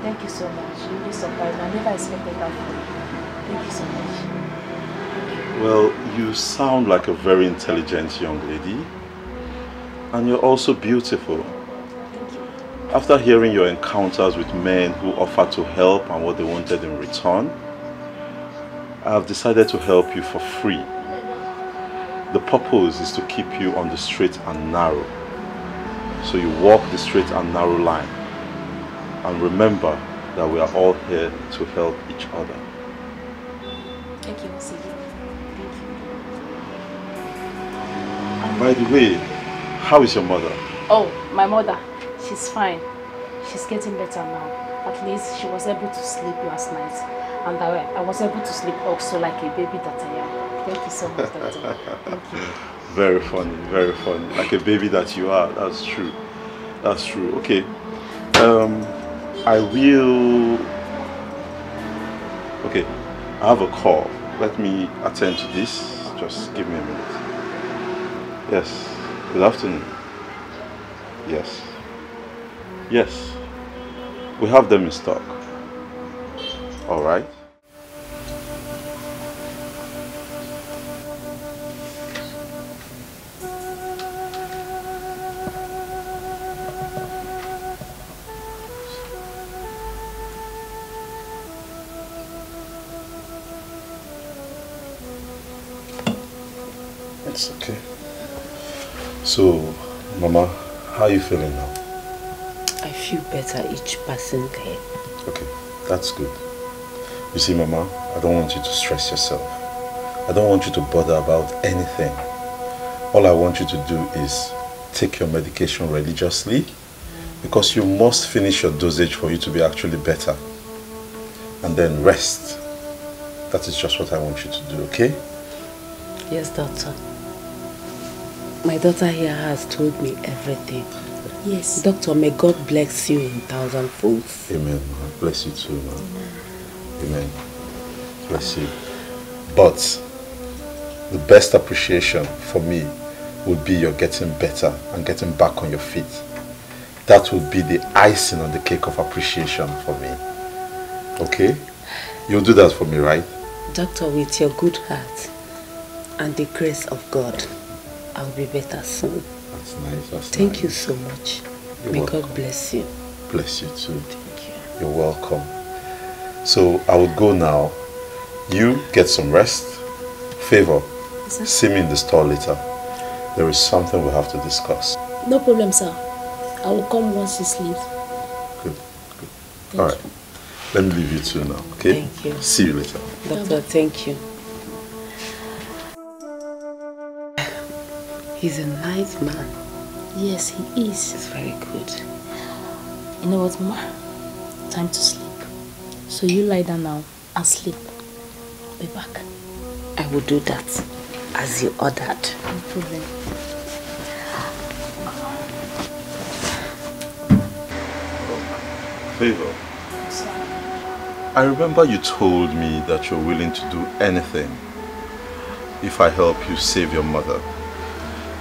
Thank you so much. You really surprised me. I never expected that from you. Thank you so much. Well, you sound like a very intelligent young lady. And you're also beautiful. Thank you. After hearing your encounters with men who offered to help and what they wanted in return, I have decided to help you for free. The purpose is to keep you on the straight and narrow. So you walk the straight and narrow line. And remember that we are all here to help each other. Thank you, Mr. Thank you. And by the way, how is your mother? Oh, my mother. She's fine. She's getting better now. At least she was able to sleep last night. And I was able to sleep also like a baby that I am. Thank you so much, Doctor. Thank you. Very funny, very funny. Like a baby that you are. That's true. That's true. Okay. I will... Okay. I have a call. Let me attend to this. Just give me a minute. Yes. Good afternoon. Yes. Yes. We have them in stock. All right. It's okay. So, Mama, how are you feeling now? I feel better each passing day. Okay, that's good. You see, Mama, I don't want you to stress yourself. I don't want you to bother about anything. All I want you to do is take your medication religiously, because you must finish your dosage for you to be actually better. And then rest. That is just what I want you to do, okay? Yes, doctor. My daughter here has told me everything. Yes. Doctor, may God bless you in 1,000 folds. Amen. Bless you too, man. Amen. Bless you. But the best appreciation for me would be your getting better and getting back on your feet. That would be the icing on the cake of appreciation for me. Okay? You'll do that for me, right? Doctor, with your good heart and the grace of God, I'll be better soon. That's nice. Thank you so much. May God bless you. Bless you too. Thank you. You're welcome. So I would go now. You get some rest. Favor, see me in the store later. There is something we have to discuss. No problem, sir. I will come once you sleep. Good. All right. Let me leave you two now, okay? Thank you. See you later. Doctor, thank you. He's a nice man. Yes, he is. He's very good. You know what, Ma? Time to sleep. So you lie down now and sleep. I'll be back. I will do that as you ordered. No problem. Favor, I remember you told me that you're willing to do anything if I help you save your mother.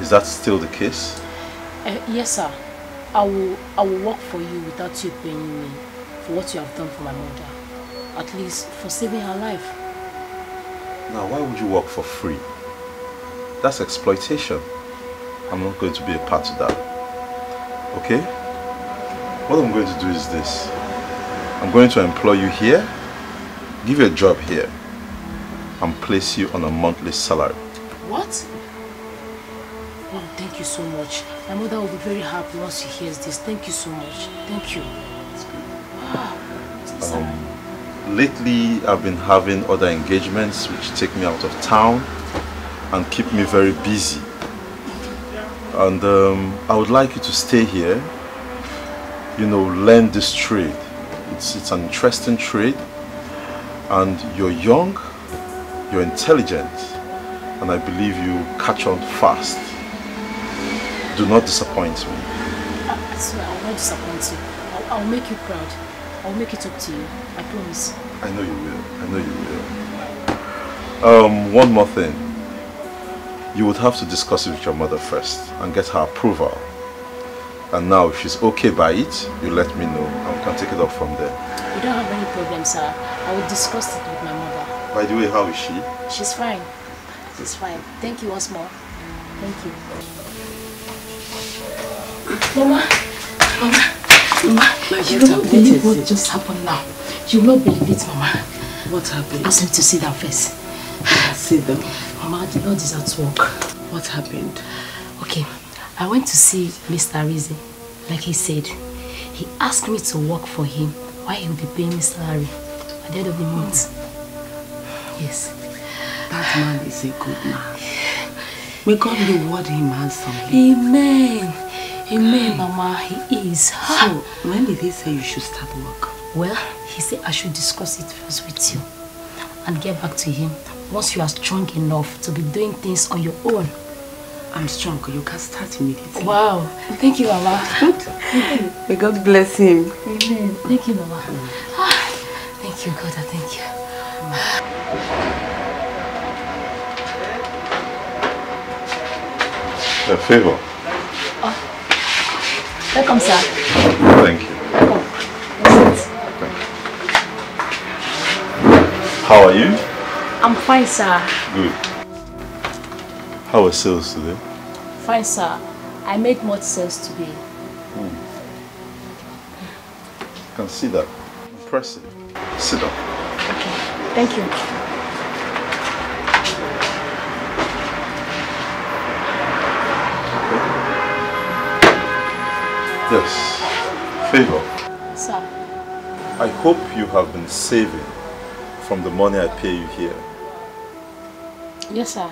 Is that still the case? Yes, sir. I will work for you without you paying me for what you have done for my mother. At least for saving her life. Now, why would you work for free? That's exploitation. I'm not going to be a part of that. Okay? What I'm going to do is this. I'm going to employ you here, give you a job here, and place you on a monthly salary. What? Oh, thank you so much. My mother will be very happy once she hears this. Thank you so much. Thank you. Lately, I've been having other engagements which take me out of town and keep me very busy. And I would like you to stay here, you know, learn this trade. It's an interesting trade, and you're young, you're intelligent, and I believe you catch on fast. Do not disappoint me. I swear, I will not disappoint you. I'll make you proud. I'll make it up to you. I promise. I know you will. I know you will. One more thing. You would have to discuss it with your mother first and get her approval. And now, if she's okay by it, you let me know and we can take it up from there. You don't have any problem, sir. I will discuss it with my mother. By the way, how is she? She's fine. She's fine. Thank you once more. Thank you. Mama, you will not believe what just happened now. You will not believe it, Mama. What happened? Ask me to sit down first. Sit down. Mama, the Lord is at work. What happened? Okay, I went to see Mr. Rizzi. Like he said, he asked me to work for him while he will be paying his salary at the end of the month. Yes. That man is a good man. May God reward him handsomely. Amen. Amen, Mama. He is. So, when did he say you should start work? Well, he said I should discuss it first with you and get back to him once you are strong enough to be doing things on your own. I'm strong. You can start immediately. Wow. Thank you, Mama. May God bless him. Amen. Thank you, Mama. Thank you, God. Thank you. A favor. Welcome, sir. Thank you. How are you? I'm fine, sir. Good. How are sales today? Fine, sir. I made much sales today. I can see that. Impressive. Sit down. Okay. Thank you. Yes. Favor. Sir. I hope you have been saving from the money I pay you here. Yes, sir.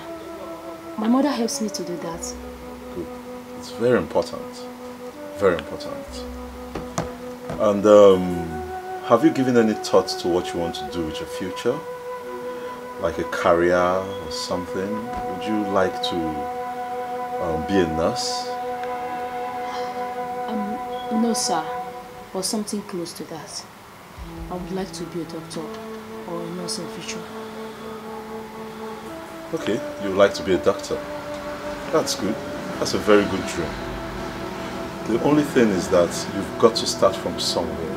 My mother helps me to do that. Good. It's very important. Very important. And have you given any thought to what you want to do with your future? Like a career or something? Would you like to be a nurse? No, sir. Or something close to that. I would like to be a doctor or a nurse in future. Okay, you would like to be a doctor. That's good. That's a very good dream. The only thing is that you've got to start from somewhere.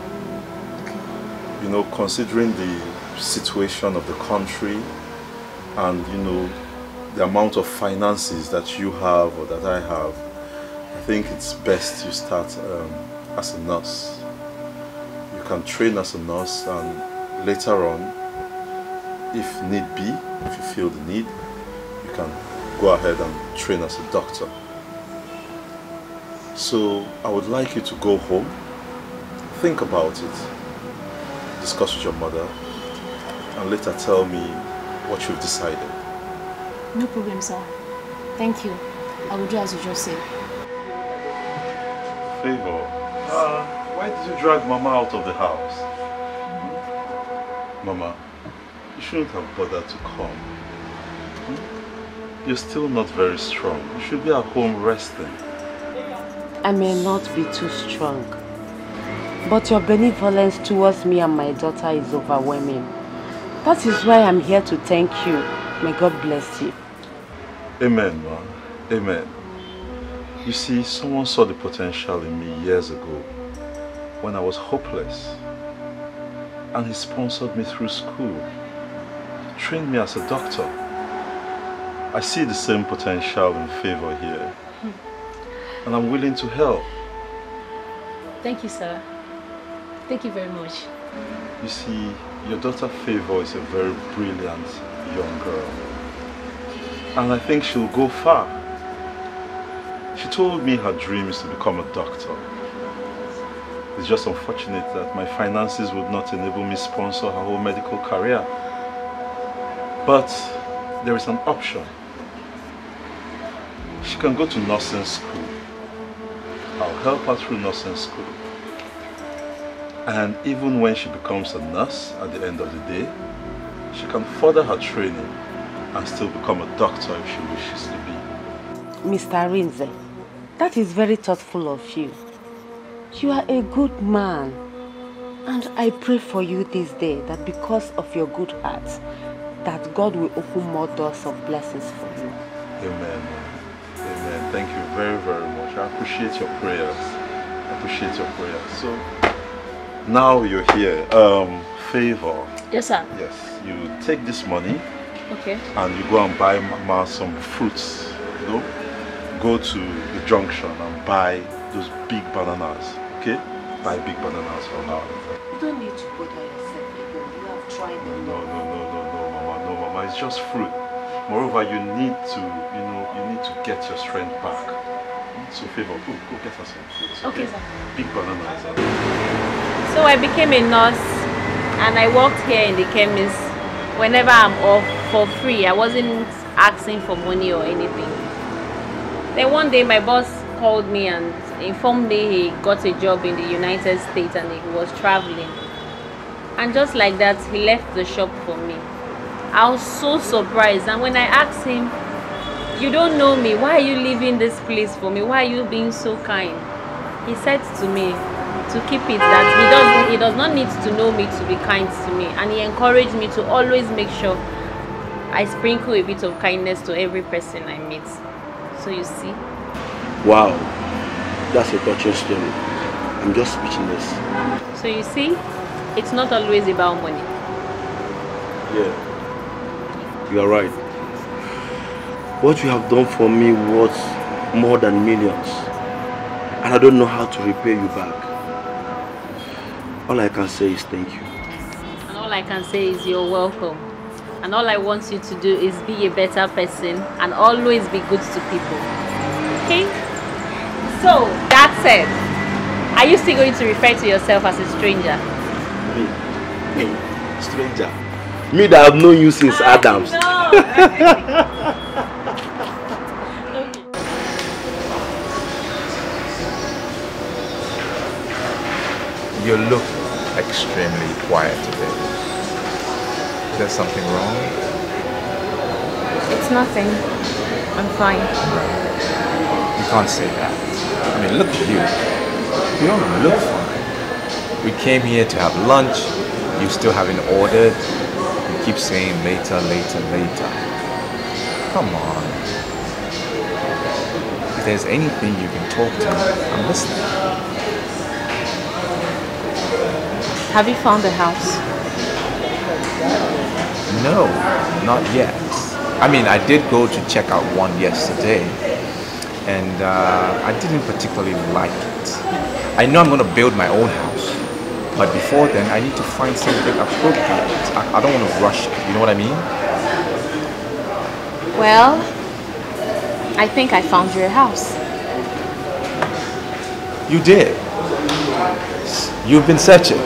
Okay. You know, considering the situation of the country and, you know, the amount of finances that you have or that I have, I think it's best you start as a nurse. You can train as a nurse and later on, if need be, if you feel the need, you can go ahead and train as a doctor. So I would like you to go home, think about it, discuss with your mother, and later tell me what you've decided. No problem, sir. Thank you. I will do as you just said. Favor, why did you drag Mama out of the house? Mama, you shouldn't have bothered to come. You're still not very strong. You should be at home resting. I may not be too strong, but your benevolence towards me and my daughter is overwhelming. That is why I'm here to thank you. May God bless you. Amen, man. Amen. You see, someone saw the potential in me years ago when I was hopeless. And he sponsored me through school, trained me as a doctor. I see the same potential in Favor here. And I'm willing to help. Thank you, sir. Thank you very much. You see, your daughter Favor is a very brilliant young girl. And I think she'll go far. She told me her dream is to become a doctor. It's just unfortunate that my finances would not enable me to sponsor her whole medical career. But there is an option. She can go to nursing school. I'll help her through nursing school. And even when she becomes a nurse at the end of the day, she can further her training and still become a doctor if she wishes to be. Mr. Rinze, that is very thoughtful of you. You are a good man. And I pray for you this day that because of your good heart, that God will open more doors of blessings for you. Amen. Amen. Thank you very, very much. I appreciate your prayers. I appreciate your prayers. So, now you're here. Favor. Yes, sir. Yes. You take this money. Okay. And you go and buy Mama some fruits. You know? Go to the junction and buy those big bananas. Okay? Buy big bananas for her. You don't need to bother yourself again. You have tried them. No, Mama. No, Mama. It's just fruit. Moreover, you need to, you need to get your strength back. So, Favor, go get her some fruits. Okay, sir. Big bananas. So I became a nurse and I worked here in the chemist whenever I'm off for free. I wasn't asking for money or anything. Then one day my boss called me and informed me he got a job in the United States and he was traveling. And just like that, he left the shop for me. I was so surprised, and when I asked him, "You don't know me, why are you leaving this place for me? Why are you being so kind?" He said to me to keep it that he does not need to know me to be kind to me, and he encouraged me to always make sure I sprinkle a bit of kindness to every person I meet. So you see. Wow, that's a touching story. I'm just speechless. So you see, it's not always about money. Yeah. You are right. What you have done for me was more than millions. And I don't know how to repay you back. All I can say is thank you. And all I can say is you're welcome. And all I want you to do is be a better person and always be good to people. Okay? So, that said, Are you still going to refer to yourself as a stranger? Me, stranger. Me that have known you since Adams. You look extremely quiet today. Is there something wrong? It's nothing. I'm fine. You can't say that. I mean, look at you. You don't look fine. We came here to have lunch. You still haven't ordered. You keep saying later, later, later. Come on. If there's anything you can talk to me, I'm listening. Have you found a house? No, not yet. I mean, I did go to check out one yesterday, and I didn't particularly like it. I know I'm going to build my own house, but before then, I need to find something appropriate. I don't want to rush it, you know what I mean? Well, I think I found you a house. You did. You've been searching.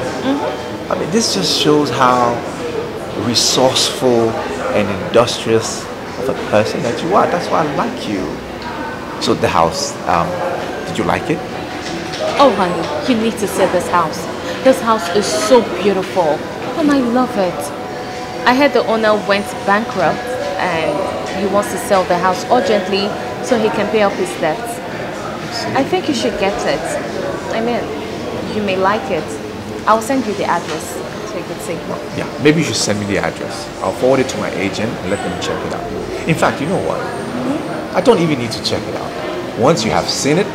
I mean, this just shows how resourceful and industrious of a person that you are. That's why I like you. So the house, did you like it? Oh honey, you need to see this house. This house is so beautiful and I love it. I heard the owner went bankrupt and he wants to sell the house urgently so he can pay off his debts. I think you should get it. I mean, you may like it. I'll send you the address so you can see. Yeah, maybe you should send me the address. I'll forward it to my agent and let them check it out. In fact, you know what? I don't even need to check it out. Once you have seen it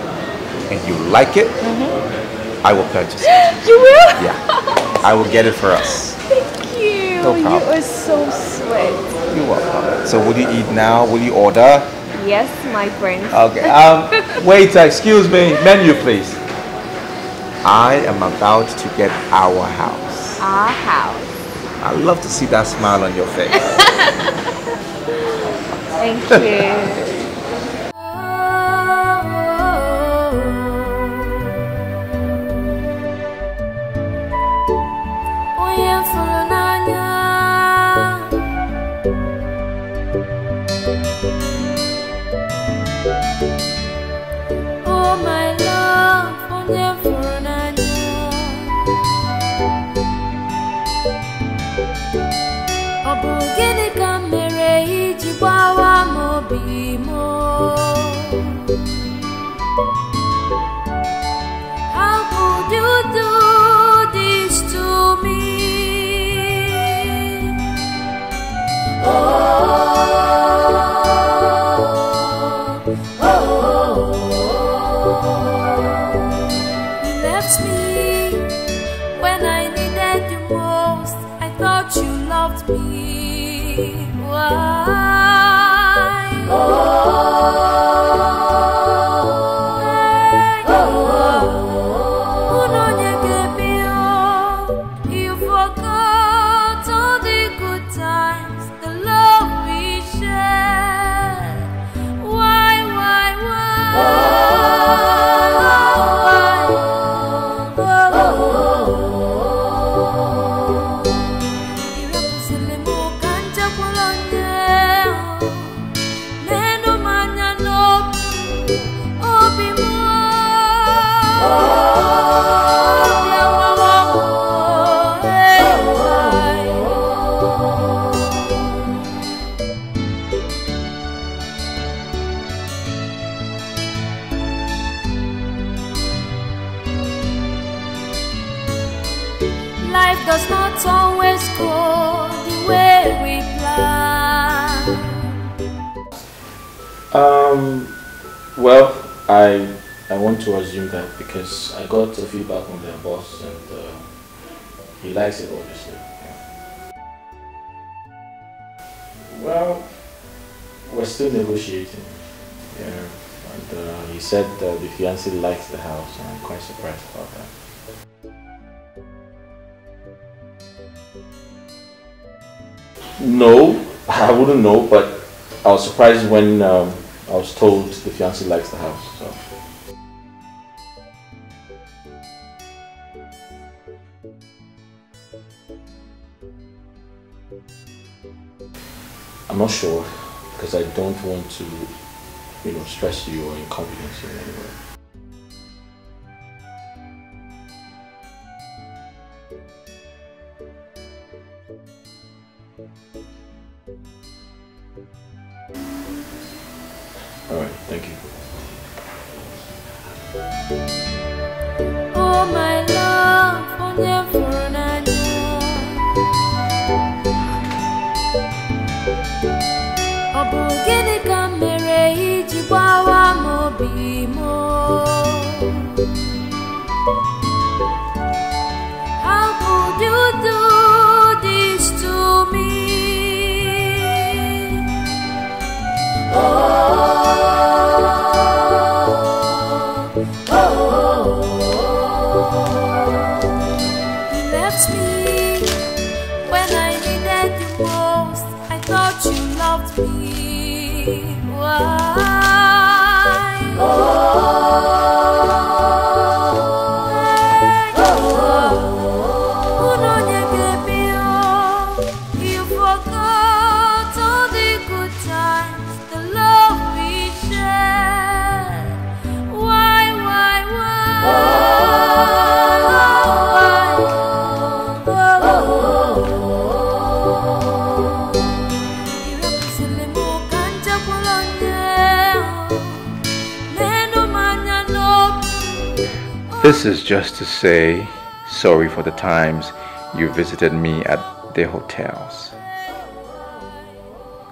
and you like it, I will purchase it. You will? Yeah, I will get it for us. Thank you. No problem. You are so sweet. You're welcome. So will you eat now? Will you order? Yes, my friend. Okay. Waiter, excuse me. Menu, please. I am about to get our house. Our house. I love to see that smile on your face. Thank you. Oh my love, how could you do this to me? Oh, oh, oh, you left me when I needed you most. I thought you loved me. Why? You forgot all the good times, the love we shared. Why? Life does not always go the way we plan. Well, I want to assume that because I got a feedback from their boss and he likes it, obviously. Well, we're still negotiating. Yeah, and he said the fiancé likes the house, and I'm quite surprised about that. No, I wouldn't know, but I was surprised when I was told the fiancé likes the house. So. I'm not sure because I don't want to, stress you or inconvenience you in any way. All right, thank you. Oh my love, only for an Obugini kamere ijibawa mobimo. How could you do this to me? You left me when I needed you most. I thought you loved me. Why? You forgot all the good times, the love we shared. Why? This is just to say sorry for the times you visited me at the hotels.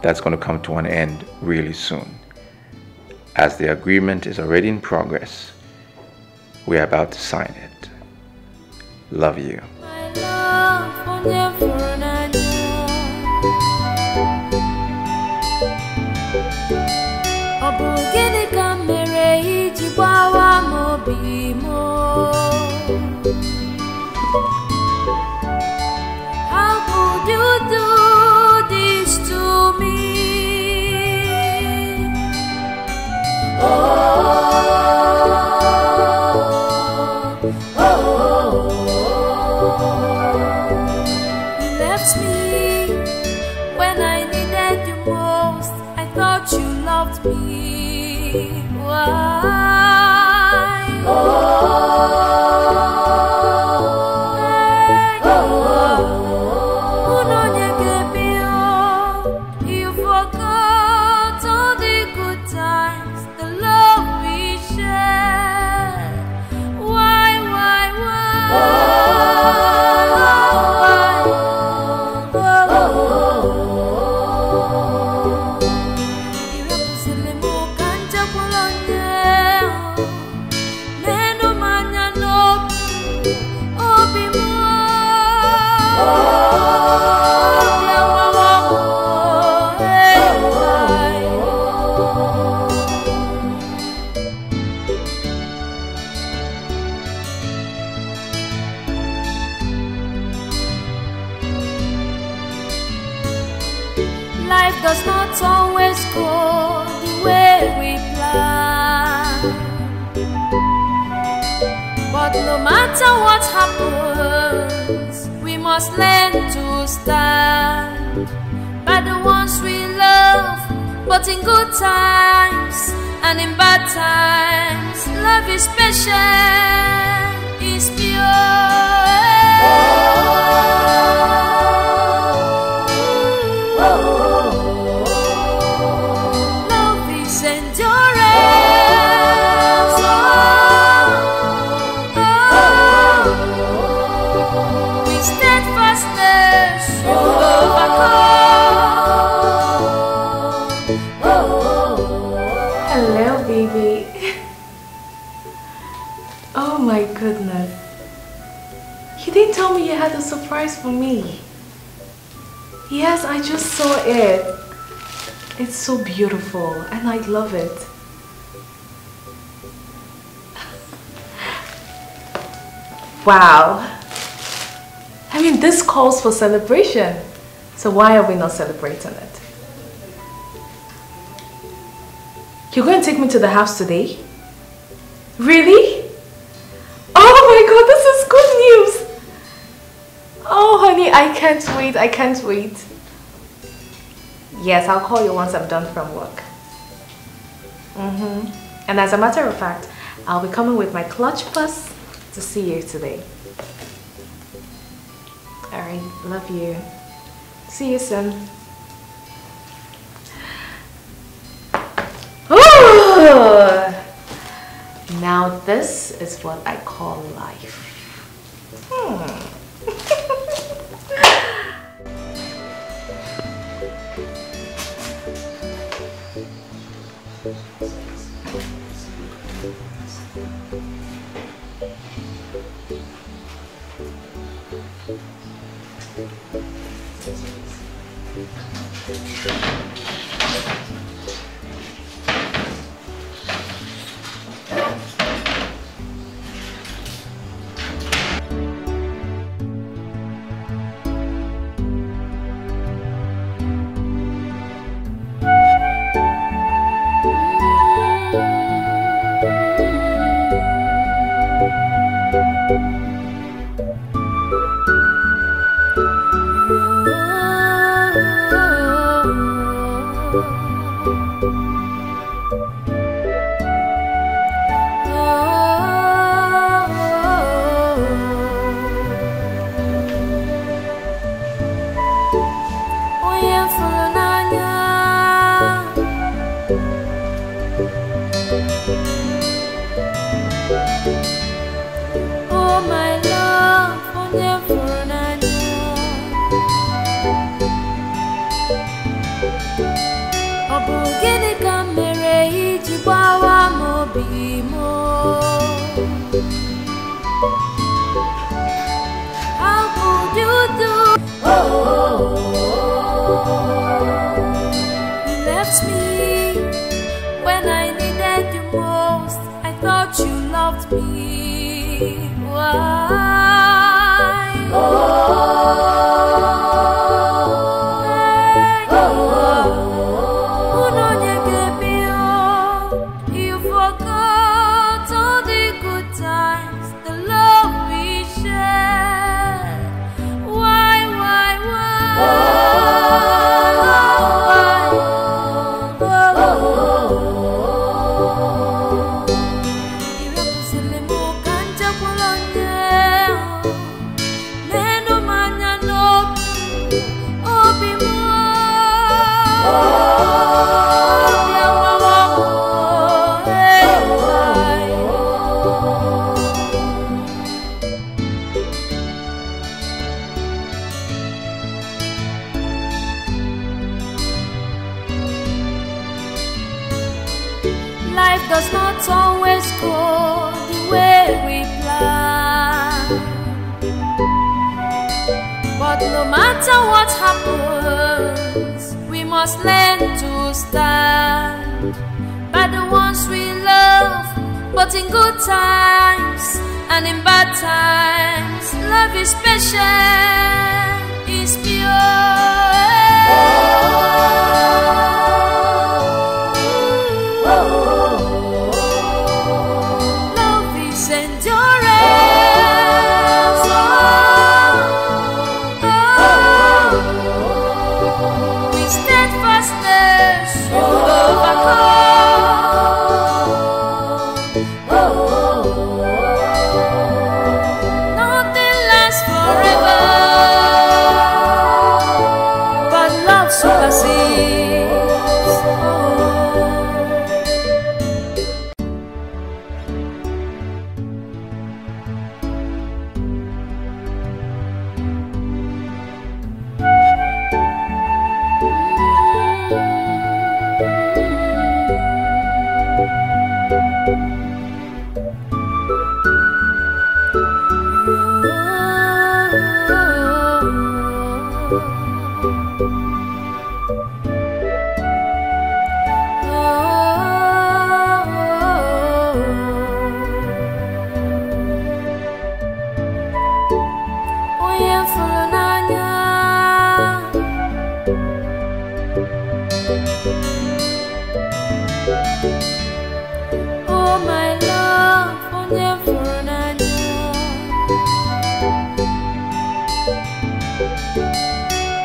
That's going to come to an end really soon. As the agreement is already in progress, we're about to sign it. Love you. How could you do this to me? You left me when I needed you most. I thought you loved me. Why? You forgot all the good times, the love we shared. Why? Life does not always go the way we plan, but no matter what happens, we must learn to stand by the ones we love. But in good times and in bad times, love is patient, is pure. Love is endurance. With steadfastness you overcome. Hello, baby. Oh my goodness. You didn't tell me you had a surprise for me. Yes, I just saw it. It's so beautiful and I love it. Wow. I mean, this calls for celebration. So why are we not celebrating it? You're going to take me to the house today? Really? Oh my God, this is good news. Oh honey, I can't wait, I can't wait. Yes, I'll call you once I'm done from work. And as a matter of fact, I'll be coming with my clutch bus to see you today. Alright, love you. See you soon. Ooh! Now this is what I call life.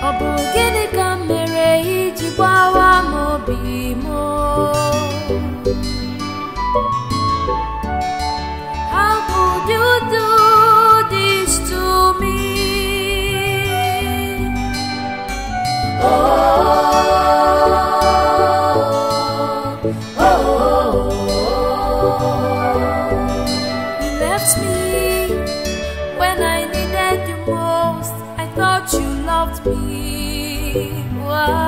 Ọ bụ gịnị ka mere iji gba chose me when I needed you most. I thought you loved me. Why?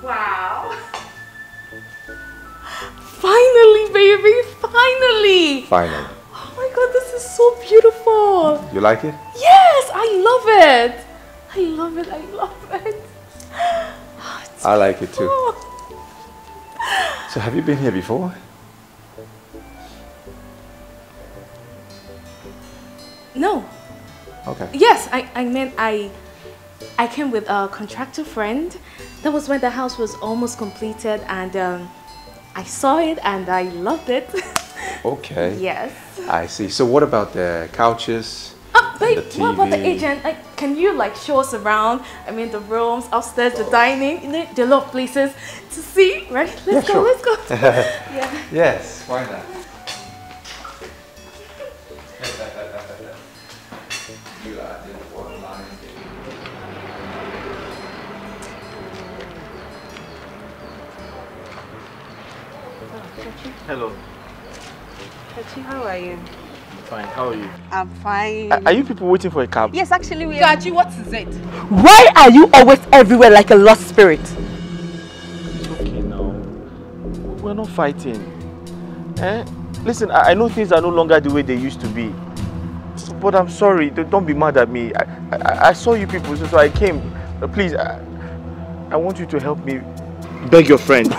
Wow. Finally, baby, finally. Finally. Oh my God, this is so beautiful. You like it? Yes, I love it. I love it, I love it. I like it too. So have you been here before? No. Okay. Yes, I meant I came with a contractor friend. That was when the house was almost completed, and I saw it and I loved it. Okay. Yes. I see. So what about the couches? Babe, the TV? what about the agent? Can you like show us around? I mean, the rooms, upstairs, the dining. You know, there are a lot of places to see, right? Let's go, sure. let's go. Yeah. Yes, why not? Hello. Kachi, how are you? Fine. How are you? I'm fine. Are you people waiting for a cab? Yes, actually we are. Kachi, what is it? Why are you always everywhere like a lost spirit? It's okay now. We're not fighting. Eh? Listen, I know things are no longer the way they used to be. But I'm sorry. Don't be mad at me. I saw you people, so I came. Please, I want you to help me beg your friend.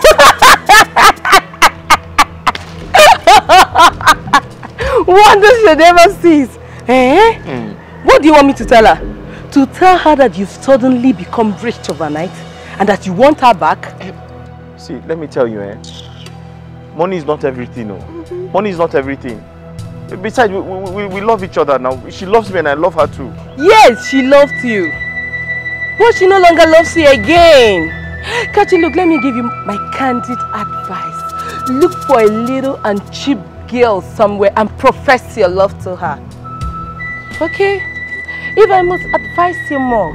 Wonders she never sees. Eh? What do you want me to tell her? To tell her that you've suddenly become rich overnight and that you want her back? See, let me tell you, money is not everything. No. Money is not everything. Besides, we love each other now. She loves me and I love her too. Yes, she loved you. But she no longer loves you again. Kachi, look, let me give you my candid advice. Look for a little and cheap girl somewhere and profess your love to her. Okay? If I must advise you more,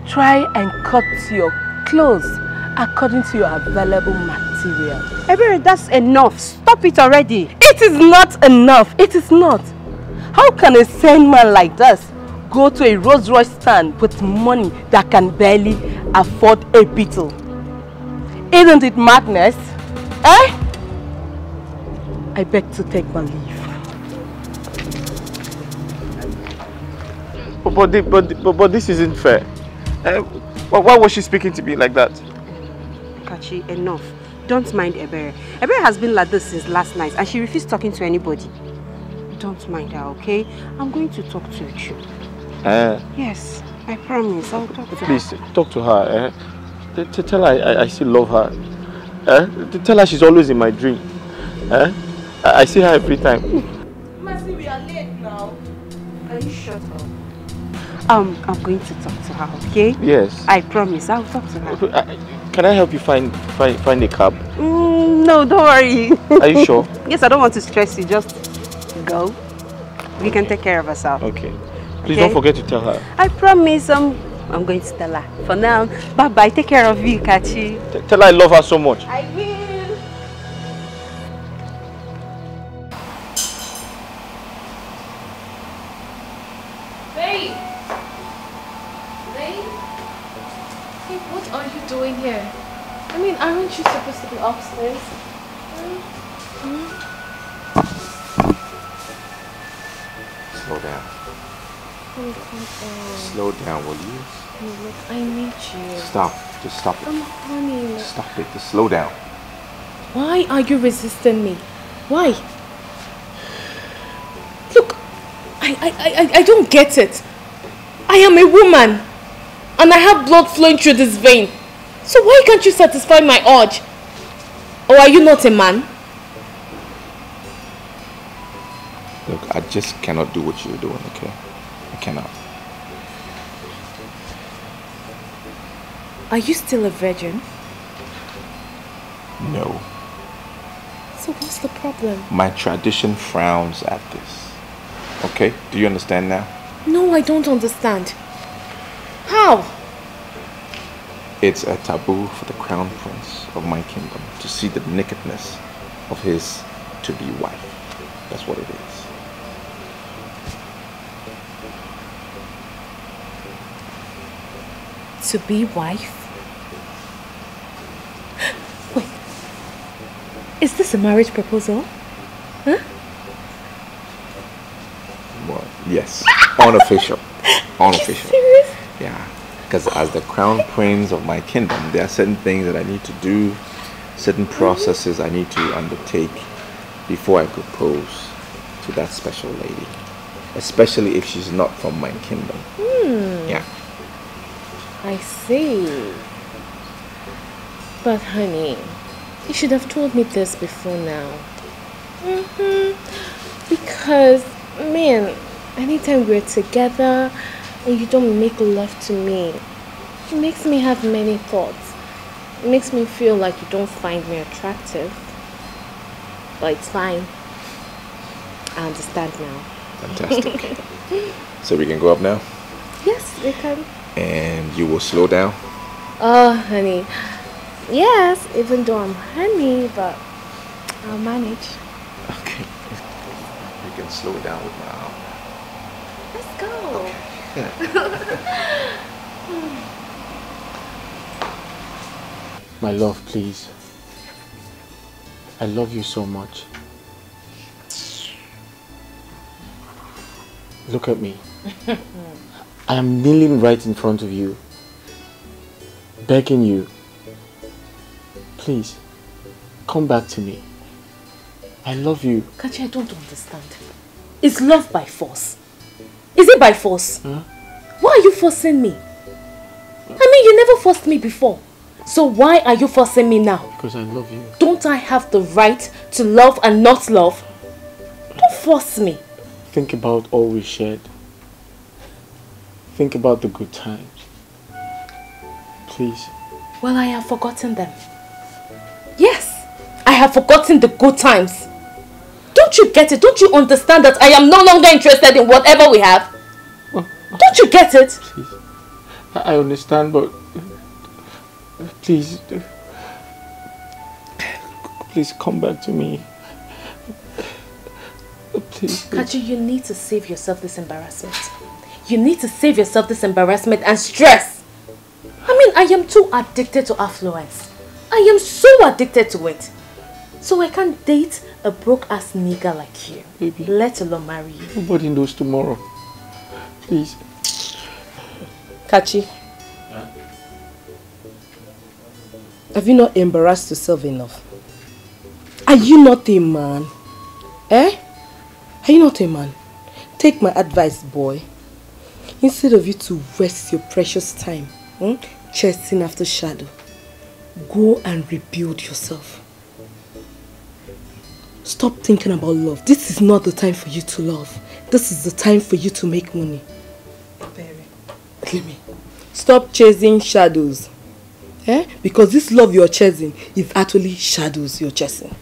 try and cut your clothes according to your available material. Ebere, that's enough. Stop it already. It is not enough. It is not. How can a sane man like this go to a Rolls Royce stand with money that can barely afford a beetle? Isn't it madness? Eh? I beg to take my leave. But this isn't fair. Why was she speaking to me like that? Kachi, enough. Don't mind Ebere. Ebere has been like this since last night and she refused talking to anybody. Don't mind her, okay? I'm going to talk to you. Yes, I promise. I'll talk to her. Please, talk to her. Tell her I still love her. Tell her she's always in my dream. I see her every time. Mercy, we are late now. Can you shut up? I'm going to talk to her, okay? Yes. I promise. I'll talk to her. Can I help you find a cab? No, don't worry. Are you sure? Yes, I don't want to stress you. Just go. We can take care of ourselves. Okay. Please don't forget to tell her. I promise. I'm going to tell her. For now, bye-bye. Take care of you, Kachi. Tell her I love her so much. I will. Babe! Babe? Babe, what are you doing here? I mean, aren't you supposed to be upstairs? Slow down. Oh, come on. Slow down, will you? Oh, look, I need you. Stop. Just stop it. I'm honey. Stop it. Just slow down. Why are you resisting me? Why? Look, I don't get it. I am a woman and I have blood flowing through this vein. So why can't you satisfy my urge? Or are you not a man? Look, I just cannot do what you're doing, okay? I cannot. Are you still a virgin? No. So what's the problem? My tradition frowns at this. Okay? Do you understand now? No, I don't understand. How? It's a taboo for the crown prince of my kingdom to see the nakedness of his to-be wife. That's what it is. To-be wife? Wait. Is this a marriage proposal? Huh? Well, yes. Unofficial. Unofficial. Are you serious? Yeah. Because as the crown prince of my kingdom, there are certain things that I need to do, certain processes I need to undertake before I propose to that special lady. Especially if she's not from my kingdom. Yeah. I see. But honey, you should have told me this before now. Because, man, anytime we're together and you don't make love to me, it makes me have many thoughts. It makes me feel like you don't find me attractive. But it's fine. I understand now. Fantastic. So we can go up now? Yes, we can. And you will slow down? Oh, honey. Yes, even though I'm honey, but I'll manage. Okay. You can slow down with my arm. Let's go. Okay. My love, please. I love you so much. Look at me. I am kneeling right in front of you, begging you, please, come back to me. I love you. Kachi, I don't understand. Is love by force? Is it by force? Huh? Why are you forcing me? I mean, you never forced me before. So why are you forcing me now? Because I love you. Don't I have the right to love and not love? Don't force me. Think about all we shared. Think about the good times. Please. Well, I have forgotten them. Yes, I have forgotten the good times. Don't you get it? Don't you understand that I am no longer interested in whatever we have? Don't you get it? Please. I understand, but please, please come back to me. Please. Kachi, you need to save yourself this embarrassment. You need to save yourself this embarrassment and stress. I mean, I am too addicted to affluence. I am so addicted to it. So I can't date a broke-ass nigger like you. Baby. Let alone marry you. Nobody knows tomorrow. Please. Kachi. Have you not embarrassed yourself enough? Are you not a man? Eh? Are you not a man? Take my advice, boy. Instead of you to waste your precious time chasing after shadow, go and rebuild yourself. Stop thinking about love. This is not the time for you to love. This is the time for you to make money. Baby. Let me. Stop chasing shadows. Eh? Because this love you're chasing is actually shadows you're chasing.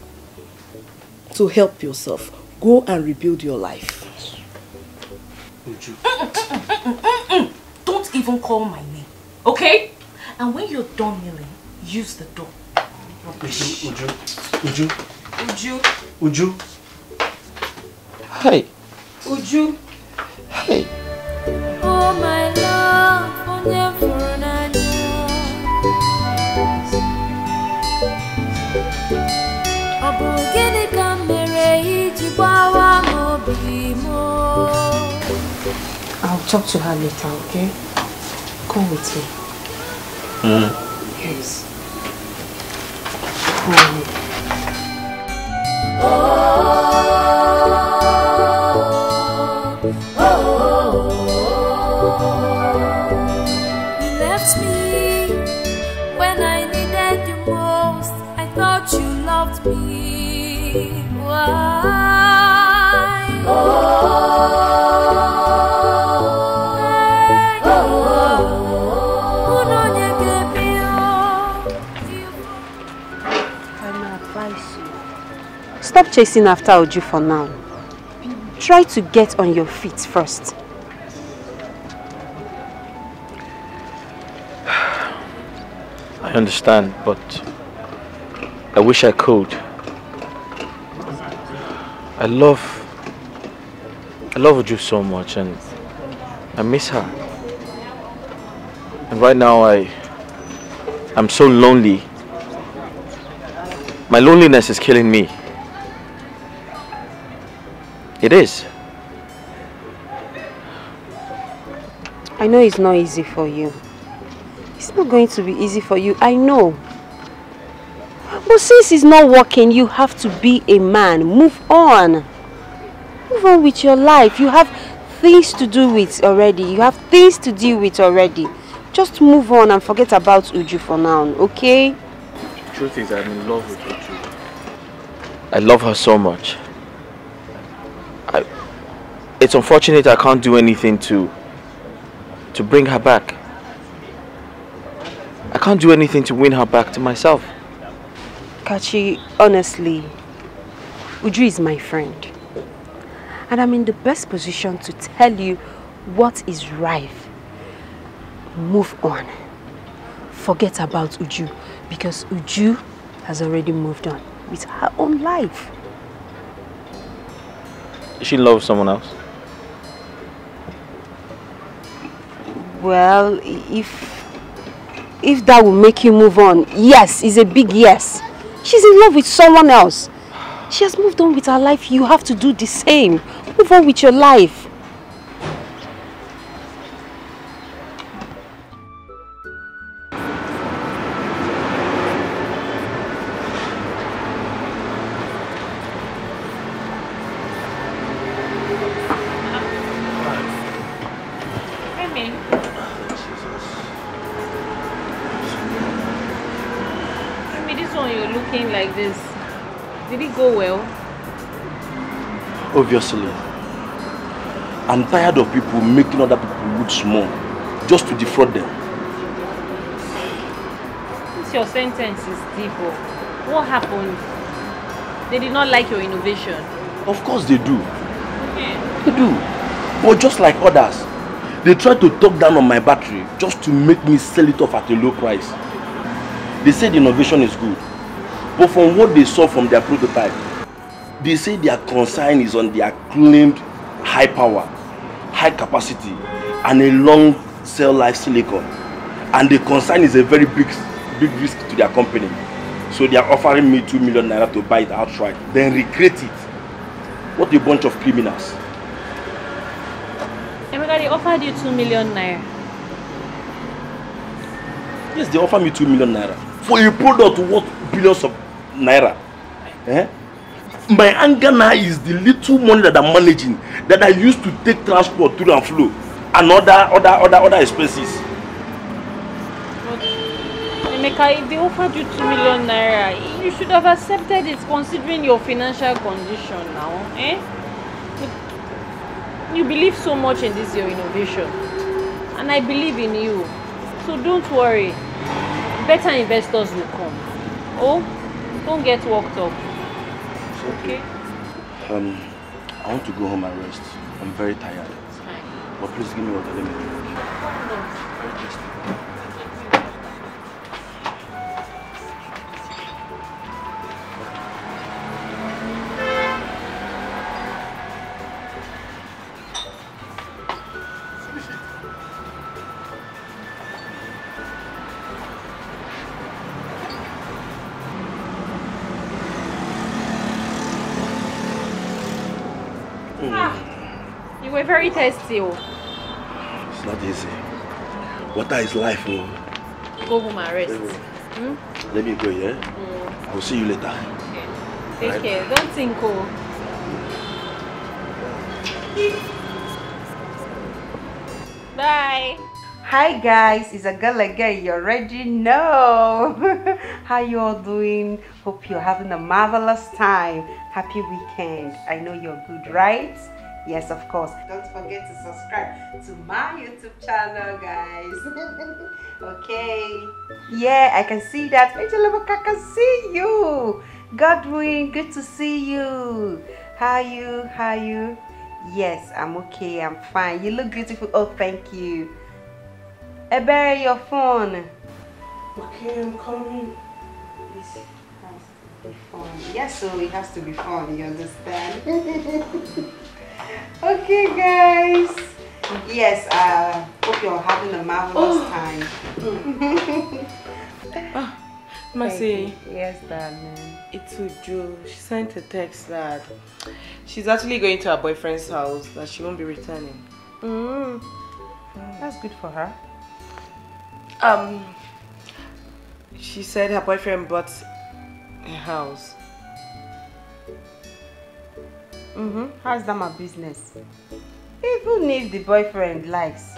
So help yourself. Go and rebuild your life. Don't even call my name, okay? And when you're done kneeling, use the door. Uju. Hi. Uju. Hi. Oh my love, oh never I'll talk to her later, okay? Come with me. Yes. Come with me. You left me when I needed you most. I thought you loved me. Why? Stop chasing after Uju for now. Try to get on your feet first. I understand, but I wish I could. I love Uju so much, and I miss her. And right now I'm so lonely. My loneliness is killing me. It is. I know it's not easy for you. It's not going to be easy for you, I know. But since it's not working, you have to be a man. Move on. Move on with your life. You have things to do with already. You have things to deal with already. Just move on and forget about Uju for now, okay? The truth is, I'm in love with Uju. I love her so much. It's unfortunate I can't do anything to bring her back. I can't do anything to win her back to myself. Kachi, honestly, Uju is my friend. And I'm in the best position to tell you what is right. Move on. Forget about Uju, because Uju has already moved on with her own life. Is she in love with someone else? Well, if that will make you move on, yes, it's a big yes. She's in love with someone else. She has moved on with her life. You have to do the same. Move on with your life. Like this, did it go well? Obviously. I'm tired of people making other people look small just to defraud them. Since your sentence is deep, what happened? They did not like your innovation. Of course they do. Okay. They do. But just like others, they try to talk down on my battery just to make me sell it off at a low price. They say the innovation is good. But from what they saw from their prototype, they say their concern is on their claimed high power, high capacity, and a long cell life silicon. And the concern is a very big risk to their company. So they are offering me 2 million naira to buy it outright, then recreate it. What a bunch of criminals. Emeka, they offered you 2 million naira. Yes, they offer me 2 million naira for a product worth billions of naira. My anger now is the little money that I'm managing that I used to take transport to and flow and other expenses. But Emeka, if they offered you 2 million naira, you should have accepted it considering your financial condition now. You believe so much in this your innovation, and I believe in you. So don't worry. Better investors will come. Oh, don't get worked up. Okay? I want to go home and rest. I'm very tired. But please give me water, let me drink. You were very thirsty. It's not easy. Water is life. Go home and rest. Let me go, yeah? I will see you later. Okay. Take care. Don't think, Bye. Hi guys, it's a girl again. You already know. How you all doing? Hope you're having a marvelous time. Happy weekend. I know you're good, right? Yes, of course. Don't forget to subscribe to my YouTube channel, guys. Okay. Yeah, I can see that. Angela, I can see you. Godwin, good to see you. How you? Yes, I'm okay. I'm fine. You look beautiful. Oh, thank you. Ebere, your phone. Okay, I'm coming. This has to be fun. Yes, so it has to be fun, you understand? Okay, guys. Yes, hope you're having a marvelous time. Mercy. Yes, darling. It's Uju. She sent a text that she's actually going to her boyfriend's house, that she won't be returning. That's good for her. She said her boyfriend bought a house. How's that my business? Even if the boyfriend likes,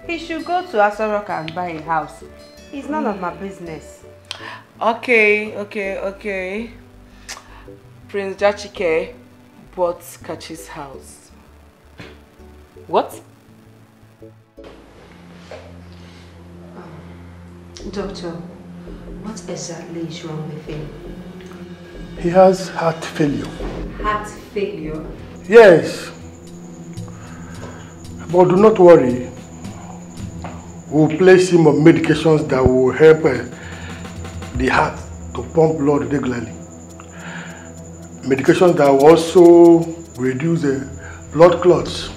he should go to Asorok and buy a house. It's none of my business. Okay. Prince Jachike bought Kachi's house. What? Doctor, what exactly is wrong with him? He has heart failure. Heart failure? Yes. But do not worry. We'll place him on medications that will help the heart to pump blood regularly. Medications that will also reduce the blood clots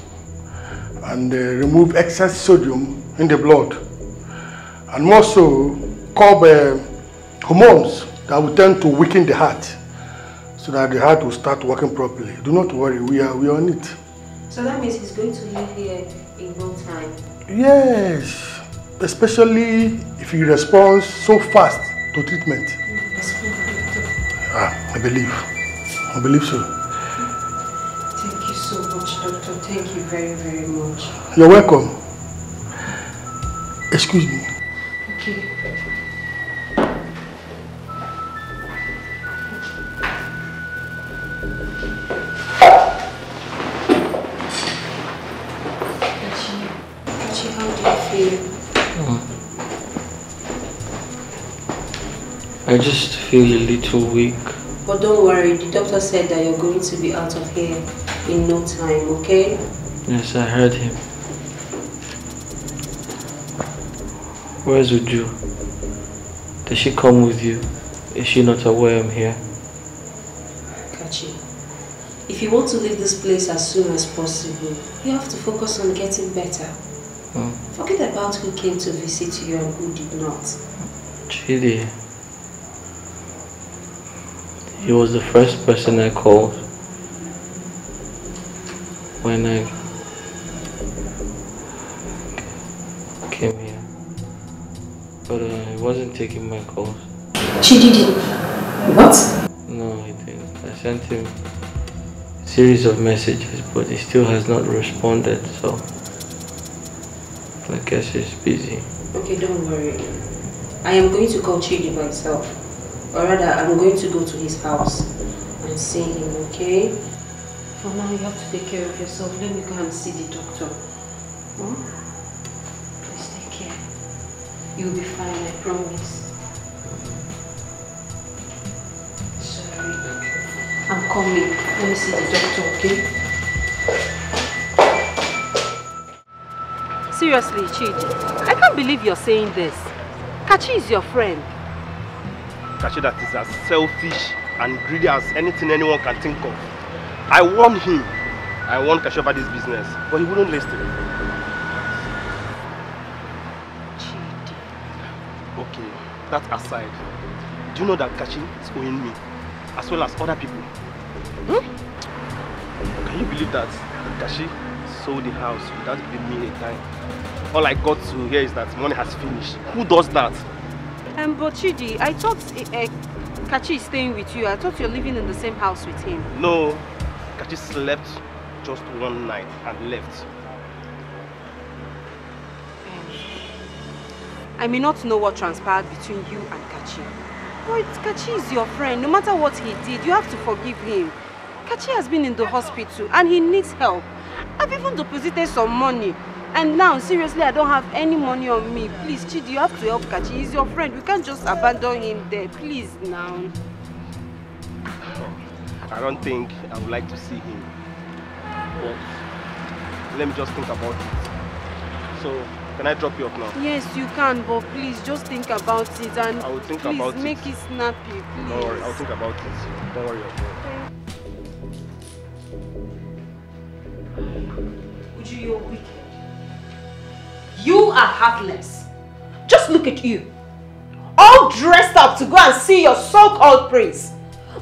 and remove excess sodium in the blood. And more so, curb hormones that will tend to weaken the heart so that the heart will start working properly. Do not worry, we are on it. So that means he's going to live here in no time? Yes, especially if he responds so fast to treatment. I believe so. Thank you so much, doctor. Thank you very, very much. You're welcome. Excuse me. Okay. Kachi, how do you feel? I just feel a little weak. But don't worry, the doctor said that you're going to be out of here in no time, okay? Yes, I heard him. Where's Uju? Does she come with you? Is she not aware I'm here? Kachi, if you want to leave this place as soon as possible, you have to focus on getting better. Forget about who came to visit you and who did not. Chidi. He was the first person I called when I came here. But he wasn't taking my calls. Chidi did what? No, he didn't. I sent him a series of messages, but he still has not responded, so I guess he's busy. Okay, don't worry. I am going to call Chidi myself. Or rather, I'm going to go to his house and see him, okay? For now, you have to take care of yourself. Let me go and see the doctor. Please take care. You'll be fine, I promise. Sorry. I'm coming. Let me see the doctor, okay? Seriously, Chidi, I can't believe you're saying this. Kachi is your friend. Kachi that is as selfish and greedy as anything anyone can think of. I warned him. I warned Kachi about this business, but he wouldn't listen. Chidi. Okay, that aside, do you know that Kachi is owing me, as well as other people? Can you believe that Kachi sold the house without giving me a dime? All I got to hear is that money has finished. Who does that? But Chidi, I thought Kachi is staying with you. I thought you're living in the same house with him. No, Kachi slept just one night and left. I may not know what transpired between you and Kachi. But Kachi is your friend. No matter what he did, you have to forgive him. Kachi has been in the hospital and he needs help. I've even deposited some money. And now, seriously, I don't have any money on me. Please, Chidi, you have to help Kachi. He's your friend. We can't just abandon him there. Please, now. I don't think I would like to see him. But let me just think about it. So, Can I drop you off now? Yes, you can, but please just think about it and I will think please about make it snappy, please. Don't worry, I'll think about it. Don't worry. Uju, you're wicked. You are heartless. Just look at you. All dressed up to go and see your so-called prince.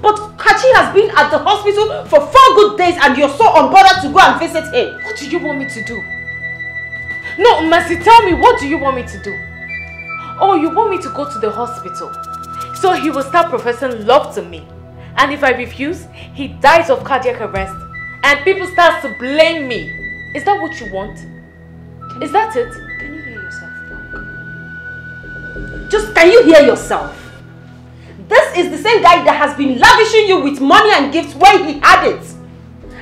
But Kachi has been at the hospital for 4 good days and you're so unbothered to go and visit him. What do you want me to do? No, Mercy, tell me, what do you want me to do? Oh, you want me to go to the hospital so he will start professing love to me. And if I refuse, he dies of cardiac arrest. And people start to blame me. Is that what you want? Is that it? Can you hear yourself talk? Just can you hear yourself? This is the same guy that has been lavishing you with money and gifts when he had it.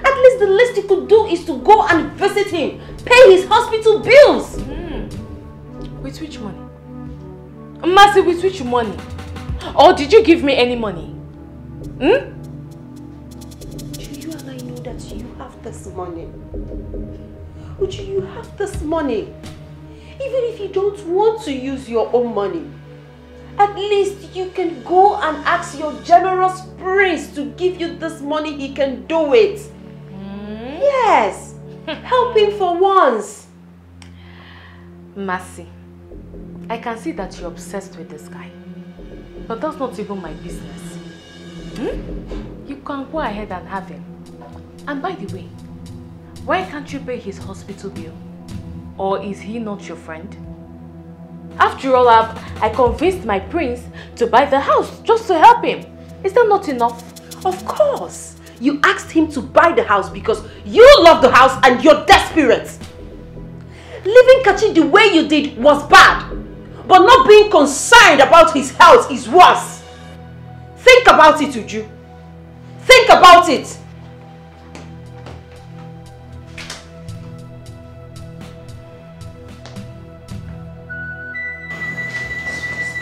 At least the least you could do is to go and visit him. Pay his hospital bills. With which money? Mercy, with which money? Or did you give me any money? You and I know that you have this money. Uju, you have this money. Even if you don't want to use your own money, at least you can go and ask your generous prince to give you this money. He can do it. Yes. Help him for once. Mercy, I can see that you're obsessed with this guy. But that's not even my business. You can go ahead and have him. And by the way, why can't you pay his hospital bill? Or is he not your friend? After all, I convinced my prince to buy the house just to help him. Is that not enough? Of course. You asked him to buy the house because you love the house and you're desperate. Leaving Kachi the way you did was bad. But not being concerned about his health is worse. Think about it, Uju. Think about it.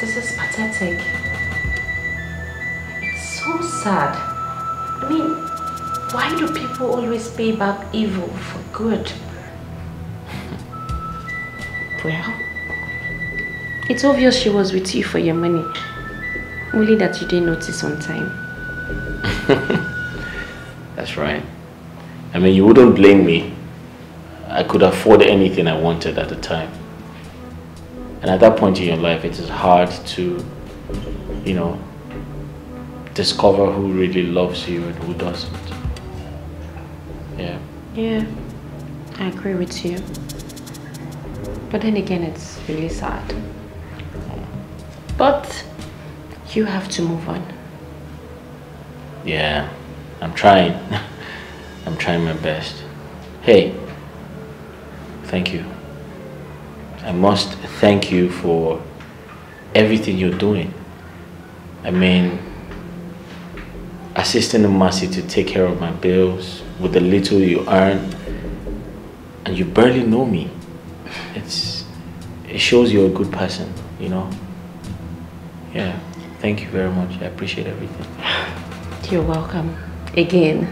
This is pathetic. It's so sad. I mean, why do people always pay back evil for good? Well, it's obvious she was with you for your money. Only that you didn't notice on time. That's right. I mean, you wouldn't blame me. I could afford anything I wanted at the time. And at that point in your life, it is hard to, you know, discover who really loves you and who doesn't. Yeah. Yeah, I agree with you. But then again, it's really sad. But you have to move on. Yeah, I'm trying. I'm trying my best. Hey, thank you. I must thank you for everything you're doing. I mean, assisting Mercy to take care of my bills with the little you earn, and you barely know me. It shows you're a good person, you know? Yeah, thank you very much. I appreciate everything. You're welcome. Again.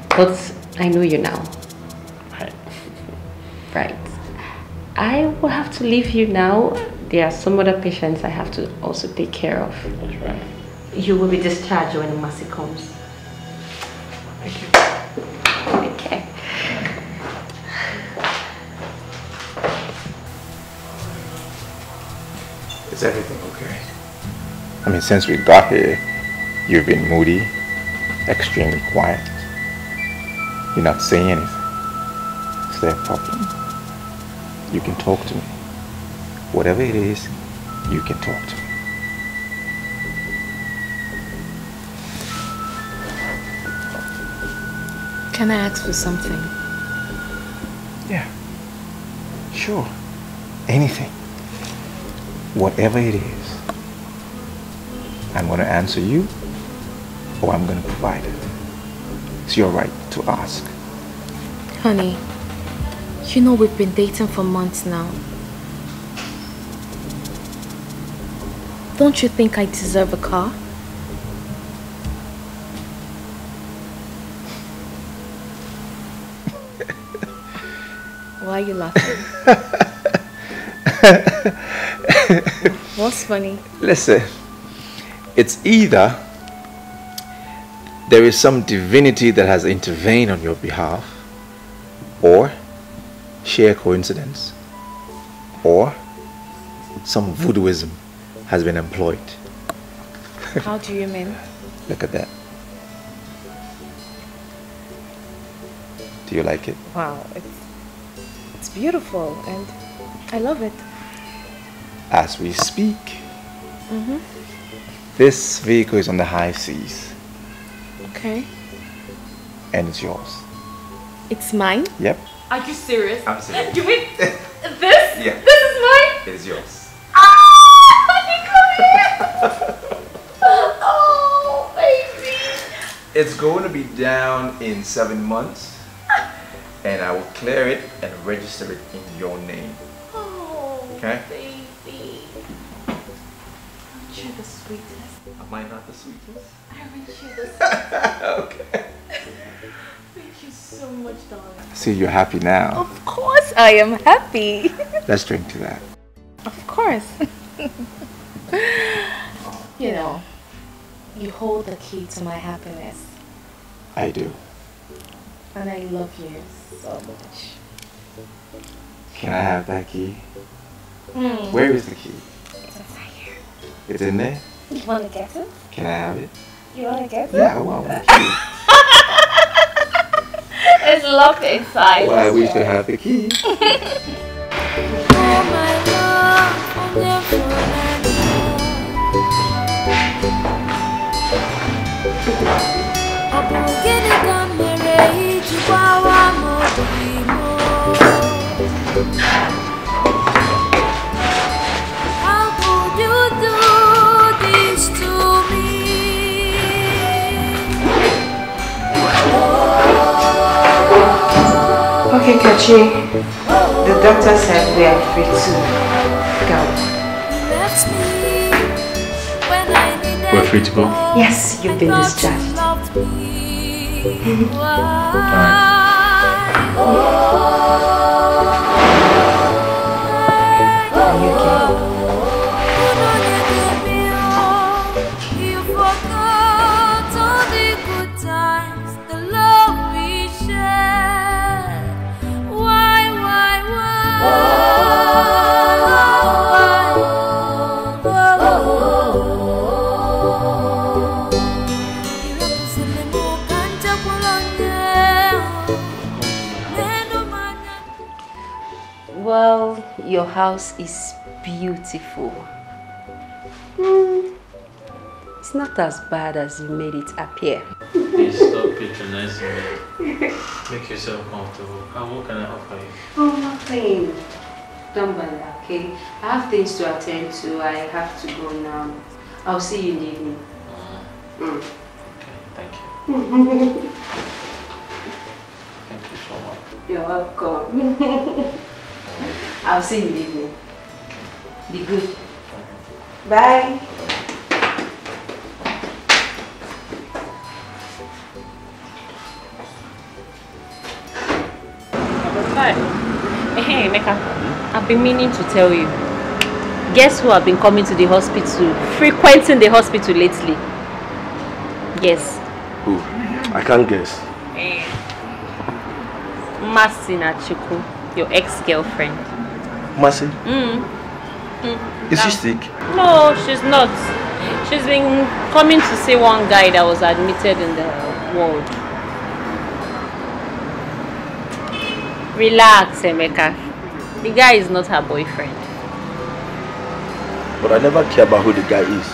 But I know you now. Right. Right. I will have to leave you now. There are some other patients I have to also take care of. That's right. You will be discharged when the Mercy comes. Thank you. Okay. Is everything okay? I mean, since we got here, you've been moody, extremely quiet. You're not saying anything. Is there a problem? You can talk to me. Whatever it is, you can talk to me. Can I ask for something? Yeah. Sure. Anything. Whatever it is. I'm going to answer you, or I'm going to provide it. It's your right to ask. Honey, you know we've been dating for months now. Don't you think I deserve a car? Why are you laughing? What's funny? Listen, it's either there is some divinity that has intervened on your behalf, or sheer coincidence, or some voodooism has been employed. How do you mean? Look at that. Do you like it? Wow, it's beautiful and I love it. As we speak, this vehicle is on the high seas. Okay. And it's yours. It's mine? Yep. Are you serious? Absolutely. You mean this? Yeah. This is mine? It is yours. Oh, baby. It's going to be down in 7 months, and I will clear it and register it in your name. Oh, okay? Baby. Aren't you the sweetest? Am I not the sweetest? Aren't you the sweetest? Okay. Thank you so much, darling. See, you're happy now. Of course I am happy. Let's drink to that. Of course. You know, you hold the key to my happiness. I do. And I love you so much. Can I have that key? Mm. Where is the key? It's inside here. It's in there? You want to get it? Can I have it? You want to get it? Yeah, I want the key. It's locked inside. Well, I wish to have the key. How could you do this to me? Okay, Kachi. The doctor said we are free to go. We're free to go? Yes, you've been discharged. Well, your house is beautiful. It's not as bad as you made it appear. Please stop patronizing me. Make yourself comfortable. What can I offer you? Oh, nothing. Don't bother, okay? I have things to attend to. I have to go now. I'll see you in the evening. Okay, thank you. Thank you so much. You're welcome. I'll see you in the evening. Be good. Bye. Hey, Mecca, I've been meaning to tell you. Guess who have been coming to the hospital, frequenting the hospital lately? Yes. Who? I can't guess. Masina Chiku, your ex-girlfriend. Mercy? Is she sick? No, she's not. She's been coming to see one guy that was admitted in the ward. Relax, Emeka. The guy is not her boyfriend. But I never care about who the guy is.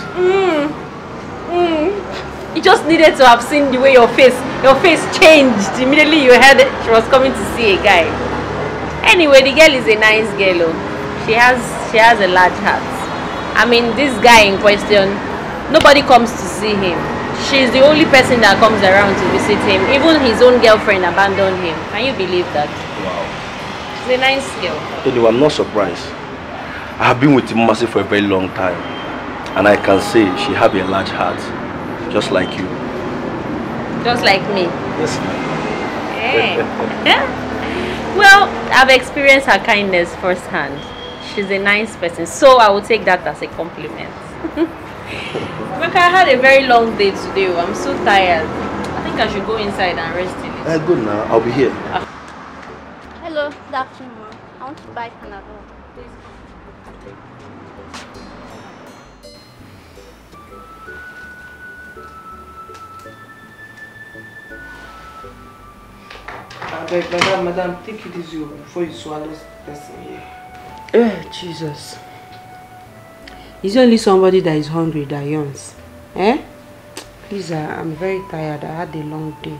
You just needed to have seen the way your face changed immediately you heard she was coming to see a guy. Anyway, the girl is a nice girl. She has a large heart. I mean, this guy in question, nobody comes to see him. She's the only person that comes around to visit him. Even his own girlfriend abandoned him. Can you believe that? Wow. She's a nice girl. Anyway, I'm not surprised. I have been with Mercy for a very long time. And I can say she has a large heart. Just like you. Just like me. Yes, Hey. Well, Well, I've experienced her kindness firsthand. She's a nice person, so I will take that as a compliment. Look, I had a very long day today. I'm so tired. I think I should go inside and rest a little. Good now. I'll be here. Hello, good afternoon, Mom. I want to buy Panadol. Please. Madam, take it easy before you swallow this person here. Jesus. It's only somebody that is hungry that yawns. Eh? Please, I'm very tired. I had a long day.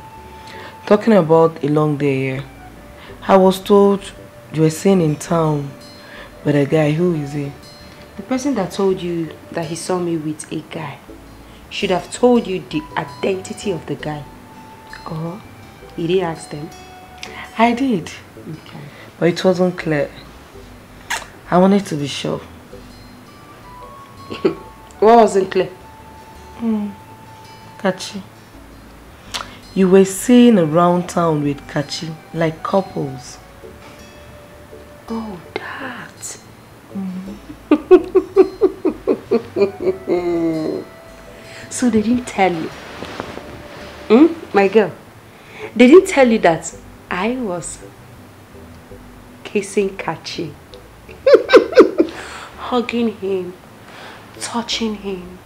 Talking about a long day here, I was told you were seen in town with a guy. Who is he? The person that told you that he saw me with a guy should have told you the identity of the guy. Or you didn't ask them? I did. Okay. But it wasn't clear. I wanted to be sure. What wasn't clear? Kachi. You were seen around town with Kachi, like couples. Oh, that. So they didn't tell you? My girl, they didn't tell you that I was kissing Kachi, hugging him, touching him,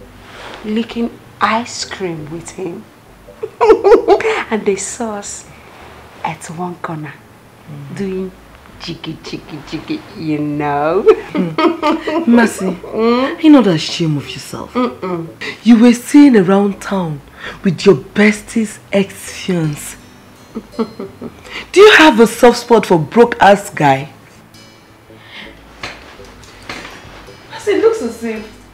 licking ice cream with him. And they saw us at one corner doing jiggy, you know. Mercy, you're not ashamed of yourself. You were seen around town with your bestie's ex-fiance. Do you have a soft spot for broke-ass guy? Mercy, it looks as if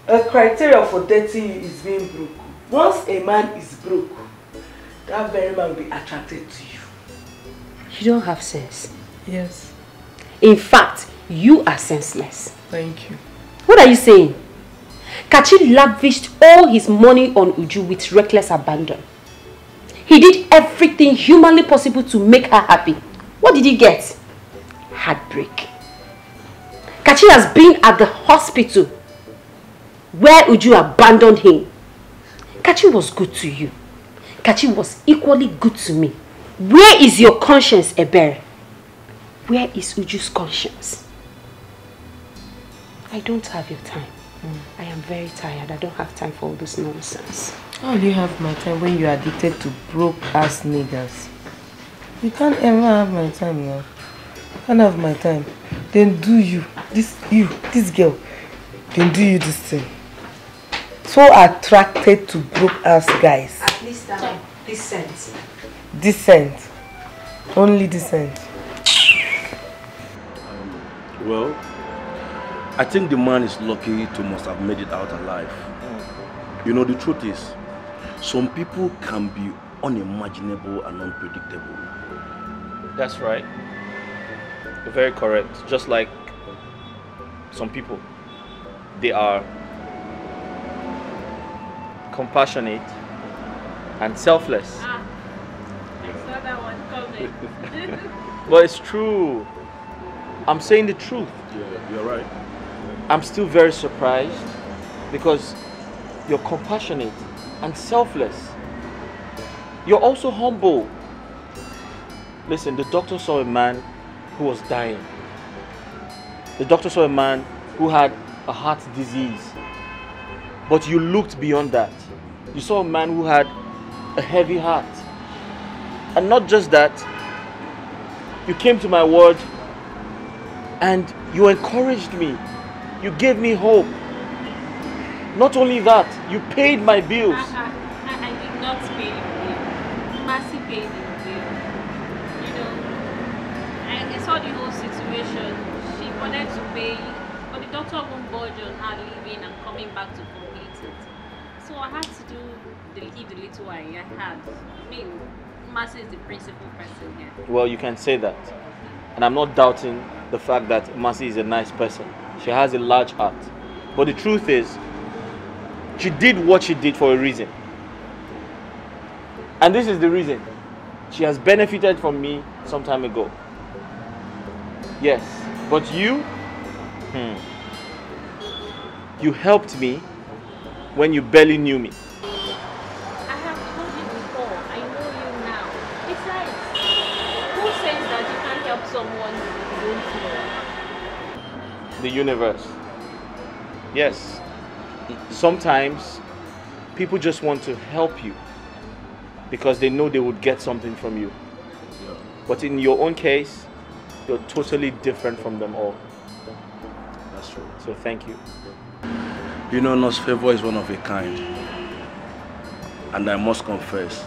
a criteria for dating you is being broke. Once a man is broke, that very man will be attracted to you. You don't have sense. Yes. In fact, you are senseless. Thank you. What are you saying? Kachi lavished all his money on Uju with reckless abandon. He did everything humanly possible to make her happy. What did he get? Heartbreak. Kachi has been at the hospital where Uju abandoned him. Kachi was good to you. Kachi was equally good to me. Where is your conscience, Ebere? Where is Uju's conscience? I don't have your time. I am very tired. I don't have time for all this nonsense. How do you have my time when you are addicted to broke-ass niggas? You can't ever have my time now. You can't have my time. Then do you, this girl, then do you this thing. So attracted to broke-ass guys. At least I'm decent. Decent. Only decent. Well, I think the man is lucky to must have made it out alive. You know, the truth is, some people can be unimaginable and unpredictable. That's right. You're very correct. Just like some people, they are compassionate and selfless. I saw that one coming. Well, it's true. I'm saying the truth. Yeah, you're right. I'm still very surprised because you're compassionate and selfless. You're also humble. Listen, the doctor saw a man who was dying. The doctor saw a man who had a heart disease. But you looked beyond that. You saw a man who had a heavy heart. And not just that, you came to my word and you encouraged me. You gave me hope. Not only that, you paid my bills. I did not pay the bill. Mercy paid the bill. You know, I saw the whole situation. She wanted to pay, but the doctor won't budge on her leaving and coming back to complete it. So I had to give the little I had. I mean, Mercy is the principal person here. Well, you can say that. And I'm not doubting the fact that Mercy is a nice person. She has a large heart. But the truth is, she did what she did for a reason. And this is the reason. She has benefited from me some time ago. Yes, but you? You helped me when you barely knew me. I have told you before, I know you now. Besides, who says that you can't help someone you don't know? The universe. Yes. Sometimes people just want to help you because they know they would get something from you. But in your own case, you're totally different from them all. That's true. So thank you. You know, Nurse Favor is one of a kind. And I must confess,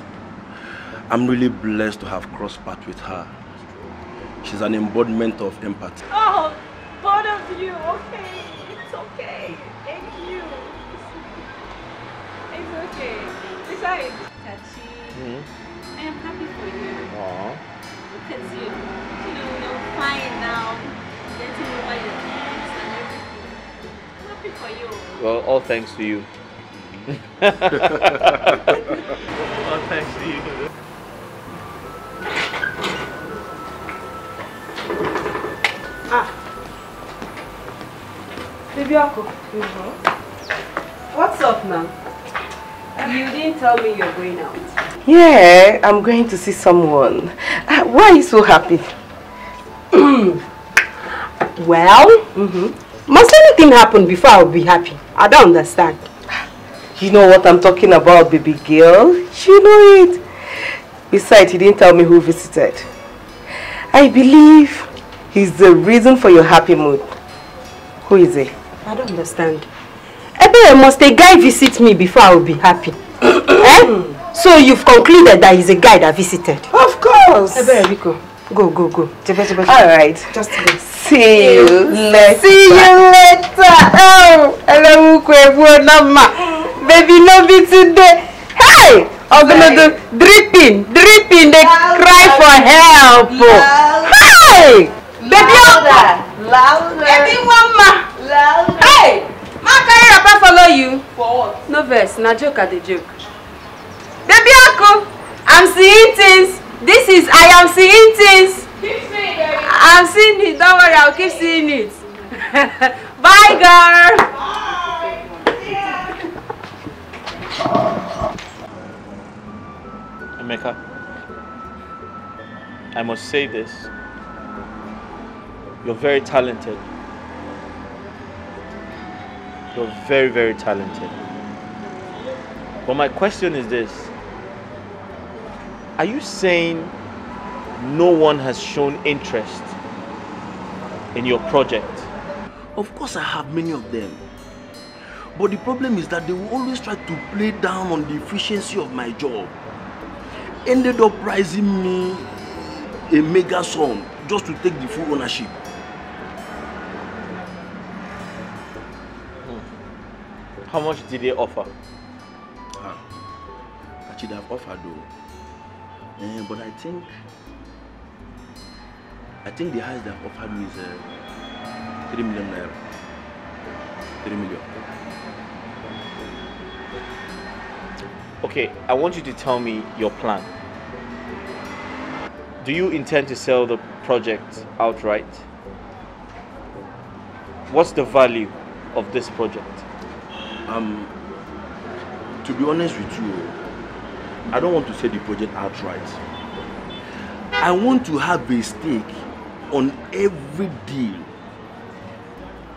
I'm really blessed to have crossed paths with her. She's an embodiment of empathy. Oh, both of you, okay. It's okay. Thank you. It's okay. Besides, Tachi, I am happy for you. Aww. Look at you. You're fine now. Getting over your things and everything. I'm happy for you. Well, all thanks to you. All thanks to you. Baby Ako. What's up now? You didn't tell me you're going out. Yeah, I'm going to see someone. Why are you so happy? Well, must anything happen before I'll be happy? I don't understand. You know what I'm talking about, baby girl. You know it. Besides, he didn't tell me who visited. I believe he's the reason for your happy mood. Who is he? I don't understand. Must a guy visit me before I will be happy? So you've concluded that he's a guy that visited? Of course. Rico, go. Alright. Just go. See you later. See you later. Oh, hello, baby, no be today. Hey, I'm gonna do dripping. They cry for help. Hey, baby, louder. Baby, mama. Louder. Hey, ma, can I follow you? For what? No verse, na joke at the joke. Baby, Ako, I'm seeing things. I am seeing things. Keep seeing it. I'm seeing it. Don't worry, I'll keep seeing it. Bye, girl. Emeka, I must say this. You're very talented. You're very, very talented. But my question is this. Are you saying no one has shown interest in your project? Of course I have many of them. But the problem is that they will always try to play down on the efficiency of my job. Ended up pricing me a mega sum just to take the full ownership. How much did they offer? I should have offered though. But I think the highest they have offered me is 3 million naira. 3 million. Okay, I want you to tell me your plan. Do you intend to sell the project outright? What's the value of this project? To be honest with you, I don't want to sell the project outright. I want to have a stake on every deal.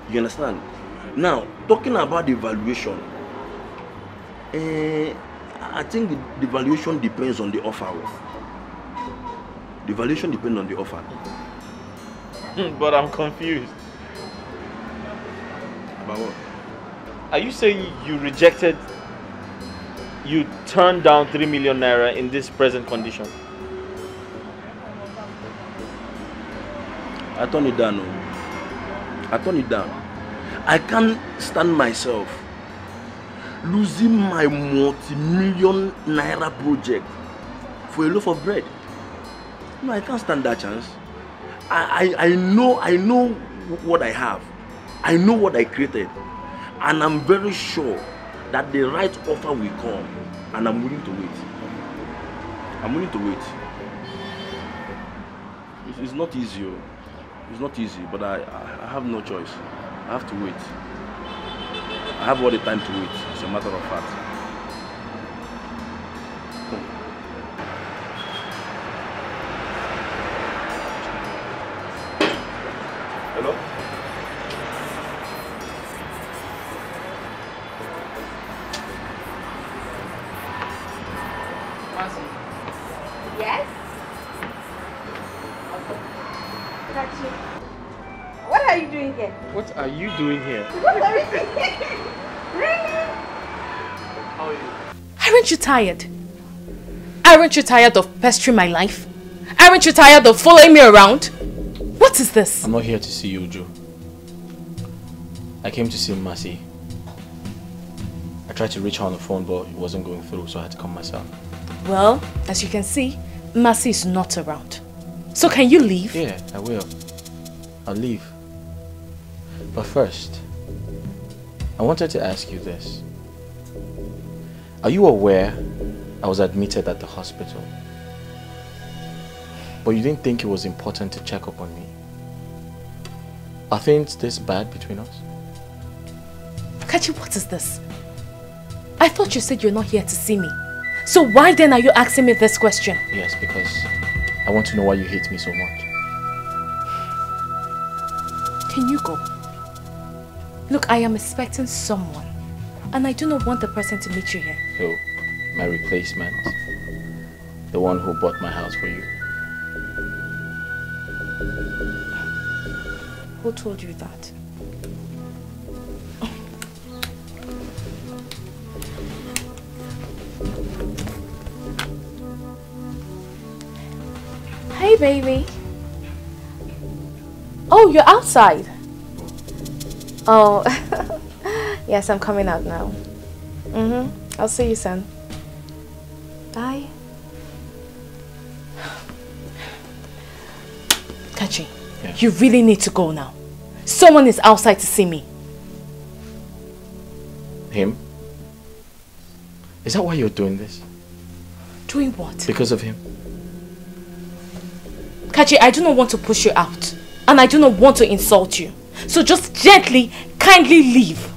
You understand? Now, talking about the valuation, I think the valuation depends on the offer. The valuation depends on the offer. But I'm confused. About what? Are you saying you turned down 3 million naira in this present condition? I turned it down. I turned it down. I can't stand myself losing my multi-million naira project for a loaf of bread. No, I can't stand that chance. I know what I have. I know what I created. And I'm very sure that the right offer will come. And I'm willing to wait. I'm willing to wait. It's not easy. It's not easy, but I have no choice. I have to wait. I have all the time to wait, as a matter of fact. Hello? Yes? What are you doing here? What are you doing here? What are you doing here? Really? How are you? Aren't you tired? Aren't you tired of pestering my life? Aren't you tired of following me around? What is this? I'm not here to see you, Uju. I came to see Mercy. I tried to reach her on the phone, but it wasn't going through, so I had to come myself. Well, as you can see, Mercy is not around. So can you leave? Yeah, I will. I'll leave. But first, I wanted to ask you this. Are you aware I was admitted at the hospital? But you didn't think it was important to check up on me? Are things this bad between us? Kachi, what is this? I thought you said you're not here to see me. So why then are you asking me this question? Yes, because I want to know why you hate me so much. Can you go? Look, I am expecting someone. And I do not want the person to meet you here. So, my replacement. The one who bought my house for you. Who told you that? Hey, baby. Oh, you're outside. Oh, yes, I'm coming out now. I'll see you soon. Bye. Kachi, you really need to go now. Someone is outside to see me. Him? Is that why you're doing this? Doing what? Because of him? Kachi, I do not want to push you out. And I do not want to insult you. So just gently, kindly leave.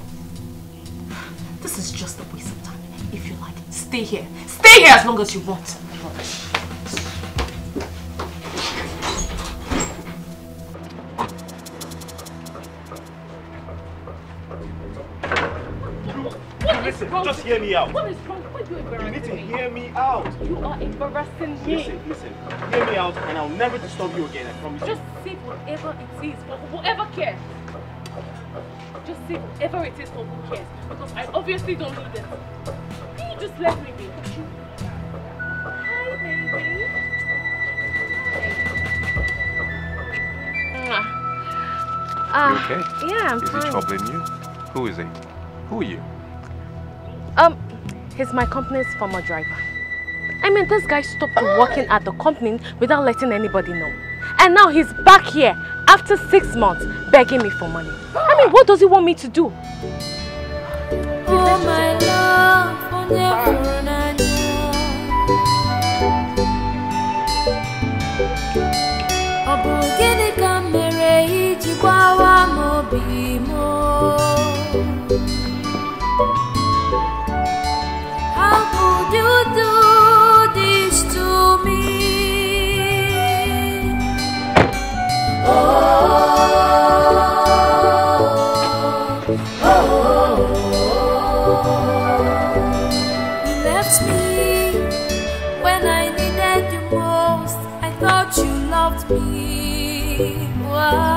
This is just a waste of time. If you like, stay here. Stay here as long as you want. Listen, just hear me out. What is wrong? Why are you embarrassing You need to me? hear me out. You are embarrassing me. Listen. Hear me out and I'll never disturb you again, I promise you. Just say whatever it is for whoever cares. Just say whatever it is for who cares. Because I obviously don't need it. Can you just let me be? Hi, baby. You okay? Yeah, I'm Is fine. he troubling you? Who is he? Who are you? He's my company's former driver. I mean, this guy stopped working at the company without letting anybody know. And now he's back here after 6 months begging me for money. I mean, what does he want me to do? Oh my love, how could you do this to me? You left me when I needed you most. I thought you loved me. Why?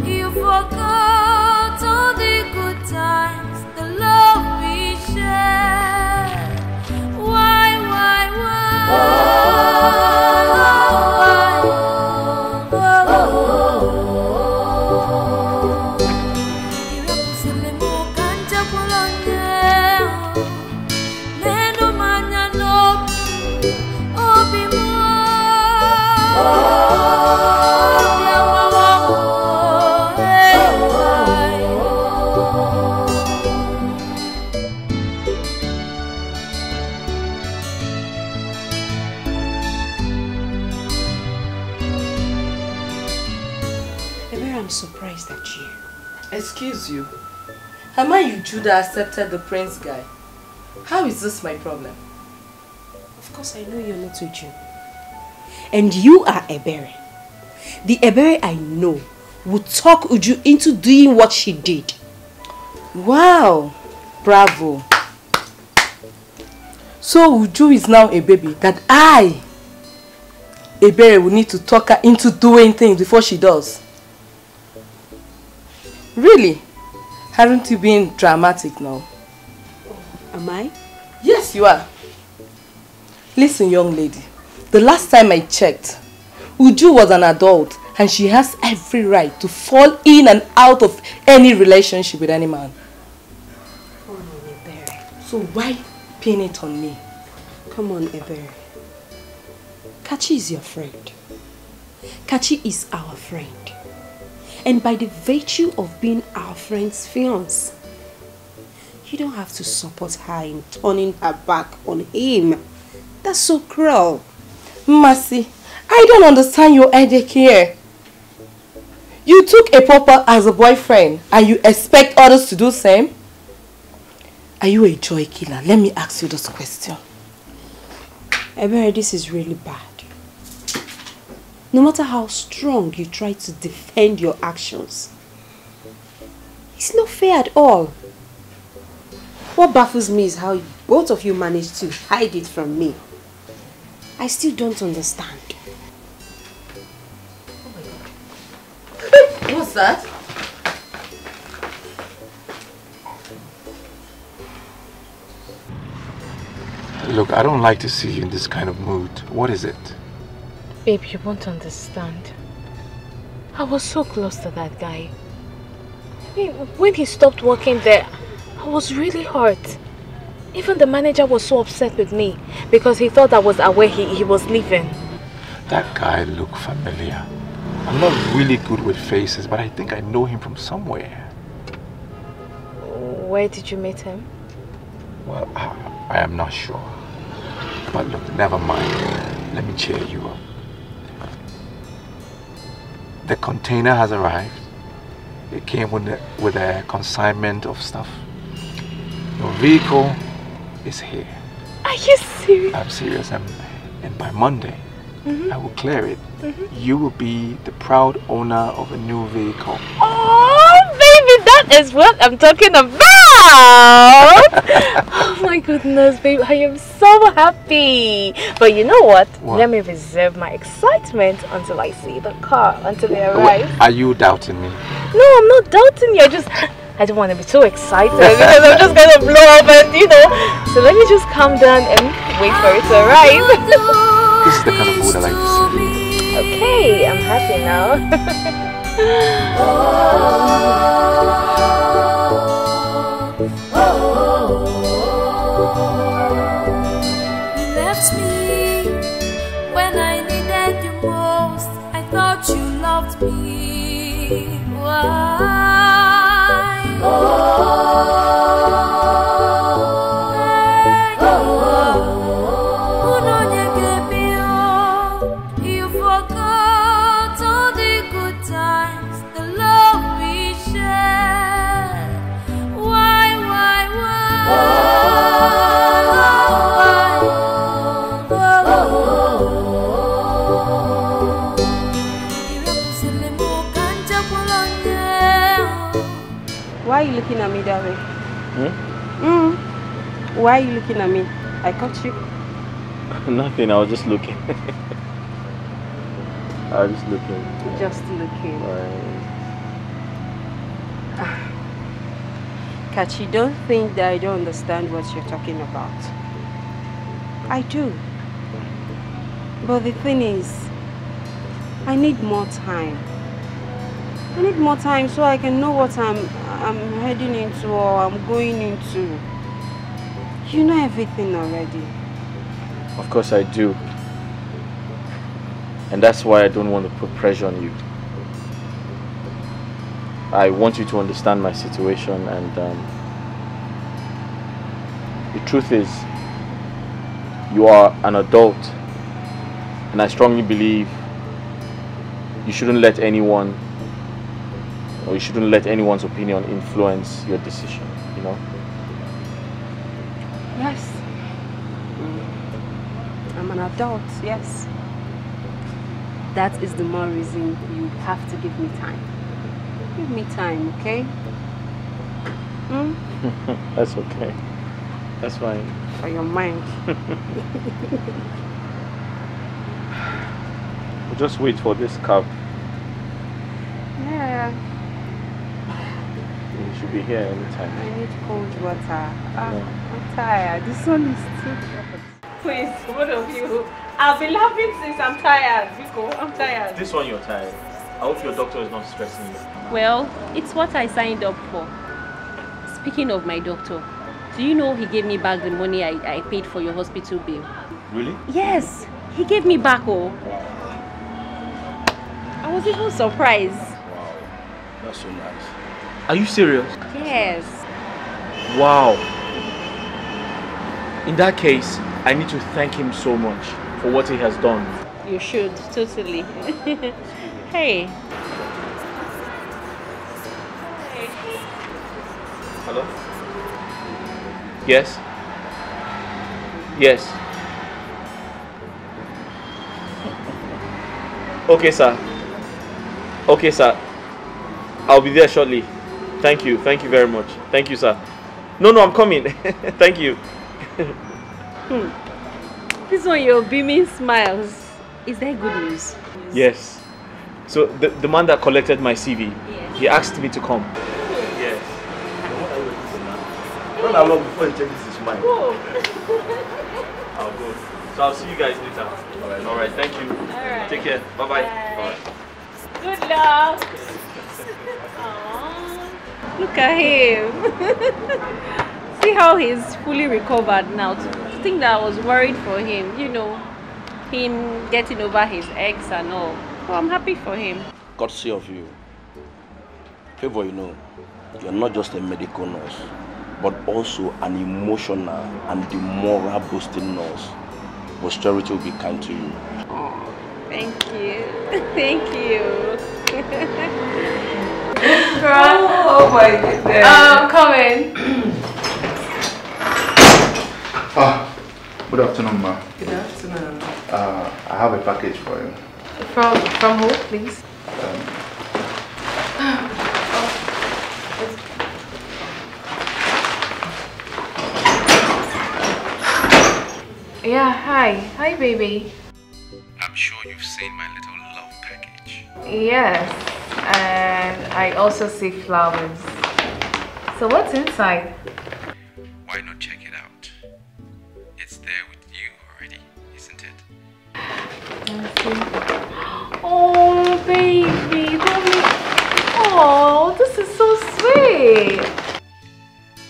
You forgot all the good times, the love we shared. Why? You Excuse you. Am I Uju that accepted the prince guy? How is this my problem? Of course, I know you're not Uju. And you are Ebere. The Ebere I know would talk Uju into doing what she did. Wow. Bravo. So Uju is now a baby that I, Ebere, will need to talk her into doing things before she does. Really? Haven't you been dramatic now? Am I? Yes, you are. Listen, young lady. The last time I checked, Uju was an adult and she has every right to fall in and out of any relationship with any man. Oh no, Ebere. So why pin it on me? Come on, Ebere. Kachi is your friend. Kachi is our friend. And by the virtue of being our friend's fiancé, you don't have to support her in turning her back on him. That's so cruel. Mercy, I don't understand your headache here. You took a pauper as a boyfriend and you expect others to do the same? Are you a joy killer? Let me ask you this question. Ebere, this is really bad. No matter how strong you try to defend your actions, it's not fair at all. What baffles me is how both of you managed to hide it from me. I still don't understand. Oh my God. What's that? Look, I don't like to see you in this kind of mood. What is it? Babe, you won't understand. I was so close to that guy. I mean, when he stopped working there, I was really hurt. Even the manager was so upset with me because he thought I was aware he was leaving. That guy looked familiar. I'm not really good with faces, but I think I know him from somewhere. Where did you meet him? Well, I am not sure. But look, never mind. Let me cheer you up. The container has arrived. It came with a consignment of stuff. Your vehicle is here. Are you serious? I'm serious. And by Monday, I will clear it. You will be the proud owner of a new vehicle. Oh, baby, that is what I'm talking about. Oh my goodness, babe, I am so happy. But you know what? Let me reserve my excitement until I see the car, until they arrive. Are you doubting me? No, I'm not doubting you. I don't want to be too excited because I'm just going to blow up and, you know. So let me just calm down and wait for it to arrive. This is the kind of mood I like to see. Okay, I'm happy now. You left me when I needed you most. I thought you loved me. Why? You forgot all the good times, the love we shared. Why? Why are you looking at me that way? Why are you looking at me? I caught you. Nothing, I was just looking. I was just looking. Just looking. Right. Kachi, don't think that I don't understand what you're talking about. I do. But the thing is, I need more time. I need more time so I can know what I'm heading into or I'm going into. You know everything already. Of course I do. And that's why I don't want to put pressure on you. I want you to understand my situation, and the truth is, you are an adult, and I strongly believe you shouldn't let anyone or you shouldn't let anyone's opinion influence your decision, you know? Yes. I'm an adult, yes. That is the more reason you have to give me time. Give me time, okay? That's okay. That's fine. For your mind. We'll just wait for this cab. Yeah. You should be here anytime. I need cold water. I'm tired. The sun is too hot. Please, both of you. I've been laughing since I'm tired. Biko, I'm tired. This one you're tired. I hope your doctor is not stressing you. Well, it's what I signed up for. Speaking of my doctor, do you know he gave me back the money I paid for your hospital bill? Really? Yes, he gave me back. Oh, I was even surprised. Wow, that's so nice. Are you serious? Yes. Wow. In that case, I need to thank him so much for what he has done. You should, totally. Hey. Hello? Yes? Yes. Okay, sir. Okay, sir. I'll be there shortly. Thank you. Thank you very much. Thank you, sir. No, I'm coming. Thank you. This one, your beaming smiles. Is that good news? Yes. So the man that collected my CV, he asked me to come. Yes. Run along before he changes his mind. I'll go. So I'll see you guys later. All right. Thank you. All right. Take care. Bye-bye. Bye. Good luck. Look at him. See how he's fully recovered now. To think that I was worried for him, you know, him getting over his ex and all. Well, I'm happy for him. Courtesy of you. Favor, you know, you're not just a medical nurse, but also an emotional and the moral boosting nurse. Posterity will be kind to you. Oh, thank you. Thank you. Oh my goodness. Come in. Good afternoon, ma. Good afternoon. I have a package for you. From who, please? Yeah, hi baby. I'm sure you've seen my little love package. Yes, and I also see flowers. So what's inside? Why not check it out? It's there with you already, isn't it? Oh baby, oh, this is so sweet.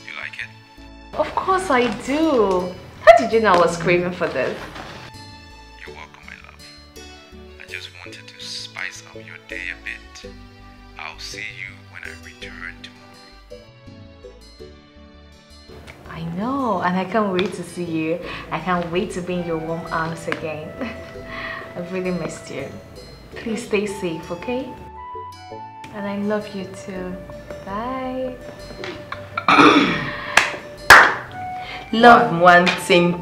You like it? Of course I do. How did you know I was craving for this? You're welcome, my love. I just wanted to spice up your day a bit. I'll see you when I return tomorrow. I know, and I can't wait to see you. I can't wait to be in your warm arms again. I've really missed you. Please stay safe, okay? And I love you too. Bye. Love one thing.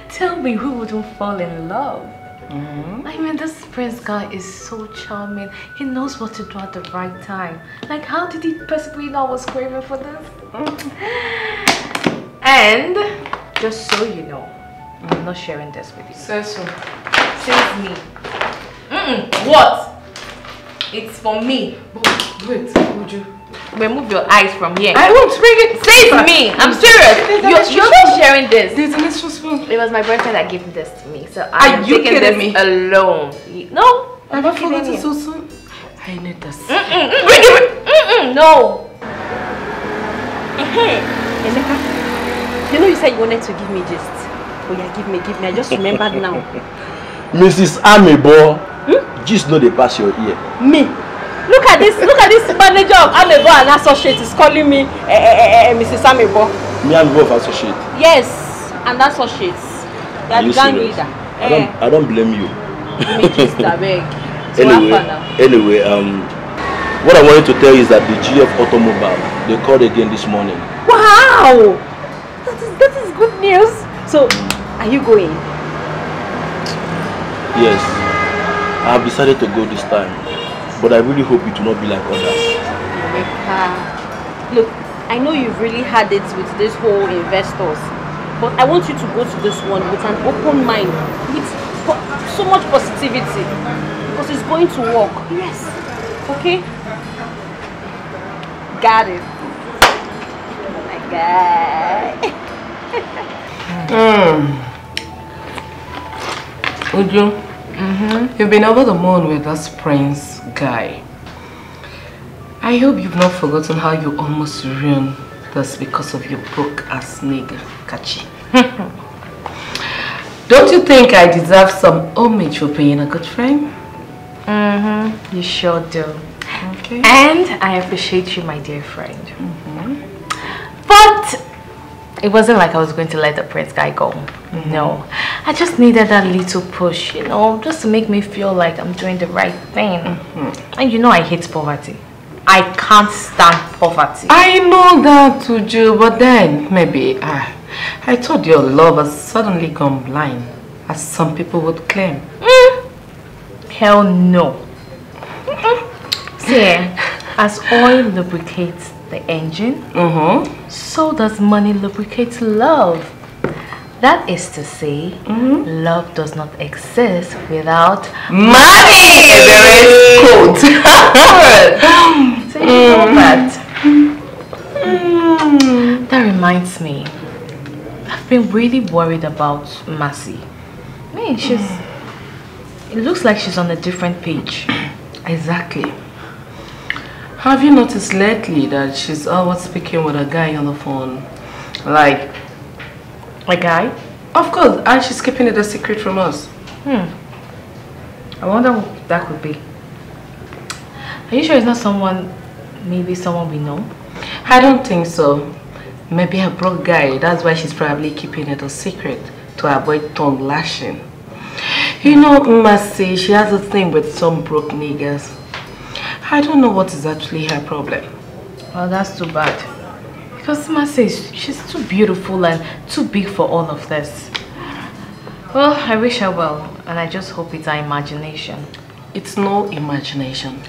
Tell me, who wouldn't fall in love? I mean, this prince guy is so charming. He knows what to do at the right time. Like, how did he possibly know I was craving for this? And just so you know, I'm not sharing this with you. So. Save me. What? It's for me. Wait, would you? Remove your eyes from here. I won't bring it. Save me. I'm serious. You're not sharing this. There's an extra spoon. It was my boyfriend that gave this to me, so Are I'm you taking kidding this me? alone. No, I'm Have not you kidding forgotten you. so soon? I need this. No. Emeka, you know you said you wanted to give me gist. Oh yeah, give me. I just remembered now. Mrs. Amebo, just know they pass your ear. Me? Look at this manager of Amebo and Associates is calling me Mrs. Amebo. Me Amebo of Associate. Yes, and Associates. They are the gang leader. I don't blame you. Me just a beg. Anyway, what I wanted to tell you is that the GF Automobile, they called again this morning. Wow! That is good news. So, are you going? Yes, I have decided to go this time, but I really hope it will not be like others. Look, I know you've really had it with this whole investors, but I want you to go to this one with an open mind, with so much positivity, because it's going to work. Yes. Okay? Got it. My guy. Uju, you've been over the moon with this prince guy. I hope you've not forgotten how you almost ruined this because of your broke-ass nigga, Kachi. Don't you think I deserve some homage for being a good friend? You sure do. Okay. And I appreciate you, my dear friend. But it wasn't like I was going to let the prince guy go. No. I just needed that little push, you know, just to make me feel like I'm doing the right thing. And you know I hate poverty. I can't stand poverty. I know that, Uju, but then maybe I thought your love has suddenly gone blind, as some people would claim. Hell no. See, as oil lubricates the engine, so does money lubricate love. That is to say, love does not exist without money. There is quote. So you know that. That reminds me, I've been really worried about Mercy. I mean, it looks like she's on a different page. Exactly. Have you noticed lately that she's always speaking with a guy on the phone? Like, a guy? Of course, and she's keeping it a secret from us. I wonder who that could be. Are you sure it's not maybe someone we know? I don't think so. Maybe a broke guy, that's why she's probably keeping it a secret, to avoid tongue lashing. You know, Mercy, she has a thing with some broke niggas. I don't know what is actually her problem. Well, that's too bad. Because Mercy, she's too beautiful and too big for all of this. Well, I wish her well, and I just hope it's our imagination. It's no imagination.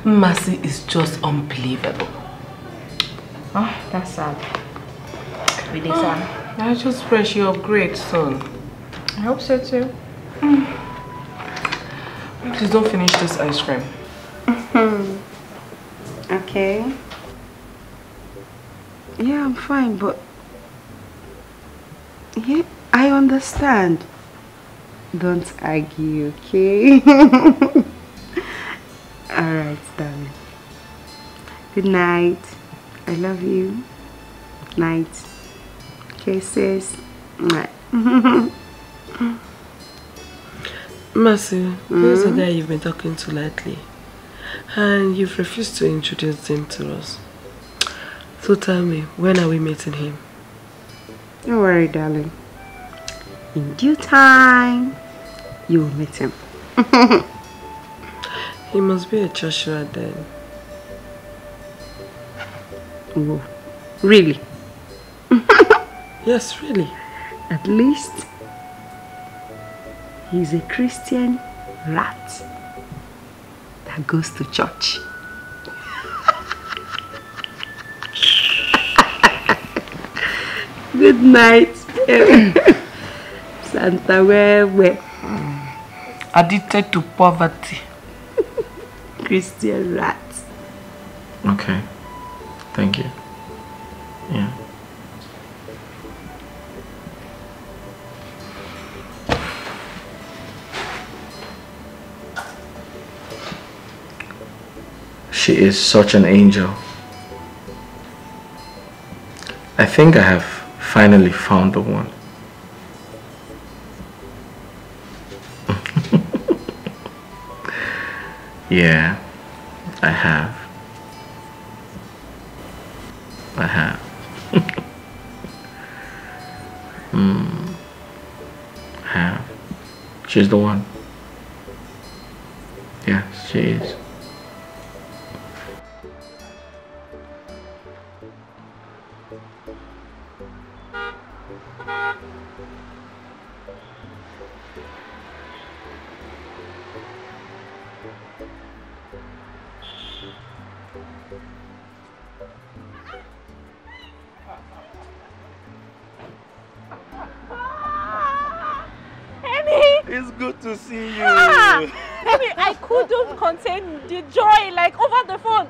Mercy is just unbelievable. Oh, that's sad. Really sad. I just pray she upgrades soon. I hope so too. Please don't finish this ice cream. Okay. Yeah, I'm fine, but yeah, I understand. Don't argue, okay? Alright, darling. Good night. I love you. Night. Kisses. Mercy, who's the guy you've been talking to lately? And you've refused to introduce him to us. So tell me, when are we meeting him? Don't worry, darling. In due time, you will meet him. He must be a Joshua then. Whoa. Really? Yes, really. At least he's a Christian rat that goes to church. Good night. Santa Wewe. Addicted to poverty. Christian rat. Okay. Thank you. Yeah. She is such an angel. I think I have finally found the one. Yeah, I have. I have. I have. She's the one. Yes. Cheers. It's good to see you. I couldn't contain the joy, like over the phone.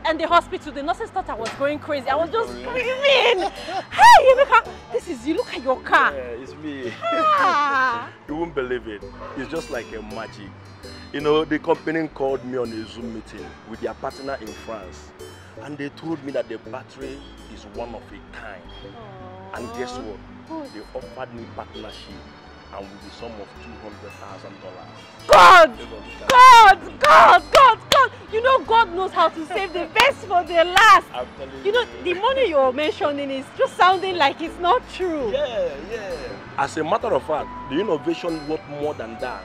And the hospital, the nurses thought I was going crazy. I was just screaming. Hey, Emeka, this is you. Look at your car. Yeah, it's me. Ah. You won't believe it. It's just like a magic. You know, the company called me on a Zoom meeting with their partner in France. And they told me that the battery is one of a kind. And guess what? They offered me partnership and with the sum of $200,000. God! You know God knows how to save the best for the last. I'm telling you. You know, the money you're mentioning is just sounding like it's not true. Yeah. As a matter of fact, the innovation worth more than that.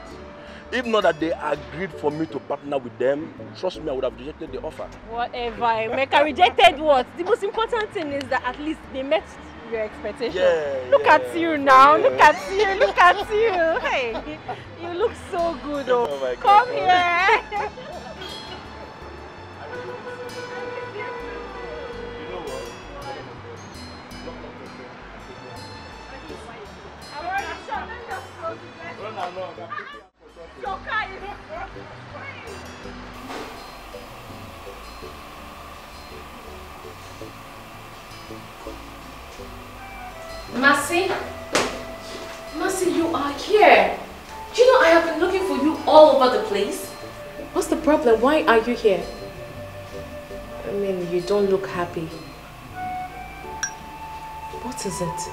If not that they agreed for me to partner with them, trust me, I would have rejected the offer. Whatever, Emeka, rejected what? The most important thing is that at least they met your expectations. Look at you now. Look at you. Hey, you look so good. Oh my God. Come here. Mercy, you are here. Do you know I have been looking for you all over the place? What's the problem? Why are you here? I mean, you don't look happy. What is it?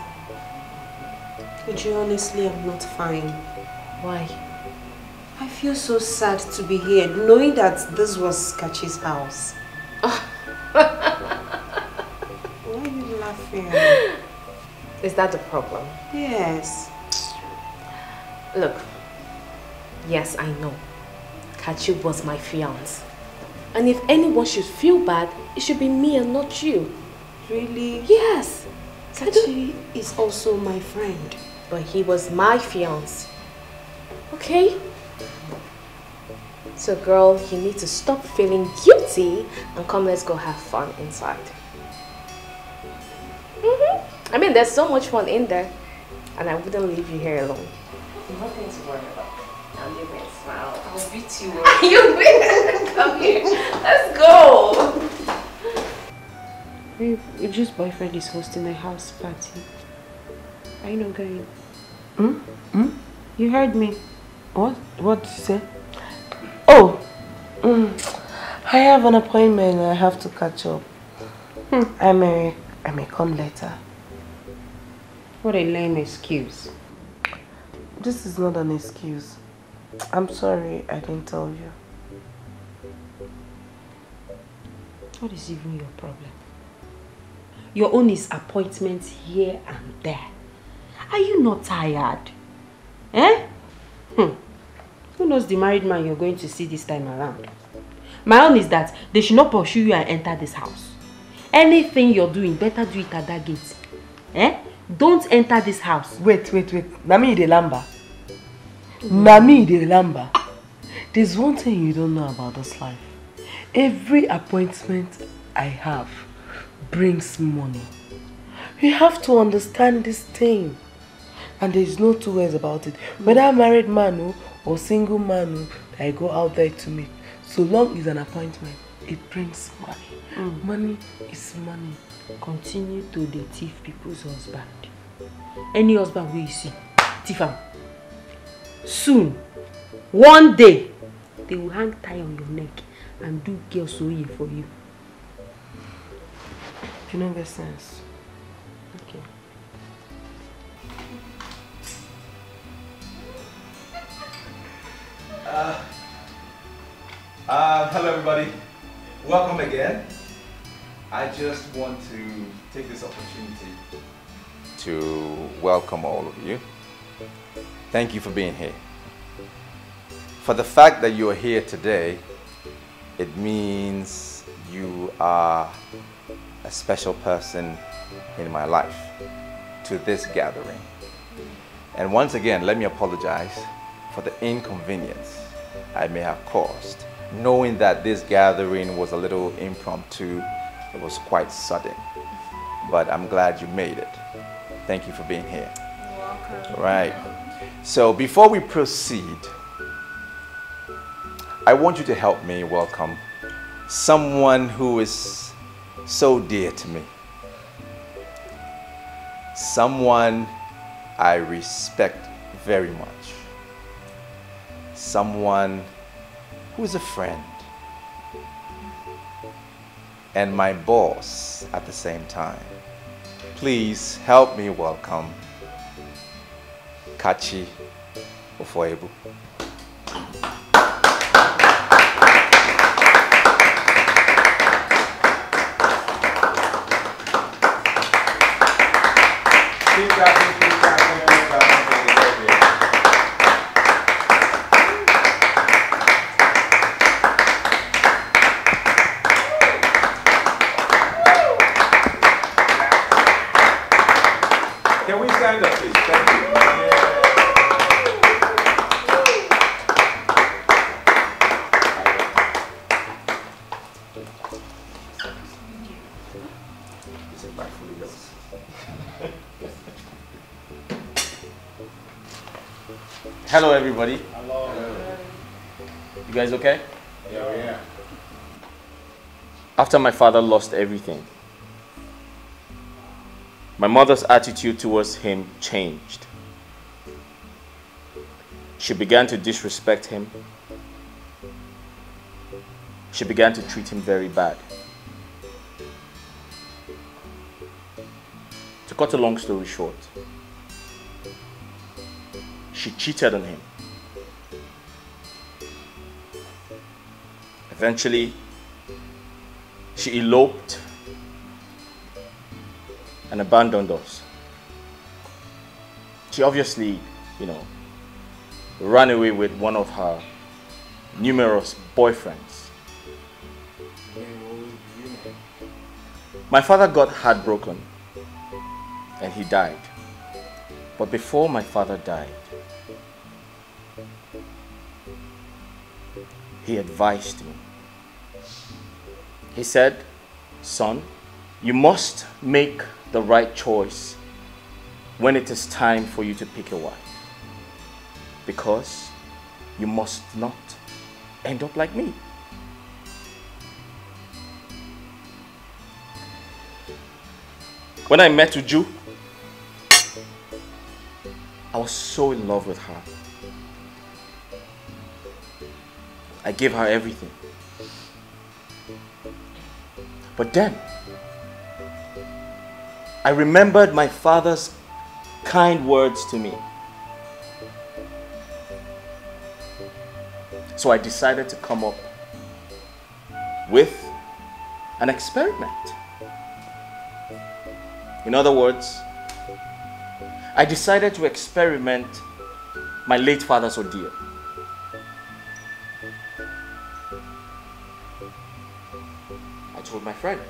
Uju, honestly, I'm not fine. Why? I feel so sad to be here, knowing that this was Kachi's house. Why are you laughing? Is that the problem? Yes. Look, yes, I know. Kachi was my fiance. And if anyone should feel bad, it should be me and not you. Really? Yes. Kachi is also my friend. But he was my fiance. Okay? So girl, you need to stop feeling guilty and come, let's go have fun inside. I mean, there's so much fun in there. And I wouldn't leave you here alone. Nothing to worry about. I'll give me a smile. I'll beat you up. You beat. Come here. Let's go. Babe, Uju's boyfriend is hosting a house party. Are you not going? You heard me. What? What did you say? Oh! I have an appointment. I have to catch up. I may come later. What a lame excuse. This is not an excuse. I'm sorry I didn't tell you. What is even your problem? Your own is appointments here and there. Are you not tired? Eh? Who knows the married man you're going to see this time around? My own is that they should not pursue you and enter this house. Anything you're doing, better do it at that gate. Eh? Don't enter this house. Wait. Nami de lamba. Nami de lamba. There's one thing you don't know about this life. Every appointment I have brings money. You have to understand this thing. And there's no two ways about it. Whether a married man or single man that I go out there to meet, so long as an appointment, it brings money. Money is money. Continue to the thief people's husband. Any husband who you see, thief him. Soon, one day, they will hang tie on your neck and do girl sewing for you. You don't get sense. Okay. Hello everybody. Welcome again. I just want to take this opportunity to welcome all of you. Thank you for being here. For the fact that you are here today It means you are a special person in my life to this gathering. And once again, let me apologize for the inconvenience I may have caused, knowing that this gathering was a little impromptu. It was quite sudden, but I'm glad you made it. Thank you for being here. You're welcome. All right. So before we proceed, I want you to help me welcome someone who is so dear to me. Someone I respect very much. Someone who is a friend. And my boss at the same time. Please help me welcome Kachi Ofoebu. Can we stand up, please? Thank you. Hello, everybody. Hello. You guys okay? Yeah. After my father lost everything, my mother's attitude towards him changed. She began to disrespect him. She began to treat him very bad. To cut a long story short, she cheated on him. Eventually, she eloped and abandoned us. She obviously, ran away with one of her numerous boyfriends. My father got heartbroken and he died. But before my father died, he advised me. He said, "Son, you must make the right choice when it is time for you to pick a wife, because you must not end up like me." When I met Uju, I was so in love with her. I gave her everything. But then, I remembered my father's kind words to me. So I decided to come up with an experiment. In other words, I decided to experiment my late father's ordeal. I told my friend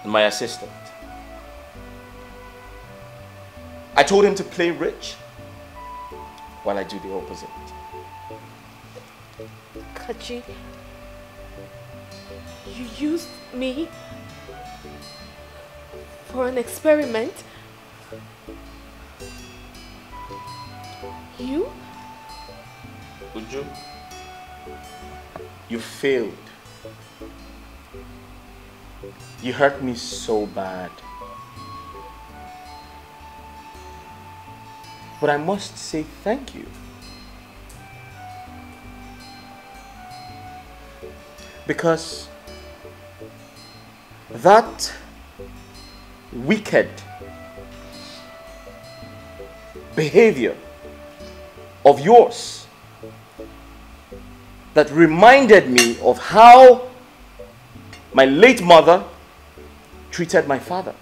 and my assistant. I told him to play rich while I do the opposite. Kachi, you used me for an experiment? You? Uju, you failed. You hurt me so bad. But I must say thank you. Because that wicked behavior of yours that reminded me of how my late mother treated my father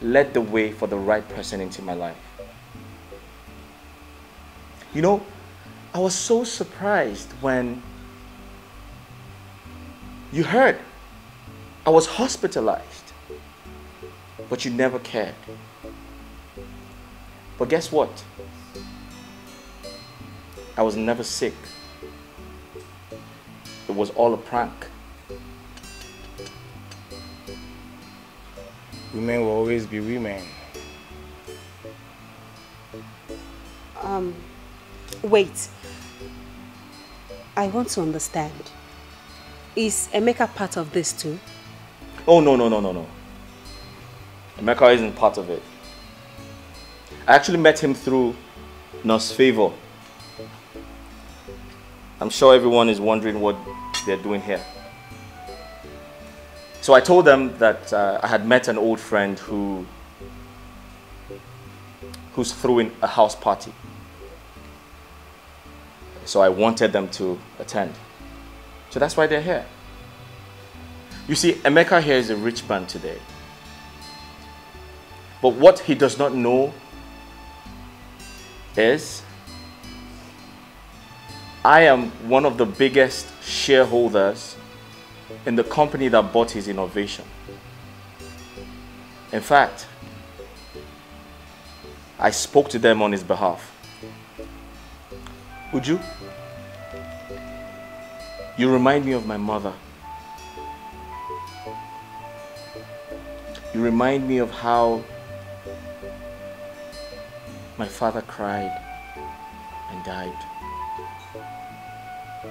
led the way for the right person into my life. You know, I was so surprised when you heard I was hospitalized, but you never cared. But guess what? I was never sick. It was all a prank. Women will always be women. Wait. I want to understand. Is Emeka part of this too? Oh, no. Emeka isn't part of it. I actually met him through Nurse Favor. I'm sure everyone is wondering what they're doing here. So I told them that I had met an old friend who's throwing a house party. So I wanted them to attend. So that's why they're here. You see, Emeka here is a rich man today. But what he does not know is I am one of the biggest shareholders in the company that bought his innovation. In fact, I spoke to them on his behalf. Uju, you remind me of my mother. You remind me of how my father cried and died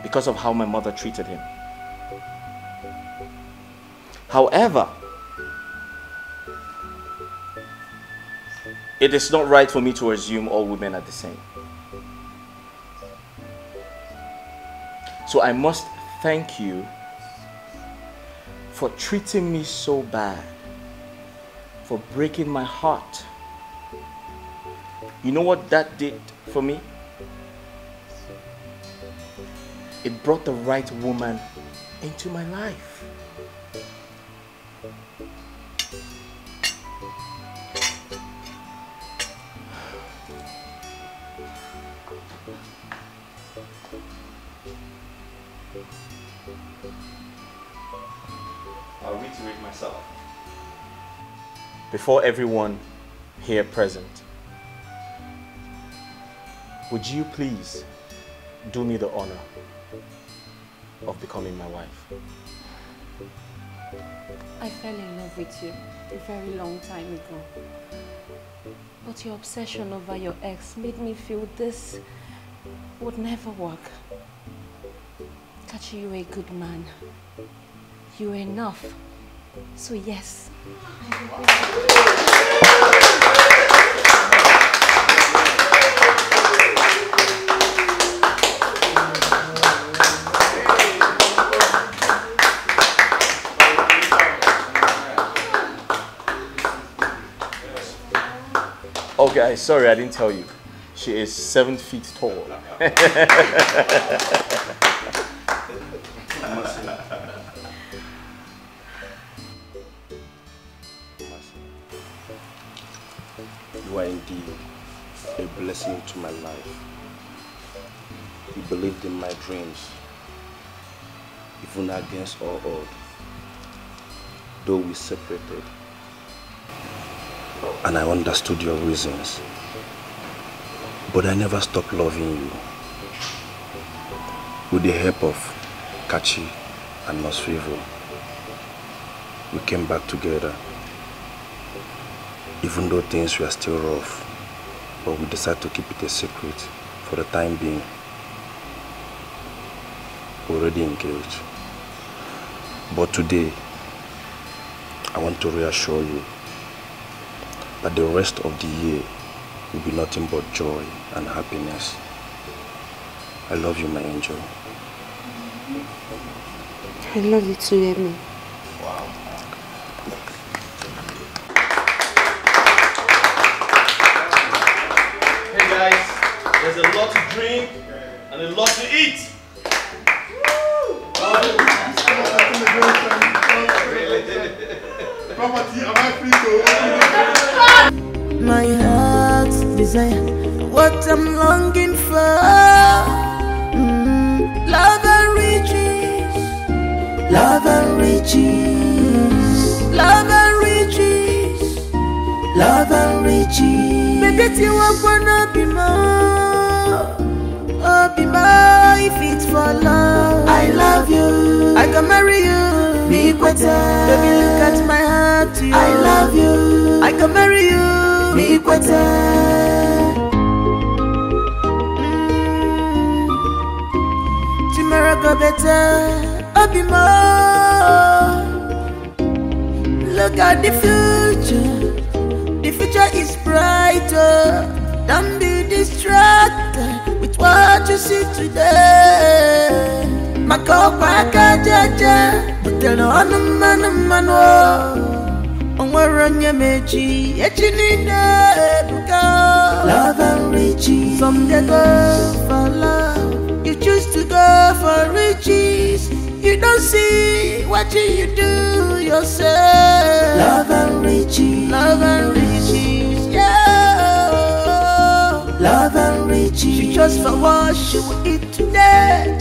because of how my mother treated him. However, it is not right for me to assume all women are the same. So I must thank you for treating me so bad, for breaking my heart. You know what that did for me? It brought the right woman into my life. I'll reiterate myself. Before everyone here present, would you please do me the honor of becoming my wife? I fell in love with you a very long time ago. But your obsession over your ex made me feel this would never work. Kachi, you're a good man. You're enough. So yes. Oh guys, sorry I didn't tell you. She is 7 feet tall. You are indeed a blessing to my life. You believed in my dreams, even against all odds. Though we separated, and I understood your reasons, but I never stopped loving you. With the help of Kachi and Nurse Favor, we came back together. Even though things were still rough, but we decided to keep it a secret for the time being. We're already engaged. But today, I want to reassure you that the rest of the year will be nothing but joy and happiness. I love you, my angel. I love you too, Amy. Wow. Hey guys, there's a lot to drink and a lot to eat. My heart's desire, what I'm longing for. for love and riches, love and riches, love and riches, love and riches. Maybe you wanna be more, oh be more if it's for love. I love you, I can marry you. Be better, baby look at my heart to you. I love you, I can marry you. Be better. Tomorrow go better, I'll be more. Look at the future is brighter. Don't be distracted with what you see today. Makopa kajaja, but tell no man onwaranya mechi, echinina buka. Love and riches, some they go for love. You choose to go for riches. You don't see what you do yourself. Love and riches, yeah. Love and riches. She just for what she will eat today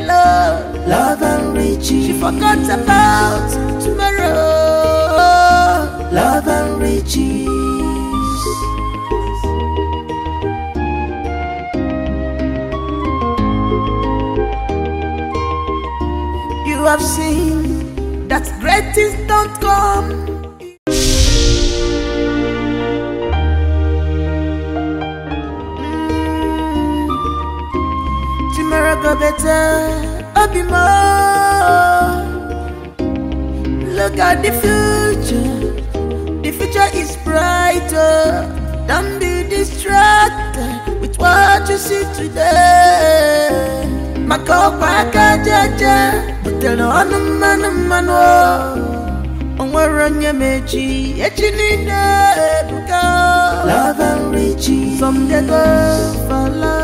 alone. Love and riches. She forgot about tomorrow. Love and riches. You have seen that great things don't come. Tomorrow go better, I'll be more. Look at the future is brighter. Don't be distracted with what you see today. Makopa kajaja, but tell no man onwaranya mechi, echinina buka. Love and riches, some they go for love.